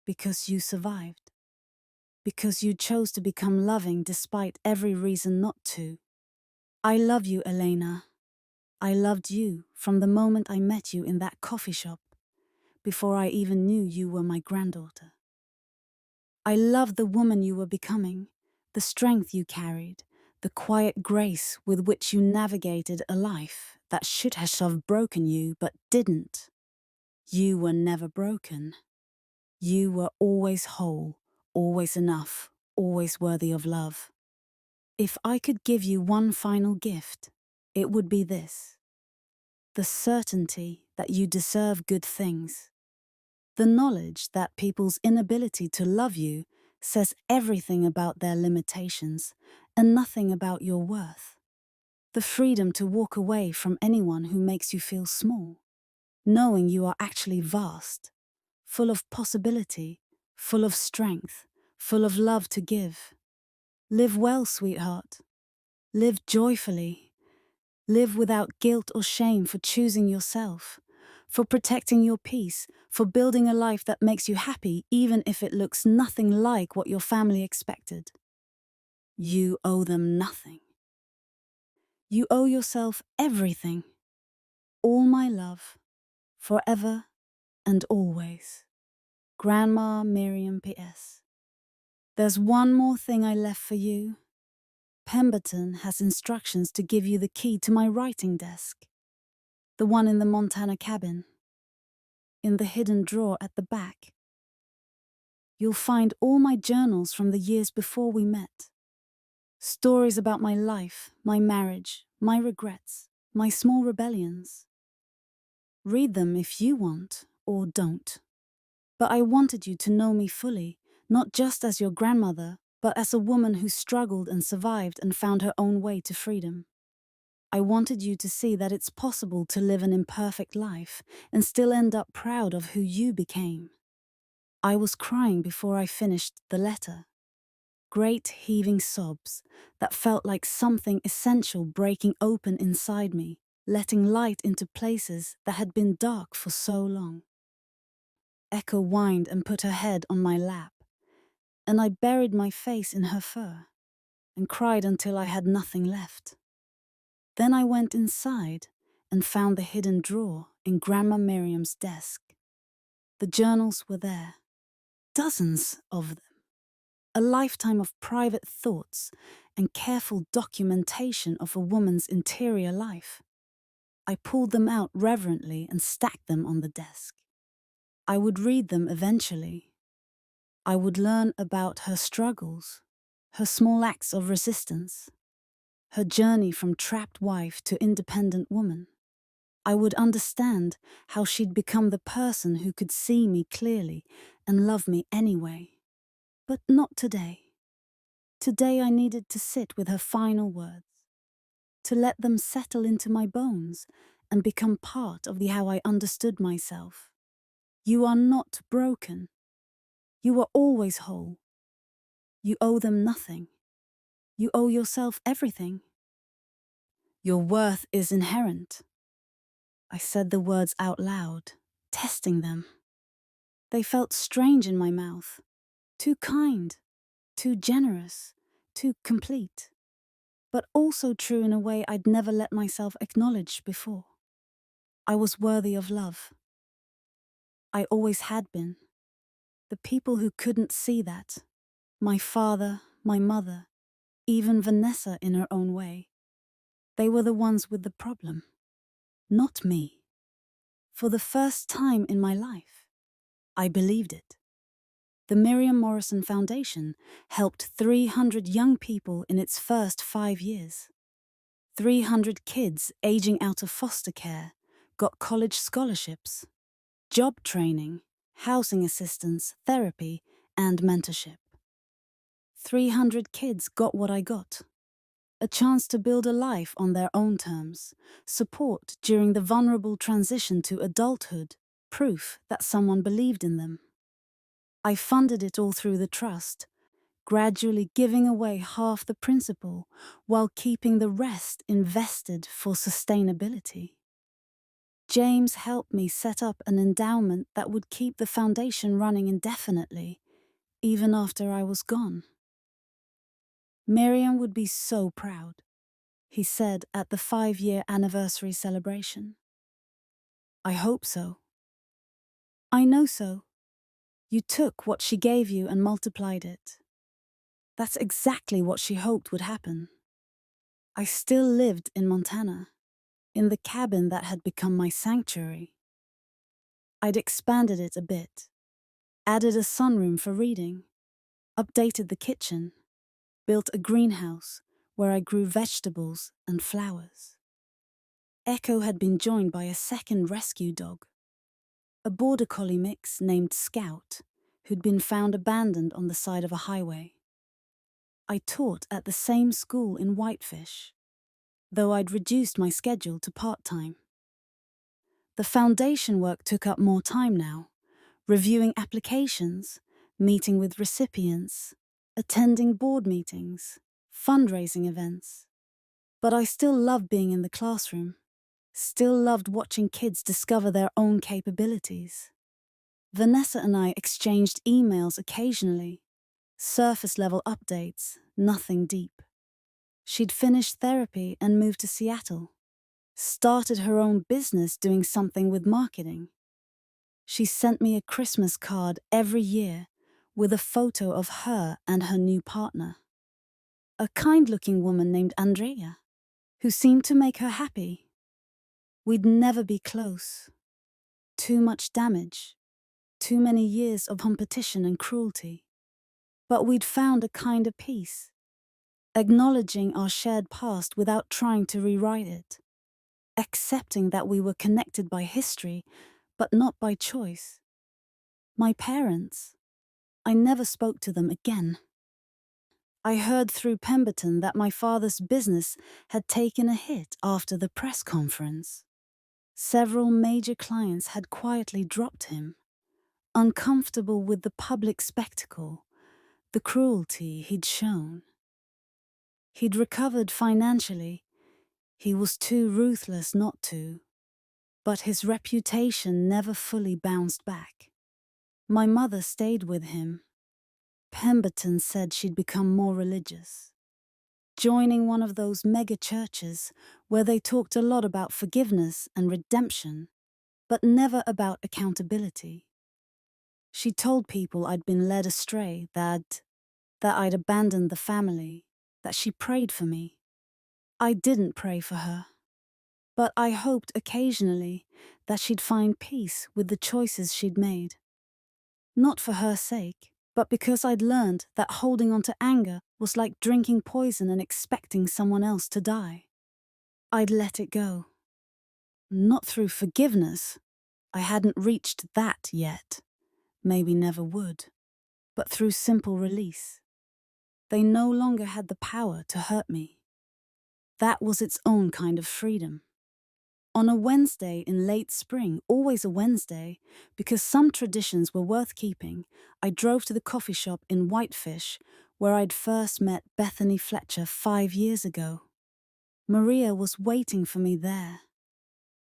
because you survived, because you chose to become loving despite every reason not to. I love you, Elena. I loved you from the moment I met you in that coffee shop, before I even knew you were my granddaughter. I loved the woman you were becoming, the strength you carried, the quiet grace with which you navigated a life that should have broken you but didn't. You were never broken. You were always whole, always enough, always worthy of love. If I could give you one final gift, it would be this: the certainty that you deserve good things. The knowledge that people's inability to love you says everything about their limitations and nothing about your worth. The freedom to walk away from anyone who makes you feel small, knowing you are actually vast, full of possibility, full of strength, full of love to give. Live well, sweetheart. Live joyfully. Live without guilt or shame for choosing yourself, for protecting your peace, for building a life that makes you happy even if it looks nothing like what your family expected. You owe them nothing. You owe yourself everything. All my love, forever and always. Grandma Miriam P.S. There's one more thing I left for you. Pemberton has instructions to give you the key to my writing desk. The one in the Montana cabin. In the hidden drawer at the back. You'll find all my journals from the years before we met. Stories about my life, my marriage, my regrets, my small rebellions. Read them if you want, or don't. But I wanted you to know me fully, not just as your grandmother, but as a woman who struggled and survived and found her own way to freedom. I wanted you to see that it's possible to live an imperfect life and still end up proud of who you became. I was crying before I finished the letter. Great heaving sobs that felt like something essential breaking open inside me, letting light into places that had been dark for so long. Echo whined and put her head on my lap, and I buried my face in her fur and cried until I had nothing left. Then I went inside and found the hidden drawer in Grandma Miriam's desk. The journals were there, dozens of them, a lifetime of private thoughts and careful documentation of a woman's interior life. I pulled them out reverently and stacked them on the desk. I would read them eventually. I would learn about her struggles, her small acts of resistance, her journey from trapped wife to independent woman. I would understand how she'd become the person who could see me clearly and love me anyway. But not today. Today I needed to sit with her final words, to let them settle into my bones and become part of the how I understood myself. You are not broken. You are always whole. You owe them nothing. You owe yourself everything. Your worth is inherent. I said the words out loud, testing them. They felt strange in my mouth. Too kind, too generous, too complete. But also true in a way I'd never let myself acknowledge before. I was worthy of love. I always had been. The people who couldn't see that, my father, my mother, even Vanessa in her own way, they were the ones with the problem, not me. For the first time in my life, I believed it. The Miriam Morrison Foundation helped 300 young people in its first 5 years. 300 kids aging out of foster care got college scholarships, job training, housing assistance, therapy, and mentorship. 300 kids got what I got. A chance to build a life on their own terms, support during the vulnerable transition to adulthood, proof that someone believed in them. I funded it all through the trust, gradually giving away half the principal while keeping the rest invested for sustainability. James helped me set up an endowment that would keep the foundation running indefinitely, even after I was gone. Miriam would be so proud, he said at the 5-year anniversary celebration. I hope so. I know so. You took what she gave you and multiplied it. That's exactly what she hoped would happen. I still lived in Montana, in the cabin that had become my sanctuary. I'd expanded it a bit, added a sunroom for reading, updated the kitchen, built a greenhouse where I grew vegetables and flowers. Echo had been joined by a second rescue dog, a border collie mix named Scout, who'd been found abandoned on the side of a highway. I taught at the same school in Whitefish, though I'd reduced my schedule to part-time. The foundation work took up more time now, reviewing applications, meeting with recipients, attending board meetings, fundraising events. But I still loved being in the classroom, still loved watching kids discover their own capabilities. Vanessa and I exchanged emails occasionally, surface-level updates, nothing deep. She'd finished therapy and moved to Seattle, started her own business doing something with marketing. She sent me a Christmas card every year with a photo of her and her new partner, a kind-looking woman named Andrea, who seemed to make her happy. We'd never be close. Too much damage, too many years of competition and cruelty. But we'd found a kinder peace, acknowledging our shared past without trying to rewrite it, accepting that we were connected by history, but not by choice. My parents, I never spoke to them again. I heard through Pemberton that my father's business had taken a hit after the press conference. Several major clients had quietly dropped him, uncomfortable with the public spectacle, the cruelty he'd shown. He'd recovered financially. He was too ruthless not to. But his reputation never fully bounced back. My mother stayed with him. Pemberton said she'd become more religious, joining one of those mega churches where they talked a lot about forgiveness and redemption, but never about accountability. She told people I'd been led astray, that I'd abandoned the family, that she prayed for me. I didn't pray for her, but I hoped occasionally that she'd find peace with the choices she'd made. Not for her sake, but because I'd learned that holding on to anger was like drinking poison and expecting someone else to die. I'd let it go. Not through forgiveness. I hadn't reached that yet. Maybe never would. But through simple release. They no longer had the power to hurt me. That was its own kind of freedom. On a Wednesday in late spring, always a Wednesday, because some traditions were worth keeping, I drove to the coffee shop in Whitefish, where I'd first met Bethany Fletcher 5 years ago. Maria was waiting for me there.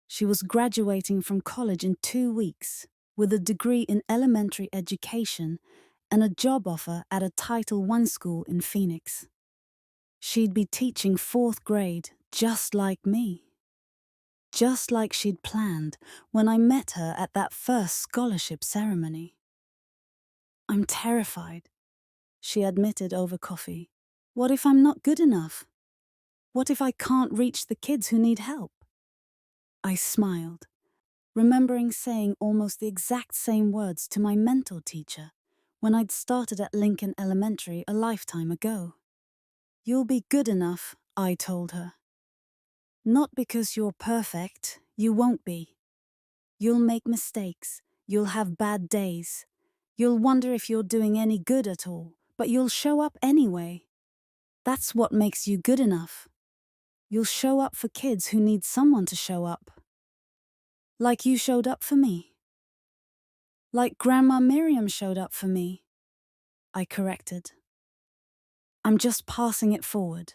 She was graduating from college in 2 weeks, with a degree in elementary education and a job offer at a Title I school in Phoenix. She'd be teaching 4th grade, just like me. Just like she'd planned when I met her at that first scholarship ceremony. "I'm terrified," she admitted over coffee. "What if I'm not good enough? What if I can't reach the kids who need help?" I smiled, remembering saying almost the exact same words to my mentor teacher when I'd started at Lincoln Elementary a lifetime ago. "You'll be good enough," I told her. "Not because you're perfect, you won't be. You'll make mistakes, you'll have bad days. You'll wonder if you're doing any good at all, but you'll show up anyway. That's what makes you good enough. You'll show up for kids who need someone to show up. Like you showed up for me. Like Grandma Miriam showed up for me," I corrected. "I'm just passing it forward."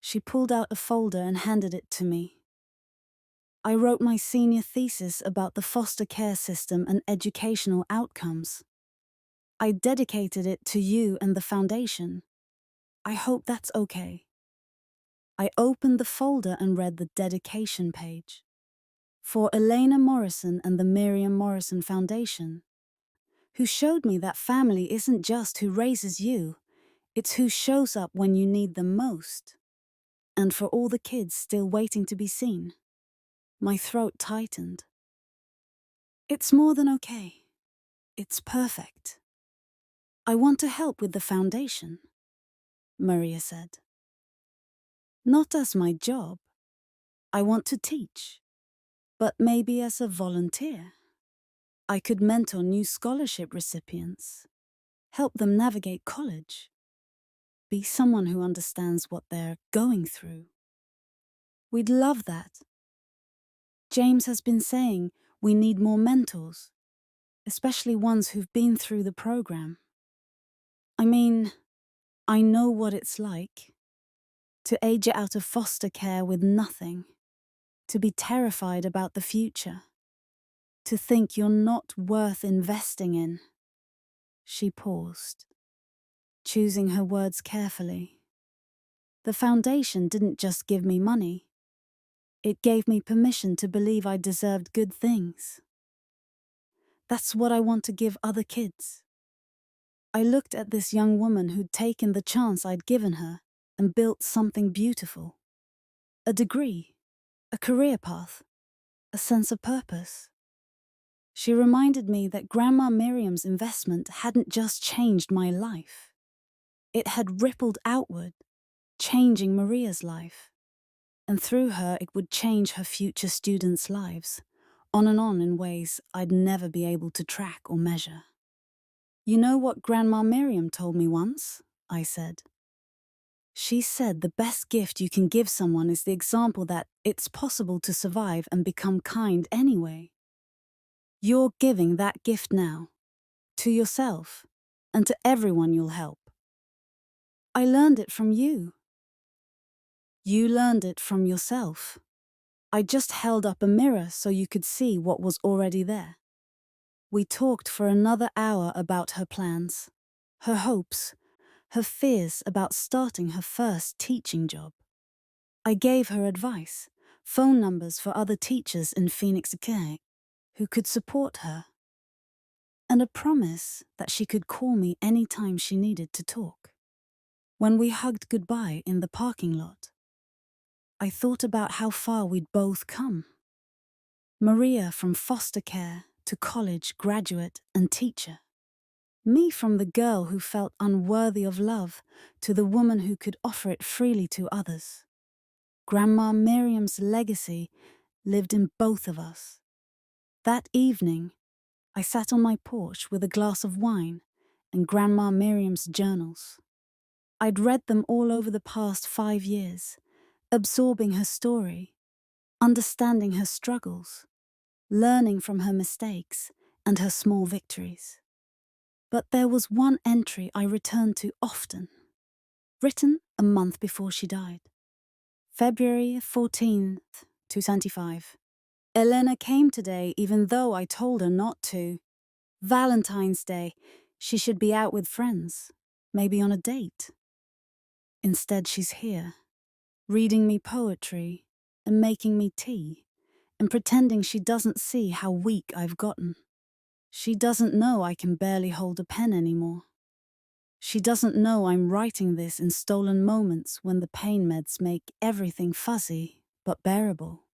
She pulled out a folder and handed it to me. I wrote my senior thesis about the foster care system and educational outcomes. I dedicated it to you and the foundation. I hope that's okay. I opened the folder and read the dedication page. "For Elena Morrison and the Miriam Morrison Foundation," who showed me that family isn't just who raises you, it's who shows up when you need them most. And for all the kids still waiting to be seen. My throat tightened. "It's more than okay. It's perfect. I want to help with the foundation," Maria said. "Not as my job. I want to teach, but maybe as a volunteer. I could mentor new scholarship recipients, help them navigate college, be someone who understands what they're going through. We'd love that. James has been saying we need more mentors, especially ones who've been through the program. I mean, I know what it's like to age out of foster care with nothing, to be terrified about the future, to think you're not worth investing in." She paused, choosing her words carefully. The foundation didn't just give me money. It gave me permission to believe I deserved good things. That's what I want to give other kids. I looked at this young woman who'd taken the chance I'd given her and built something beautiful. A degree, a career path, a sense of purpose. She reminded me that Grandma Miriam's investment hadn't just changed my life. It had rippled outward, changing Maria's life. And through her, it would change her future students' lives, on and on in ways I'd never be able to track or measure. You know what Grandma Miriam told me once? I said. She said the best gift you can give someone is the example that it's possible to survive and become kind anyway. You're giving that gift now, to yourself, and to everyone you'll help. I learned it from you. You learned it from yourself. I just held up a mirror so you could see what was already there. We talked for another hour about her plans, her hopes, her fears about starting her first teaching job. I gave her advice, phone numbers for other teachers in Phoenix Academy who could support her, and a promise that she could call me any time she needed to talk. When we hugged goodbye in the parking lot, I thought about how far we'd both come. Maria from foster care to college graduate and teacher. Me from the girl who felt unworthy of love to the woman who could offer it freely to others. Grandma Miriam's legacy lived in both of us. That evening, I sat on my porch with a glass of wine and Grandma Miriam's journals. I'd read them all over the past 5 years, absorbing her story, understanding her struggles, learning from her mistakes and her small victories. But there was one entry I returned to often, written a month before she died. February 14th, 2025. Elena came today even though I told her not to. Valentine's Day, she should be out with friends, maybe on a date. Instead, she's here, reading me poetry and making me tea, and pretending she doesn't see how weak I've gotten. She doesn't know I can barely hold a pen anymore. She doesn't know I'm writing this in stolen moments when the pain meds make everything fuzzy but bearable.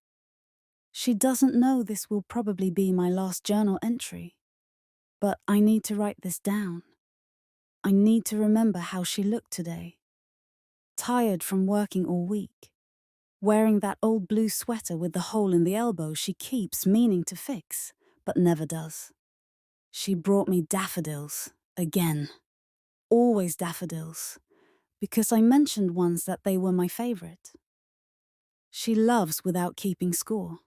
She doesn't know this will probably be my last journal entry. But I need to write this down. I need to remember how she looked today. Tired from working all week. Wearing that old blue sweater with the hole in the elbow she keeps meaning to fix, but never does. She brought me daffodils, again. Always daffodils, because I mentioned once that they were my favorite. She loves without keeping score,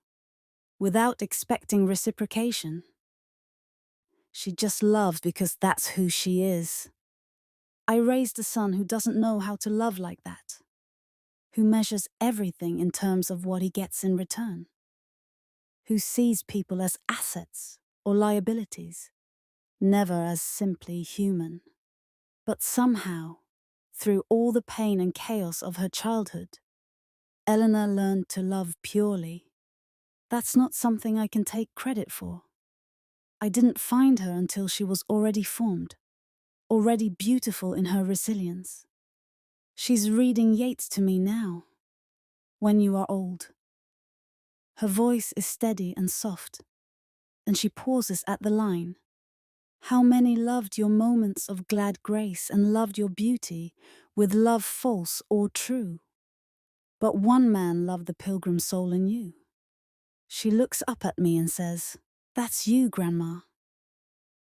without expecting reciprocation. She just loves because that's who she is. I raised a son who doesn't know how to love like that, who measures everything in terms of what he gets in return, who sees people as assets or liabilities, never as simply human. But somehow, through all the pain and chaos of her childhood, Eleanor learned to love purely. That's not something I can take credit for. I didn't find her until she was already formed, already beautiful in her resilience. She's reading Yeats to me now, When You Are Old. Her voice is steady and soft, and she pauses at the line. How many loved your moments of glad grace and loved your beauty with love false or true? But one man loved the pilgrim soul in you. She looks up at me and says, "That's you, Grandma.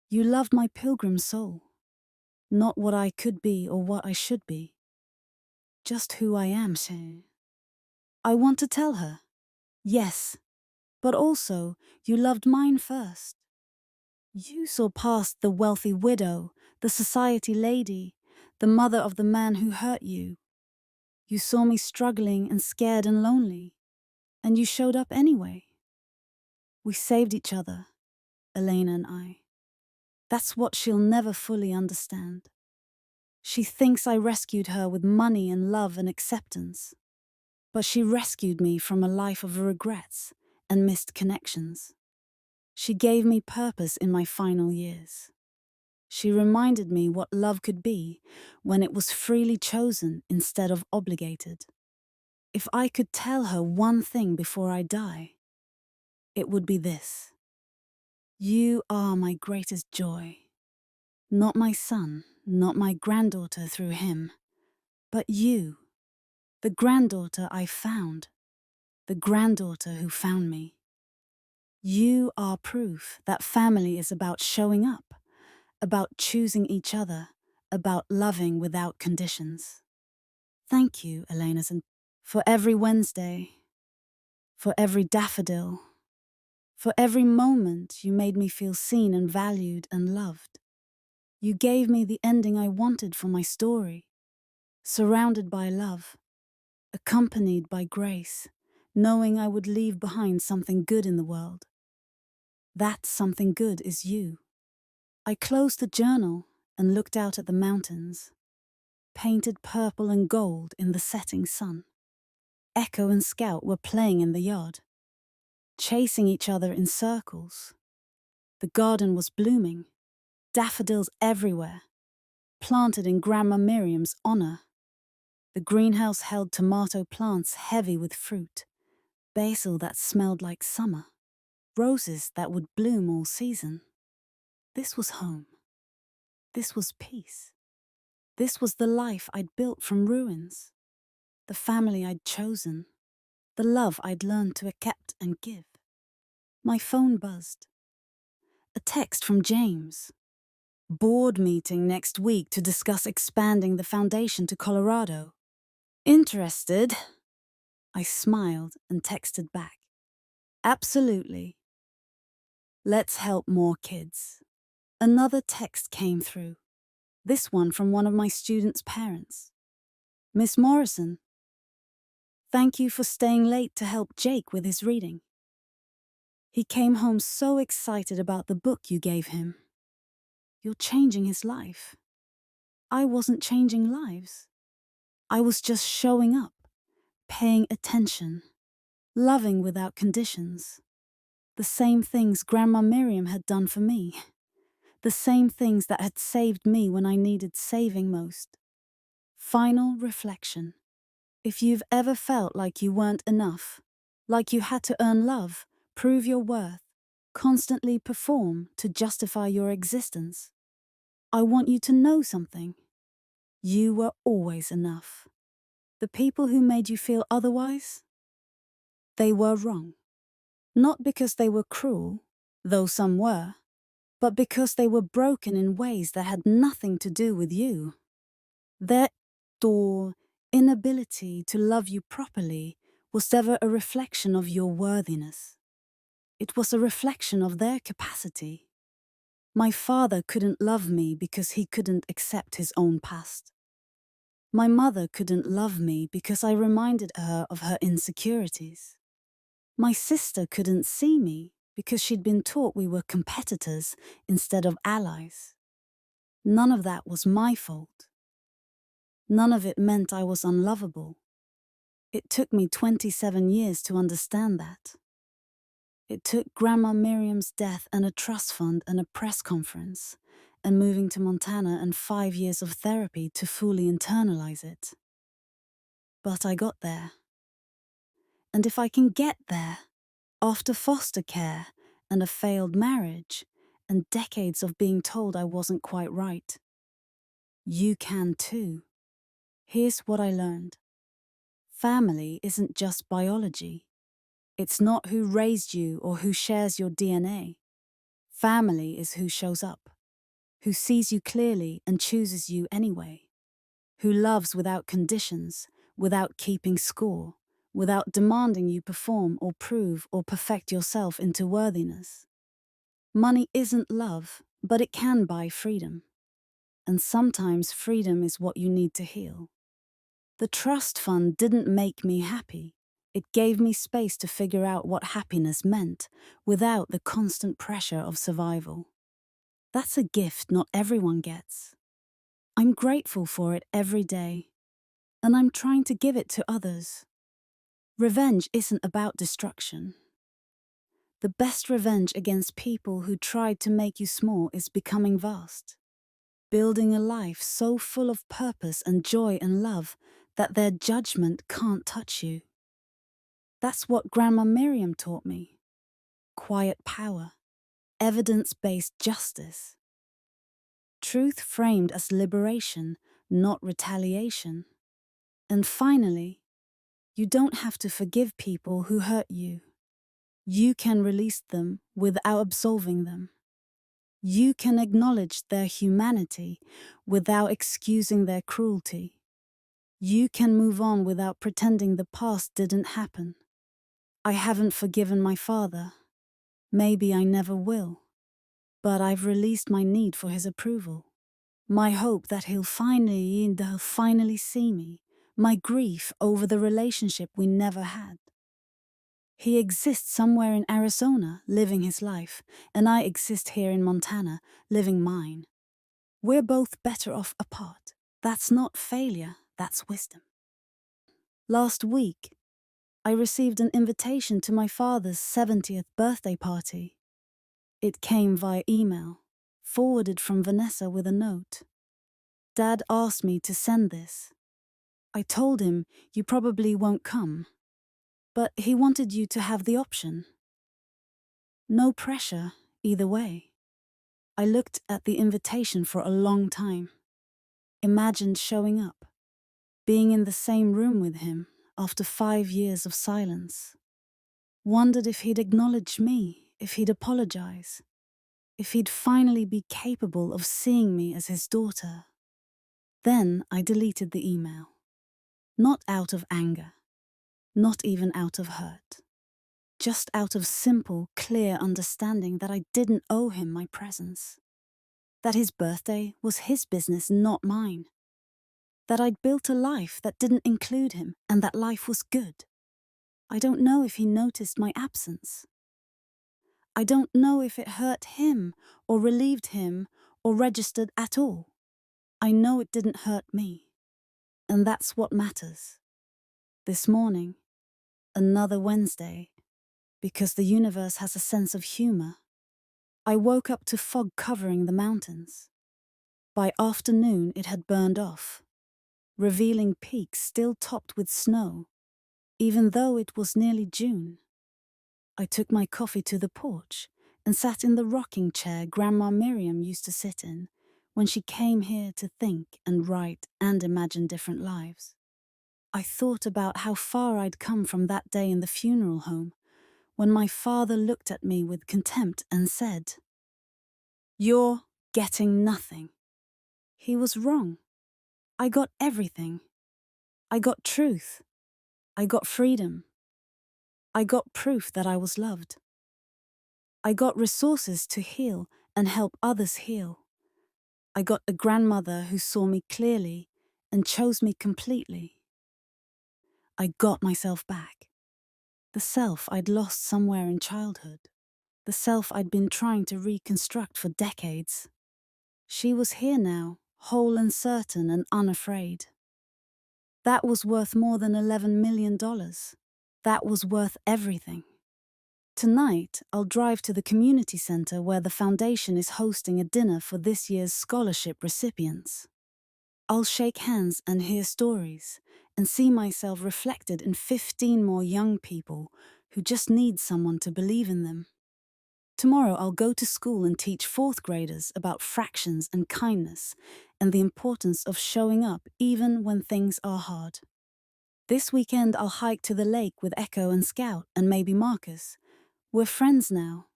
You loved my pilgrim soul, not what I could be or what I should be. Just who I am." I want to tell her, yes, but also you loved mine first. You saw past the wealthy widow, the society lady, the mother of the man who hurt you. You saw me struggling and scared and lonely, and you showed up anyway. We saved each other, Elena and I. That's what she'll never fully understand. She thinks I rescued her with money and love and acceptance. But she rescued me from a life of regrets and missed connections. She gave me purpose in my final years. She reminded me what love could be when it was freely chosen instead of obligated. If I could tell her one thing before I die, it would be this. You are my greatest joy. Not my son, not my granddaughter through him, but you. The granddaughter I found. The granddaughter who found me. You are proof that family is about showing up, about choosing each other, about loving without conditions. Thank you, Elena's, for every Wednesday, for every daffodil, for every moment you made me feel seen and valued and loved. You gave me the ending I wanted for my story, surrounded by love, accompanied by grace, knowing I would leave behind something good in the world. That something good is you. I closed the journal and looked out at the mountains, painted purple and gold in the setting sun. Echo and Scout were playing in the yard, chasing each other in circles. The garden was blooming, daffodils everywhere, planted in Grandma Miriam's honor. The greenhouse held tomato plants heavy with fruit, basil that smelled like summer, roses that would bloom all season. This was home. This was peace. This was the life I'd built from ruins, the family I'd chosen, the love I'd learned to accept and give. My phone buzzed. A text from James. Board meeting next week to discuss expanding the foundation to Colorado. Interested? I smiled and texted back. Absolutely. Let's help more kids. Another text came through, this one from one of my students' parents. Miss Morrison, thank you for staying late to help Jake with his reading. He came home so excited about the book you gave him. You're changing his life. I wasn't changing lives. I was just showing up, paying attention, loving without conditions. The same things Grandma Miriam had done for me. The same things that had saved me when I needed saving most. Final reflection. If you've ever felt like you weren't enough, like you had to earn love, prove your worth, constantly perform to justify your existence, I want you to know something. You were always enough. The people who made you feel otherwise, they were wrong. Not because they were cruel, though some were, but because they were broken in ways that had nothing to do with you. Their inability to love you properly was never a reflection of your worthiness. It was a reflection of their capacity. My father couldn't love me because he couldn't accept his own past. My mother couldn't love me because I reminded her of her insecurities. My sister couldn't see me because she'd been taught we were competitors instead of allies. None of that was my fault. None of it meant I was unlovable. It took me 27 years to understand that. It took Grandma Miriam's death and a trust fund and a press conference and moving to Montana and 5 years of therapy to fully internalize it. But I got there. And if I can get there, after foster care and a failed marriage and decades of being told I wasn't quite right, you can too. Here's what I learned. Family isn't just biology. It's not who raised you or who shares your DNA. Family is who shows up, who sees you clearly and chooses you anyway, who loves without conditions, without keeping score, without demanding you perform or prove or perfect yourself into worthiness. Money isn't love, but it can buy freedom. And sometimes freedom is what you need to heal. The trust fund didn't make me happy. It gave me space to figure out what happiness meant without the constant pressure of survival. That's a gift not everyone gets. I'm grateful for it every day, and I'm trying to give it to others. Revenge isn't about destruction. The best revenge against people who tried to make you small is becoming vast. Building a life so full of purpose and joy and love that their judgment can't touch you. That's what Grandma Miriam taught me. Quiet power, evidence-based justice. Truth framed as liberation, not retaliation. And finally, You don't have to forgive people who hurt you. You can release them without absolving them. You can acknowledge their humanity without excusing their cruelty. You can move on without pretending the past didn't happen. I haven't forgiven my father. Maybe I never will. But I've released my need for his approval. My hope that he'll finally see me. My grief over the relationship we never had. He exists somewhere in Arizona, living his life, and I exist here in Montana, living mine. We're both better off apart. That's not failure, that's wisdom. Last week, I received an invitation to my father's 70th birthday party. It came via email, forwarded from Vanessa with a note. Dad asked me to send this. I told him you probably won't come, but he wanted you to have the option. No pressure, either way. I looked at the invitation for a long time. Imagined showing up, being in the same room with him after 5 years of silence. Wondered if he'd acknowledge me, if he'd apologize, if he'd finally be capable of seeing me as his daughter. Then I deleted the email. Not out of anger, not even out of hurt. Just out of simple, clear understanding that I didn't owe him my presence. That his birthday was his business, not mine. That I'd built a life that didn't include him, and that life was good. I don't know if he noticed my absence. I don't know if it hurt him, or relieved him, or registered at all. I know it didn't hurt me. And that's what matters. This morning, another Wednesday, because the universe has a sense of humor, I woke up to fog covering the mountains. By afternoon, it had burned off, revealing peaks still topped with snow, even though it was nearly June. I took my coffee to the porch and sat in the rocking chair Grandma Miriam used to sit in when she came here to think and write and imagine different lives. I thought about how far I'd come from that day in the funeral home when my father looked at me with contempt and said, "You're getting nothing." He was wrong. I got everything. I got truth. I got freedom. I got proof that I was loved. I got resources to heal and help others heal. I got a grandmother who saw me clearly and chose me completely. I got myself back. The self I'd lost somewhere in childhood. The self I'd been trying to reconstruct for decades. She was here now, whole and certain and unafraid. That was worth more than $11 million. That was worth everything. Tonight, I'll drive to the community center where the foundation is hosting a dinner for this year's scholarship recipients. I'll shake hands and hear stories and see myself reflected in 15 more young people who just need someone to believe in them. Tomorrow, I'll go to school and teach 4th graders about fractions and kindness and the importance of showing up even when things are hard. This weekend, I'll hike to the lake with Echo and Scout and maybe Marcus. We're friends now,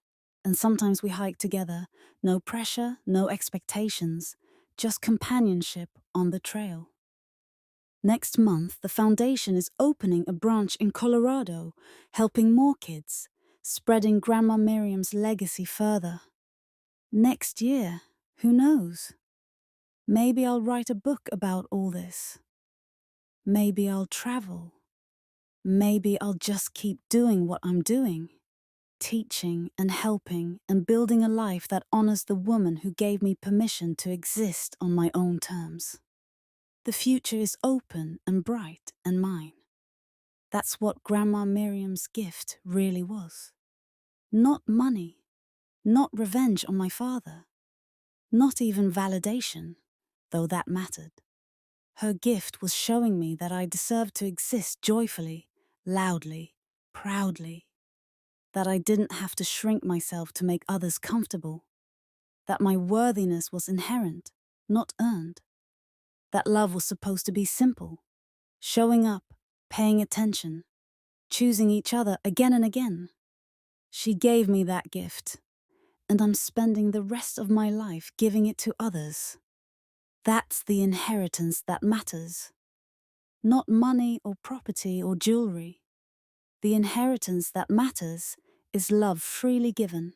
and sometimes we hike together. No pressure, no expectations, just companionship on the trail. Next month, the foundation is opening a branch in Colorado, helping more kids, spreading Grandma Miriam's legacy further. Next year, who knows? Maybe I'll write a book about all this. Maybe I'll travel. Maybe I'll just keep doing what I'm doing. Teaching and helping and building a life that honors the woman who gave me permission to exist on my own terms. The future is open and bright and mine. That's what Grandma Miriam's gift really was. Not money, not revenge on my father, not even validation, though that mattered. Her gift was showing me that I deserved to exist joyfully, loudly, proudly. That I didn't have to shrink myself to make others comfortable. That my worthiness was inherent, not earned. That love was supposed to be simple. Showing up, paying attention, choosing each other again and again. She gave me that gift, and I'm spending the rest of my life giving it to others. That's the inheritance that matters. Not money or property or jewelry. The inheritance that matters is love freely given,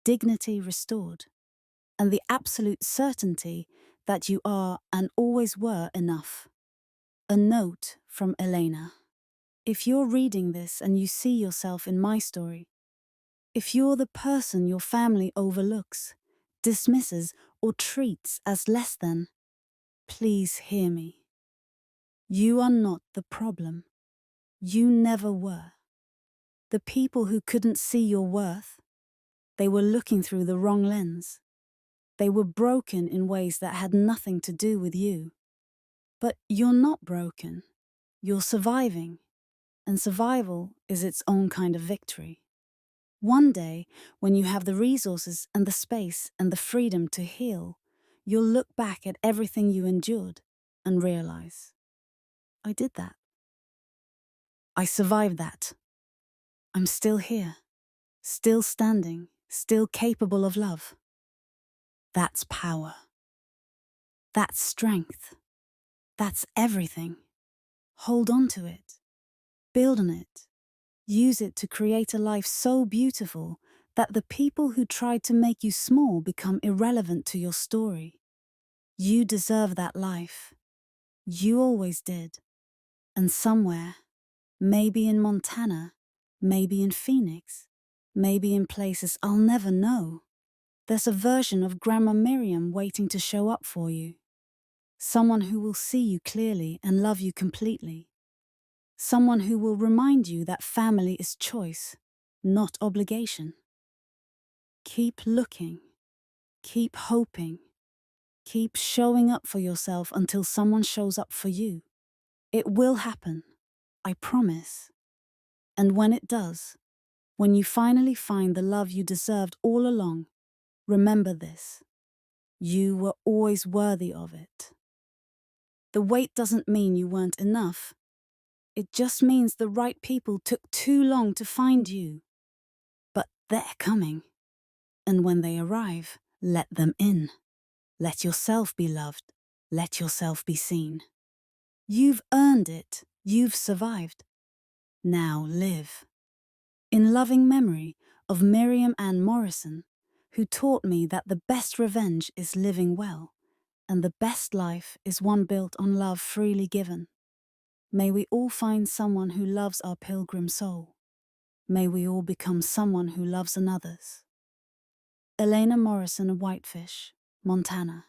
dignity restored, and the absolute certainty that you are and always were enough. A note from Elena. If you're reading this and you see yourself in my story, if you're the person your family overlooks, dismisses, or treats as less than, please hear me. You are not the problem. You never were. The people who couldn't see your worth, they were looking through the wrong lens. They were broken in ways that had nothing to do with you. But you're not broken. You're surviving. And survival is its own kind of victory. One day, when you have the resources and the space and the freedom to heal, you'll look back at everything you endured and realize, I did that. I survived that. I'm still here, still standing, still capable of love. That's power. That's strength. That's everything. Hold on to it. Build on it. Use it to create a life so beautiful that the people who tried to make you small become irrelevant to your story. You deserve that life. You always did. And somewhere, maybe in Montana, maybe in Phoenix, maybe in places I'll never know, there's a version of Grandma Miriam waiting to show up for you. Someone who will see you clearly and love you completely. Someone who will remind you that family is choice, not obligation. Keep looking. Keep hoping. Keep showing up for yourself until someone shows up for you. It will happen, I promise. And when it does, when you finally find the love you deserved all along, remember this. You were always worthy of it. The wait doesn't mean you weren't enough. It just means the right people took too long to find you. But they're coming. And when they arrive, let them in. Let yourself be loved. Let yourself be seen. You've earned it. You've survived. Now live. In loving memory of Miriam Ann Morrison, who taught me that the best revenge is living well, and the best life is one built on love freely given. May we all find someone who loves our pilgrim soul. May we all become someone who loves another's. Elena Morrison of Whitefish, Montana.